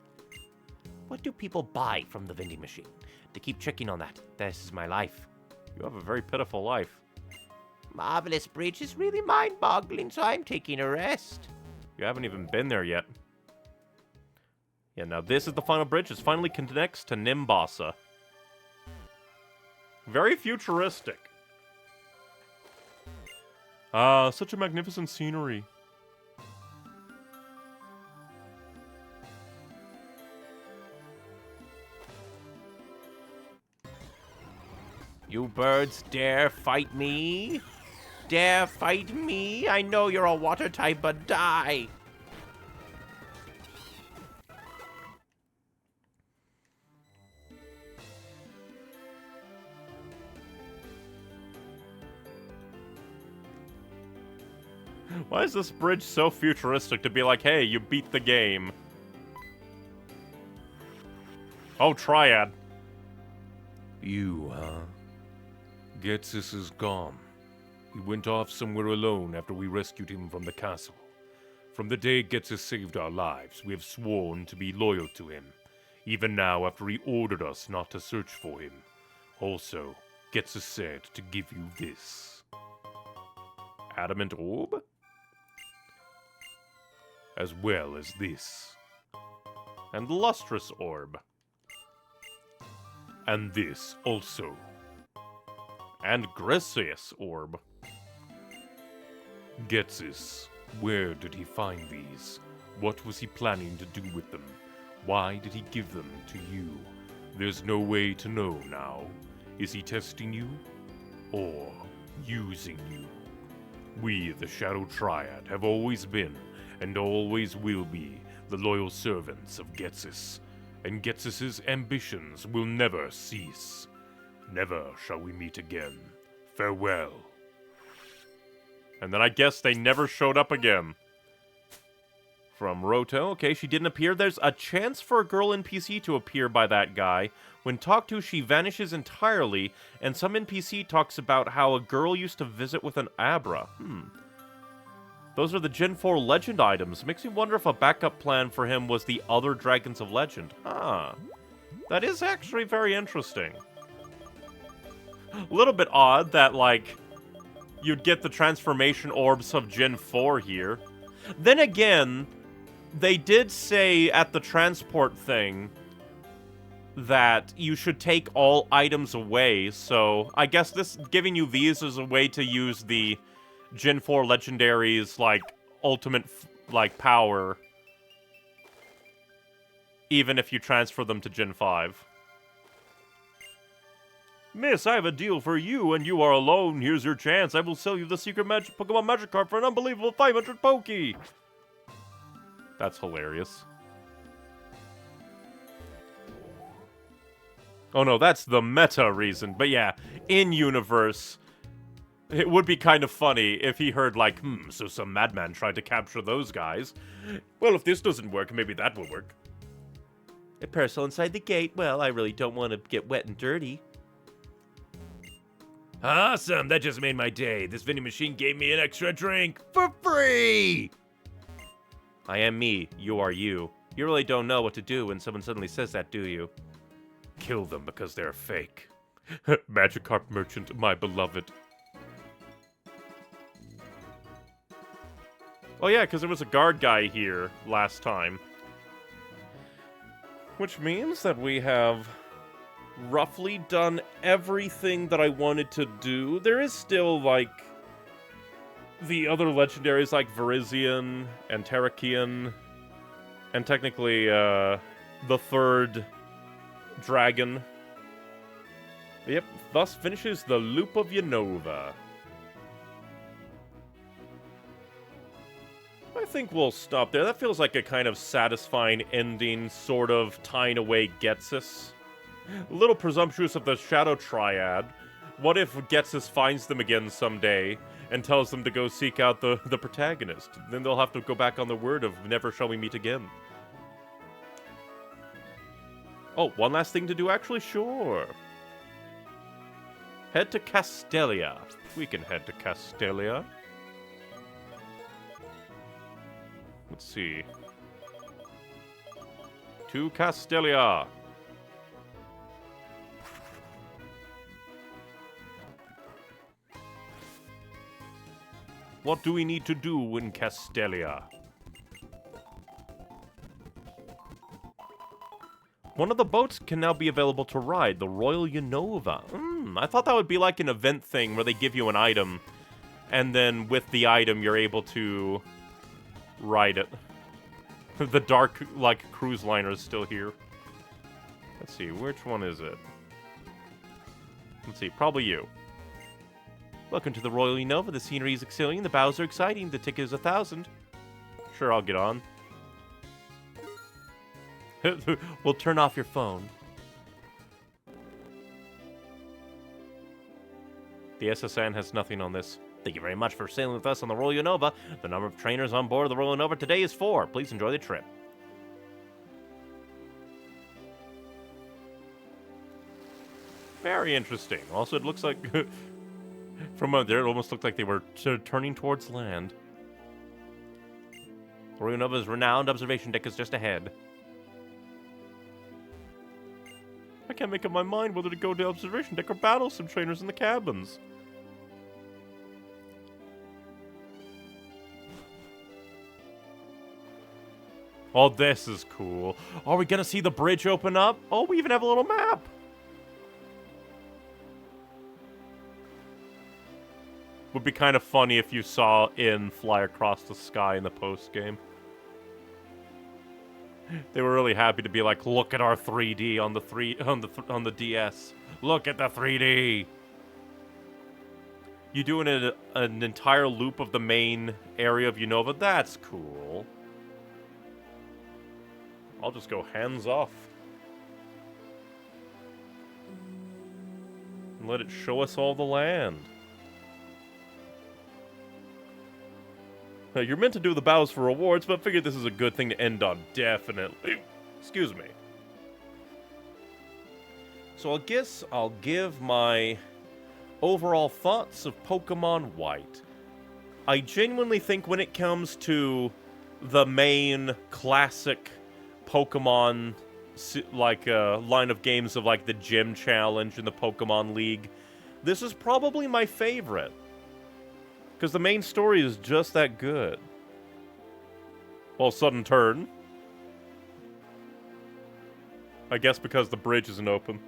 What do people buy from the vending machine? To keep checking on that. This is my life. You have a very pitiful life. Marvelous bridge is really mind-boggling, so I'm taking a rest. You haven't even been there yet. Yeah, now this is the final bridge. It finally connects to Nimbasa. Very futuristic. Ah, such a magnificent scenery. You birds dare fight me? Dare fight me? I know you're a water type, but die! Why is this bridge so futuristic to be like, hey, you beat the game? Oh, Triad. You, huh? Getsis is gone. He went off somewhere alone after we rescued him from the castle. From the day Getsis saved our lives, we have sworn to be loyal to him. Even now, after he ordered us not to search for him. Also, Getsis said to give you this. Adamant orb? As well as this. And lustrous orb. And this also. And Griseous orb. Getsis, where did he find these? What was he planning to do with them? Why did he give them to you? There's no way to know now. Is he testing you? Or using you? We, the Shadow Triad, have always been, and always will be, the loyal servants of Getsis. And Getsis's ambitions will never cease. Never shall we meet again. Farewell. And then I guess they never showed up again. From Roto, okay, she didn't appear. There's a chance for a girl NPC to appear by that guy. When talked to, she vanishes entirely, and some NPC talks about how a girl used to visit with an Abra. Those are the Gen 4 Legend items. Makes me wonder if a backup plan for him was the other Dragons of Legend. That is actually very interesting. A little bit odd that, like, you'd get the transformation orbs of Gen 4 here. Then again, they did say at the transport thing that you should take all items away, so I guess this giving you these is a way to use the Gen 4 legendaries, like, ultimate, power, even if you transfer them to Gen 5. Miss, I have a deal for you, and you are alone. Here's your chance. I will sell you the secret Pokemon Magic card for an unbelievable 500 Poke. That's hilarious. Oh no, that's the meta reason. But yeah, in-universe, it would be kind of funny if he heard like, so some madman tried to capture those guys. Well, if this doesn't work, maybe that will work. A parcel inside the gate. Well, I really don't want to get wet and dirty. Awesome, that just made my day. This vending machine gave me an extra drink for free! I am me, you are you. You really don't know what to do when someone suddenly says that, do you? Kill them because they're fake. Magikarp merchant, my beloved. Oh yeah, because there was a guard guy here last time. Which means that we have roughly done everything that I wanted to do. There is still, like, the other legendaries like Virizion and Terrakion, and technically, the third dragon. Yep, thus finishes the Loop of Unova. I think we'll stop there. That feels like a kind of satisfying ending, sort of tying away Getsis. A little presumptuous of the Shadow Triad. What if Getsis finds them again someday and tells them to go seek out the protagonist? Then they'll have to go back on the word of never shall we meet again. Oh, one last thing to do actually? Sure. Head to Castelia. We can head to Castelia. Let's see. To Castelia. What do we need to do in Castelia? One of the boats can now be available to ride, the Royal Unova. I thought that would be like an event thing where they give you an item, and then with the item you're able to ride it. The dark, like, cruise liner is still here. Let's see, which one is it? Let's see, probably you. Welcome to the Royal Unova. The scenery is exciting, the bows are exciting, the ticket is 1,000. Sure, I'll get on. We'll turn off your phone. The SSN has nothing on this. Thank you very much for sailing with us on the Royal Unova. The number of trainers on board the Royal Unova today is 4. Please enjoy the trip. Very interesting. Also, it looks like from out there, it almost looked like they were turning towards land. The Royal Unova's renowned observation deck is just ahead. I can't make up my mind whether to go to observation deck or battle some trainers in the cabins. Oh, this is cool. Are we gonna see the bridge open up? Oh, we even have a little map. Would be kind of funny if you saw in fly across the sky in the post game. They were really happy to be like, look at our 3D on the DS. Look at the 3D. You doing an entire loop of the main area of Unova? That's cool. I'll just go hands off. And let it show us all the land. You're meant to do the bows for rewards, but I figured this is a good thing to end on, definitely. Excuse me. So I guess I'll give my overall thoughts of Pokemon White. I genuinely think when it comes to the main classic Pokemon, like, line of games of, like, the Gym Challenge and the Pokemon League, this is probably my favorite. Because the main story is just that good. Well, sudden turn. I guess because the bridge isn't open.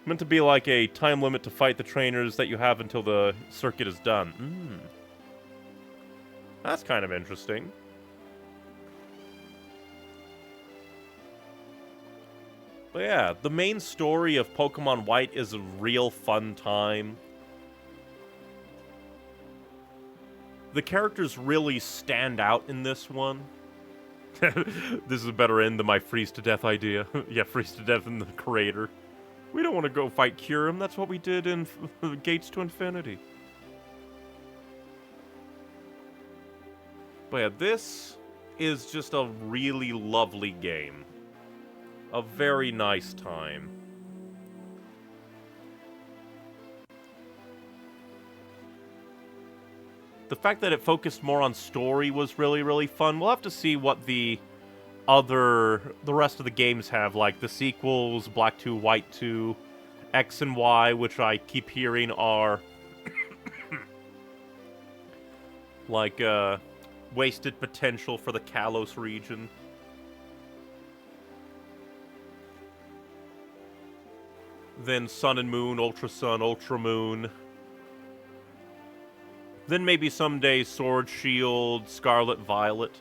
Meant to be like a time limit to fight the trainers that you have until the circuit is done. That's kind of interesting. But yeah, the main story of Pokemon White is a real fun time. The characters really stand out in this one. This is a better end than my freeze to death idea. Yeah, freeze to death in the crater. We don't want to go fight Kyurem. That's what we did in Gates to Infinity. But yeah, this is just a really lovely game. A very nice time. The fact that it focused more on story was really, really fun. We'll have to see what the rest of the games have, like the sequels, Black 2, White 2, X and Y, which I keep hearing are like wasted potential for the Kalos region. Then Sun and Moon, Ultra Sun, Ultra Moon. Then maybe someday Sword, Shield, Scarlet, Violet.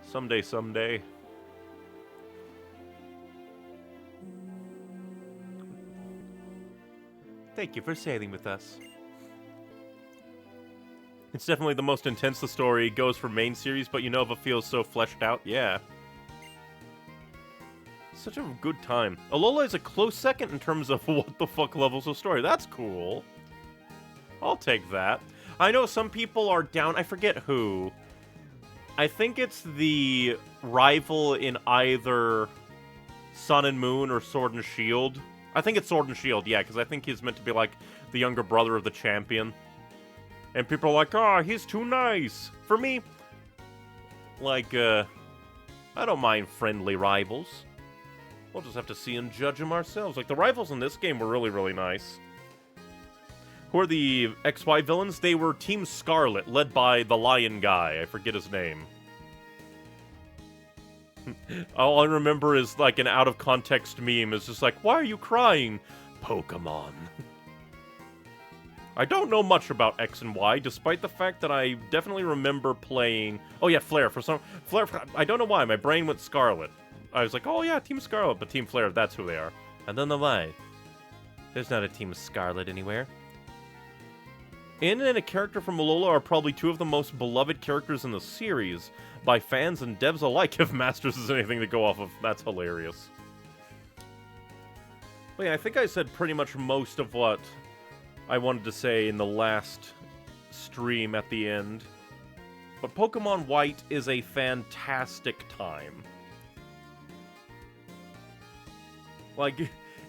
Someday. Thank you for sailing with us. It's definitely the most intense the story goes for main series, but Unova feels so fleshed out, yeah. Such a good time. Alola is a close second in terms of what the fuck levels of story. That's cool. I'll take that. I know some people are down, I forget who. I think it's the rival in either Sun and Moon or Sword and Shield. I think it's Sword and Shield, yeah, because I think he's meant to be like the younger brother of the champion. And people are like, oh, he's too nice. For me, Like, I don't mind friendly rivals. We'll just have to see and judge them ourselves. Like, the rivals in this game were really, really nice. Who are the XY villains? They were Team Scarlet, led by the lion guy. I forget his name. All I remember is, like, an out-of-context meme. It's just like, why are you crying? Pokemon. I don't know much about X and Y, despite the fact that I definitely remember playing... Oh yeah, Flare. Flare, I don't know why, my brain went Scarlet. I was like, oh yeah, Team Scarlet, but Team Flare, that's who they are. And then the lie. There's not a Team Scarlet anywhere. In and a character from Alola are probably two of the most beloved characters in the series by fans and devs alike, if Masters is anything to go off of. That's hilarious. But yeah, I think I said pretty much most of what I wanted to say in the last stream at the end. But Pokemon White is a fantastic time. Like,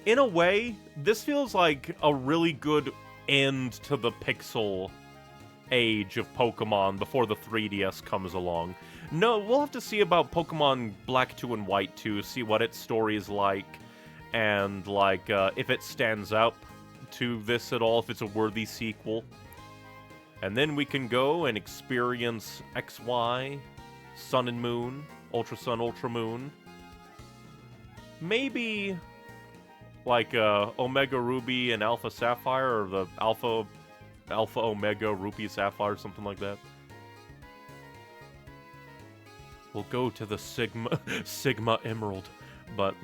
in a way, this feels like a really good end to the pixel age of Pokemon before the 3DS comes along. No, we'll have to see about Pokemon Black 2 and White 2, see what its story is like, and, like, if it stands up to this at all, if it's a worthy sequel. And then we can go and experience XY, Sun and Moon, Ultra Sun, Ultra Moon. Maybe, like, Omega Ruby and Alpha Sapphire, or the Alpha Omega Ruby Sapphire, something like that. We'll go to the Sigma Emerald, but...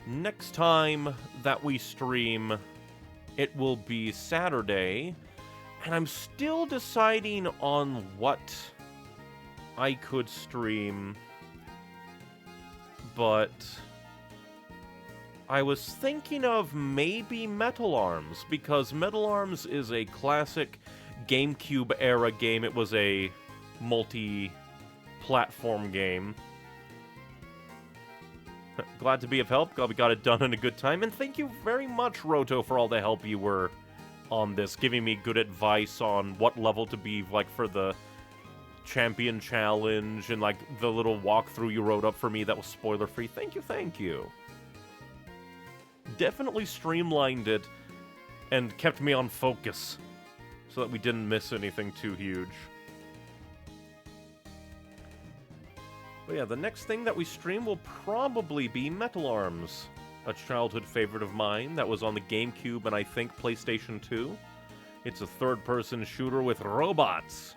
Next time that we stream, it will be Saturday, and I'm still deciding on what I could stream, but I was thinking of maybe Metal Arms, because Metal Arms is a classic GameCube era game. It was a multi-platform game. Glad to be of help. Glad we got it done in a good time. And thank you very much, Roto, for all the help you were on this, giving me good advice on what level to be, like, for the Champion Challenge, and, like, the little walkthrough you wrote up for me that was spoiler-free. Thank you, thank you. Definitely streamlined it and kept me on focus so that we didn't miss anything too huge. But yeah, the next thing that we stream will probably be Metal Arms, a childhood favorite of mine that was on the GameCube and I think PlayStation 2. It's a third-person shooter with robots.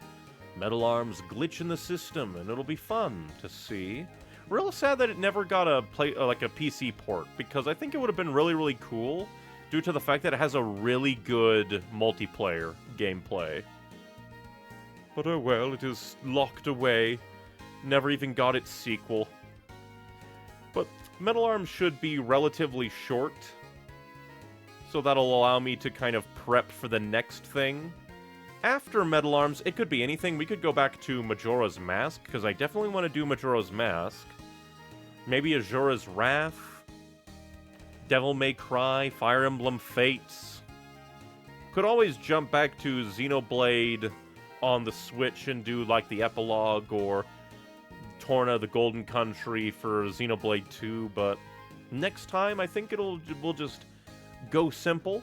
Metal Arms glitch in the system, and it'll be fun to see. Real sad that it never got a PC port, because I think it would have been really, really cool due to the fact that it has a really good multiplayer gameplay. But oh well, it is locked away. Never even got its sequel. But Metal Arms should be relatively short, so that'll allow me to kind of prep for the next thing. After Metal Arms, it could be anything. We could go back to Majora's Mask, because I definitely want to do Majora's Mask. Maybe Azura's Wrath, Devil May Cry, Fire Emblem Fates. Could always jump back to Xenoblade on the Switch and do, like, the epilogue, or Torna, the Golden Country for Xenoblade 2, but next time I think we'll just go simple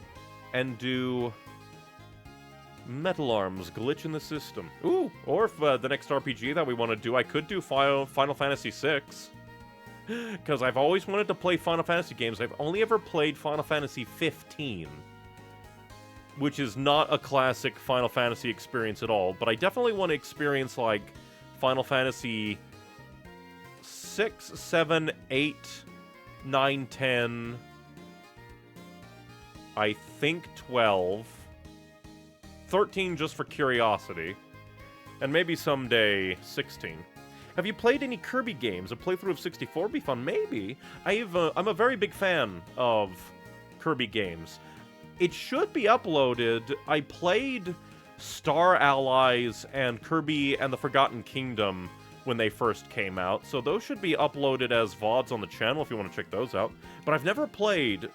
and do Metal Arms, Glitch in the System. Ooh, or if the next RPG that we want to do, I could do Final Fantasy VI. Because I've always wanted to play Final Fantasy games. I've only ever played Final Fantasy 15, which is not a classic Final Fantasy experience at all, but I definitely want to experience, like, Final Fantasy 6, 7, 8, 9, 10, I think 12, 13 just for curiosity, and maybe someday 16. Have you played any Kirby games? A playthrough of 64 would be fun. Maybe. I'm a very big fan of Kirby games. It should be uploaded. I played Star Allies and Kirby and the Forgotten Kingdom when they first came out, so those should be uploaded as VODs on the channel if you want to check those out. But I've never played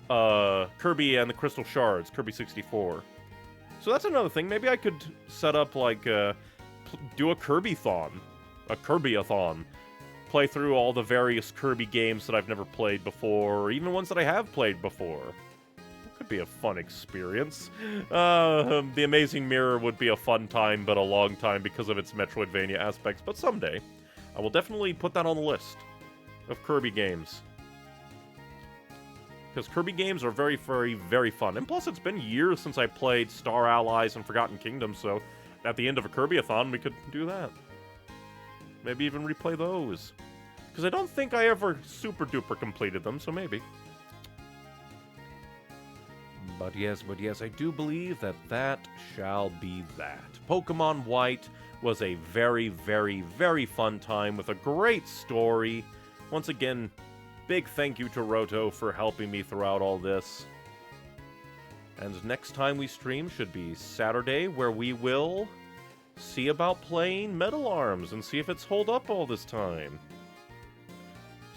Kirby and the Crystal Shards, Kirby 64. So that's another thing. Maybe I could set up, like, do a Kirby-thon. A Kirby-a-thon. Play through all the various Kirby games that I've never played before, or even ones that I have played before. It could be a fun experience. The Amazing Mirror would be a fun time, but a long time because of its Metroidvania aspects. But someday, I will definitely put that on the list of Kirby games. Because Kirby games are very, very, very fun. And plus, it's been years since I played Star Allies and Forgotten Kingdom, so at the end of a Kirby-a-thon, we could do that. Maybe even replay those. Because I don't think I ever super-duper completed them, so maybe. But yes, I do believe that that shall be that. Pokemon White was a very, very, very fun time with a great story. Once again, big thank you to Roto for helping me throughout all this. And next time we stream should be Saturday, where we will see about playing Metal Arms and see if it's hold up all this time.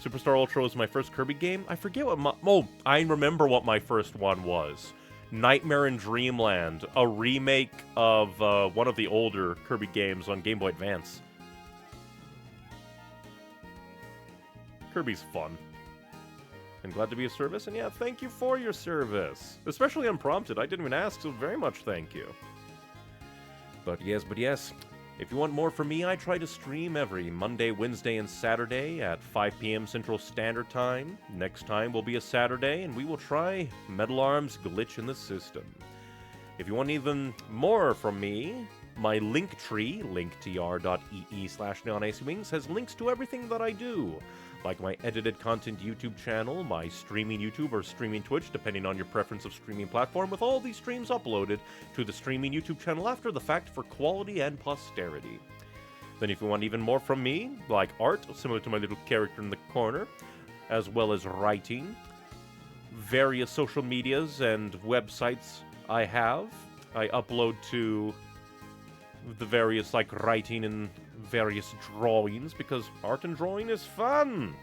Superstar Ultra was my first Kirby game. I forget what my... Oh, I remember what my first one was. Nightmare in Dreamland, a remake of one of the older Kirby games on Game Boy Advance. Kirby's fun. I'm glad to be of service, and yeah, thank you for your service. Especially unprompted, I didn't even ask, so very much thank you. But yes, if you want more from me, I try to stream every Monday, Wednesday, and Saturday at 5 p.m. Central Standard Time. Next time will be a Saturday, and we will try Metal Arms Glitch in the System. If you want even more from me, my Linktree, linktr.ee/neonacewings, has links to everything that I do. Like my edited content YouTube channel, my streaming YouTube or streaming Twitch, depending on your preference of streaming platform, with all these streams uploaded to the streaming YouTube channel after the fact for quality and posterity. Then if you want even more from me, like art, similar to my little character in the corner, as well as writing, various social medias and websites I have, I upload to the various, like, writing and various drawings, because art and drawing is fun.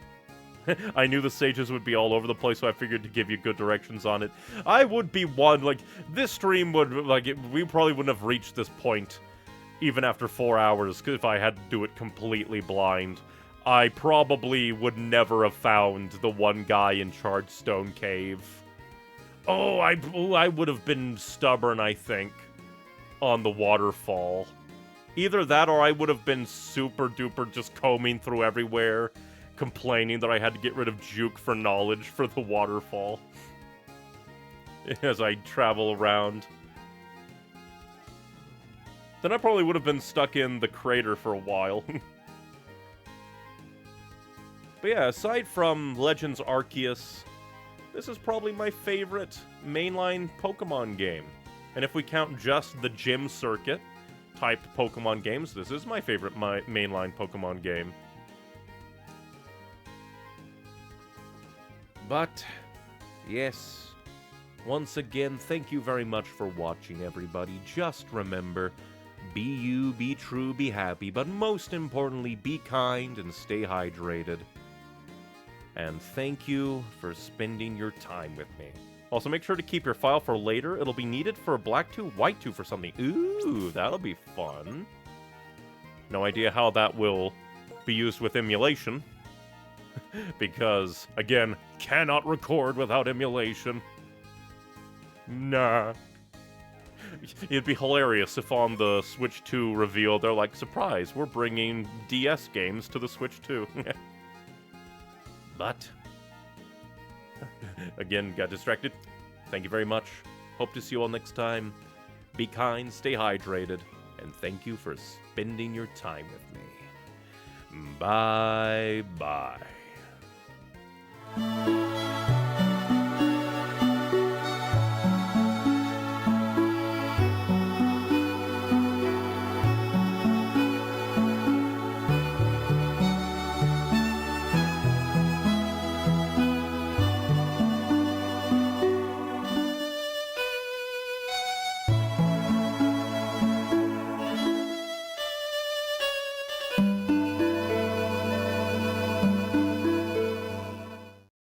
I knew the sages would be all over the place, so I figured to give you good directions on it. I would be one, like, this stream would, like, we probably wouldn't have reached this point even after 4 hours, if I had to do it completely blind. I probably would never have found the one guy in Chargestone Cave. I would have been stubborn, I think, on the waterfall. Either that, or I would have been super duper just combing through everywhere, complaining that I had to get rid of Juke for knowledge for the waterfall as I travel around. Then I probably would have been stuck in the crater for a while. But yeah, aside from Legends Arceus, this is probably my favorite mainline Pokemon game. And if we count just the gym circuit type Pokemon games, this is my favorite mainline Pokemon game. But, yes, once again, thank you very much for watching, everybody. Just remember, be you, be true, be happy, but most importantly, be kind and stay hydrated. And thank you for spending your time with me. Also, make sure to keep your file for later. It'll be needed for Black 2, White 2 for something. Ooh, that'll be fun. No idea how that will be used with emulation. Because, again, cannot record without emulation. Nah. It'd be hilarious if on the Switch 2 reveal, they're like, surprise, we're bringing DS games to the Switch 2. But... again, got distracted. Thank you very much. Hope to see you all next time. Be kind, stay hydrated, and thank you for spending your time with me. Bye-bye.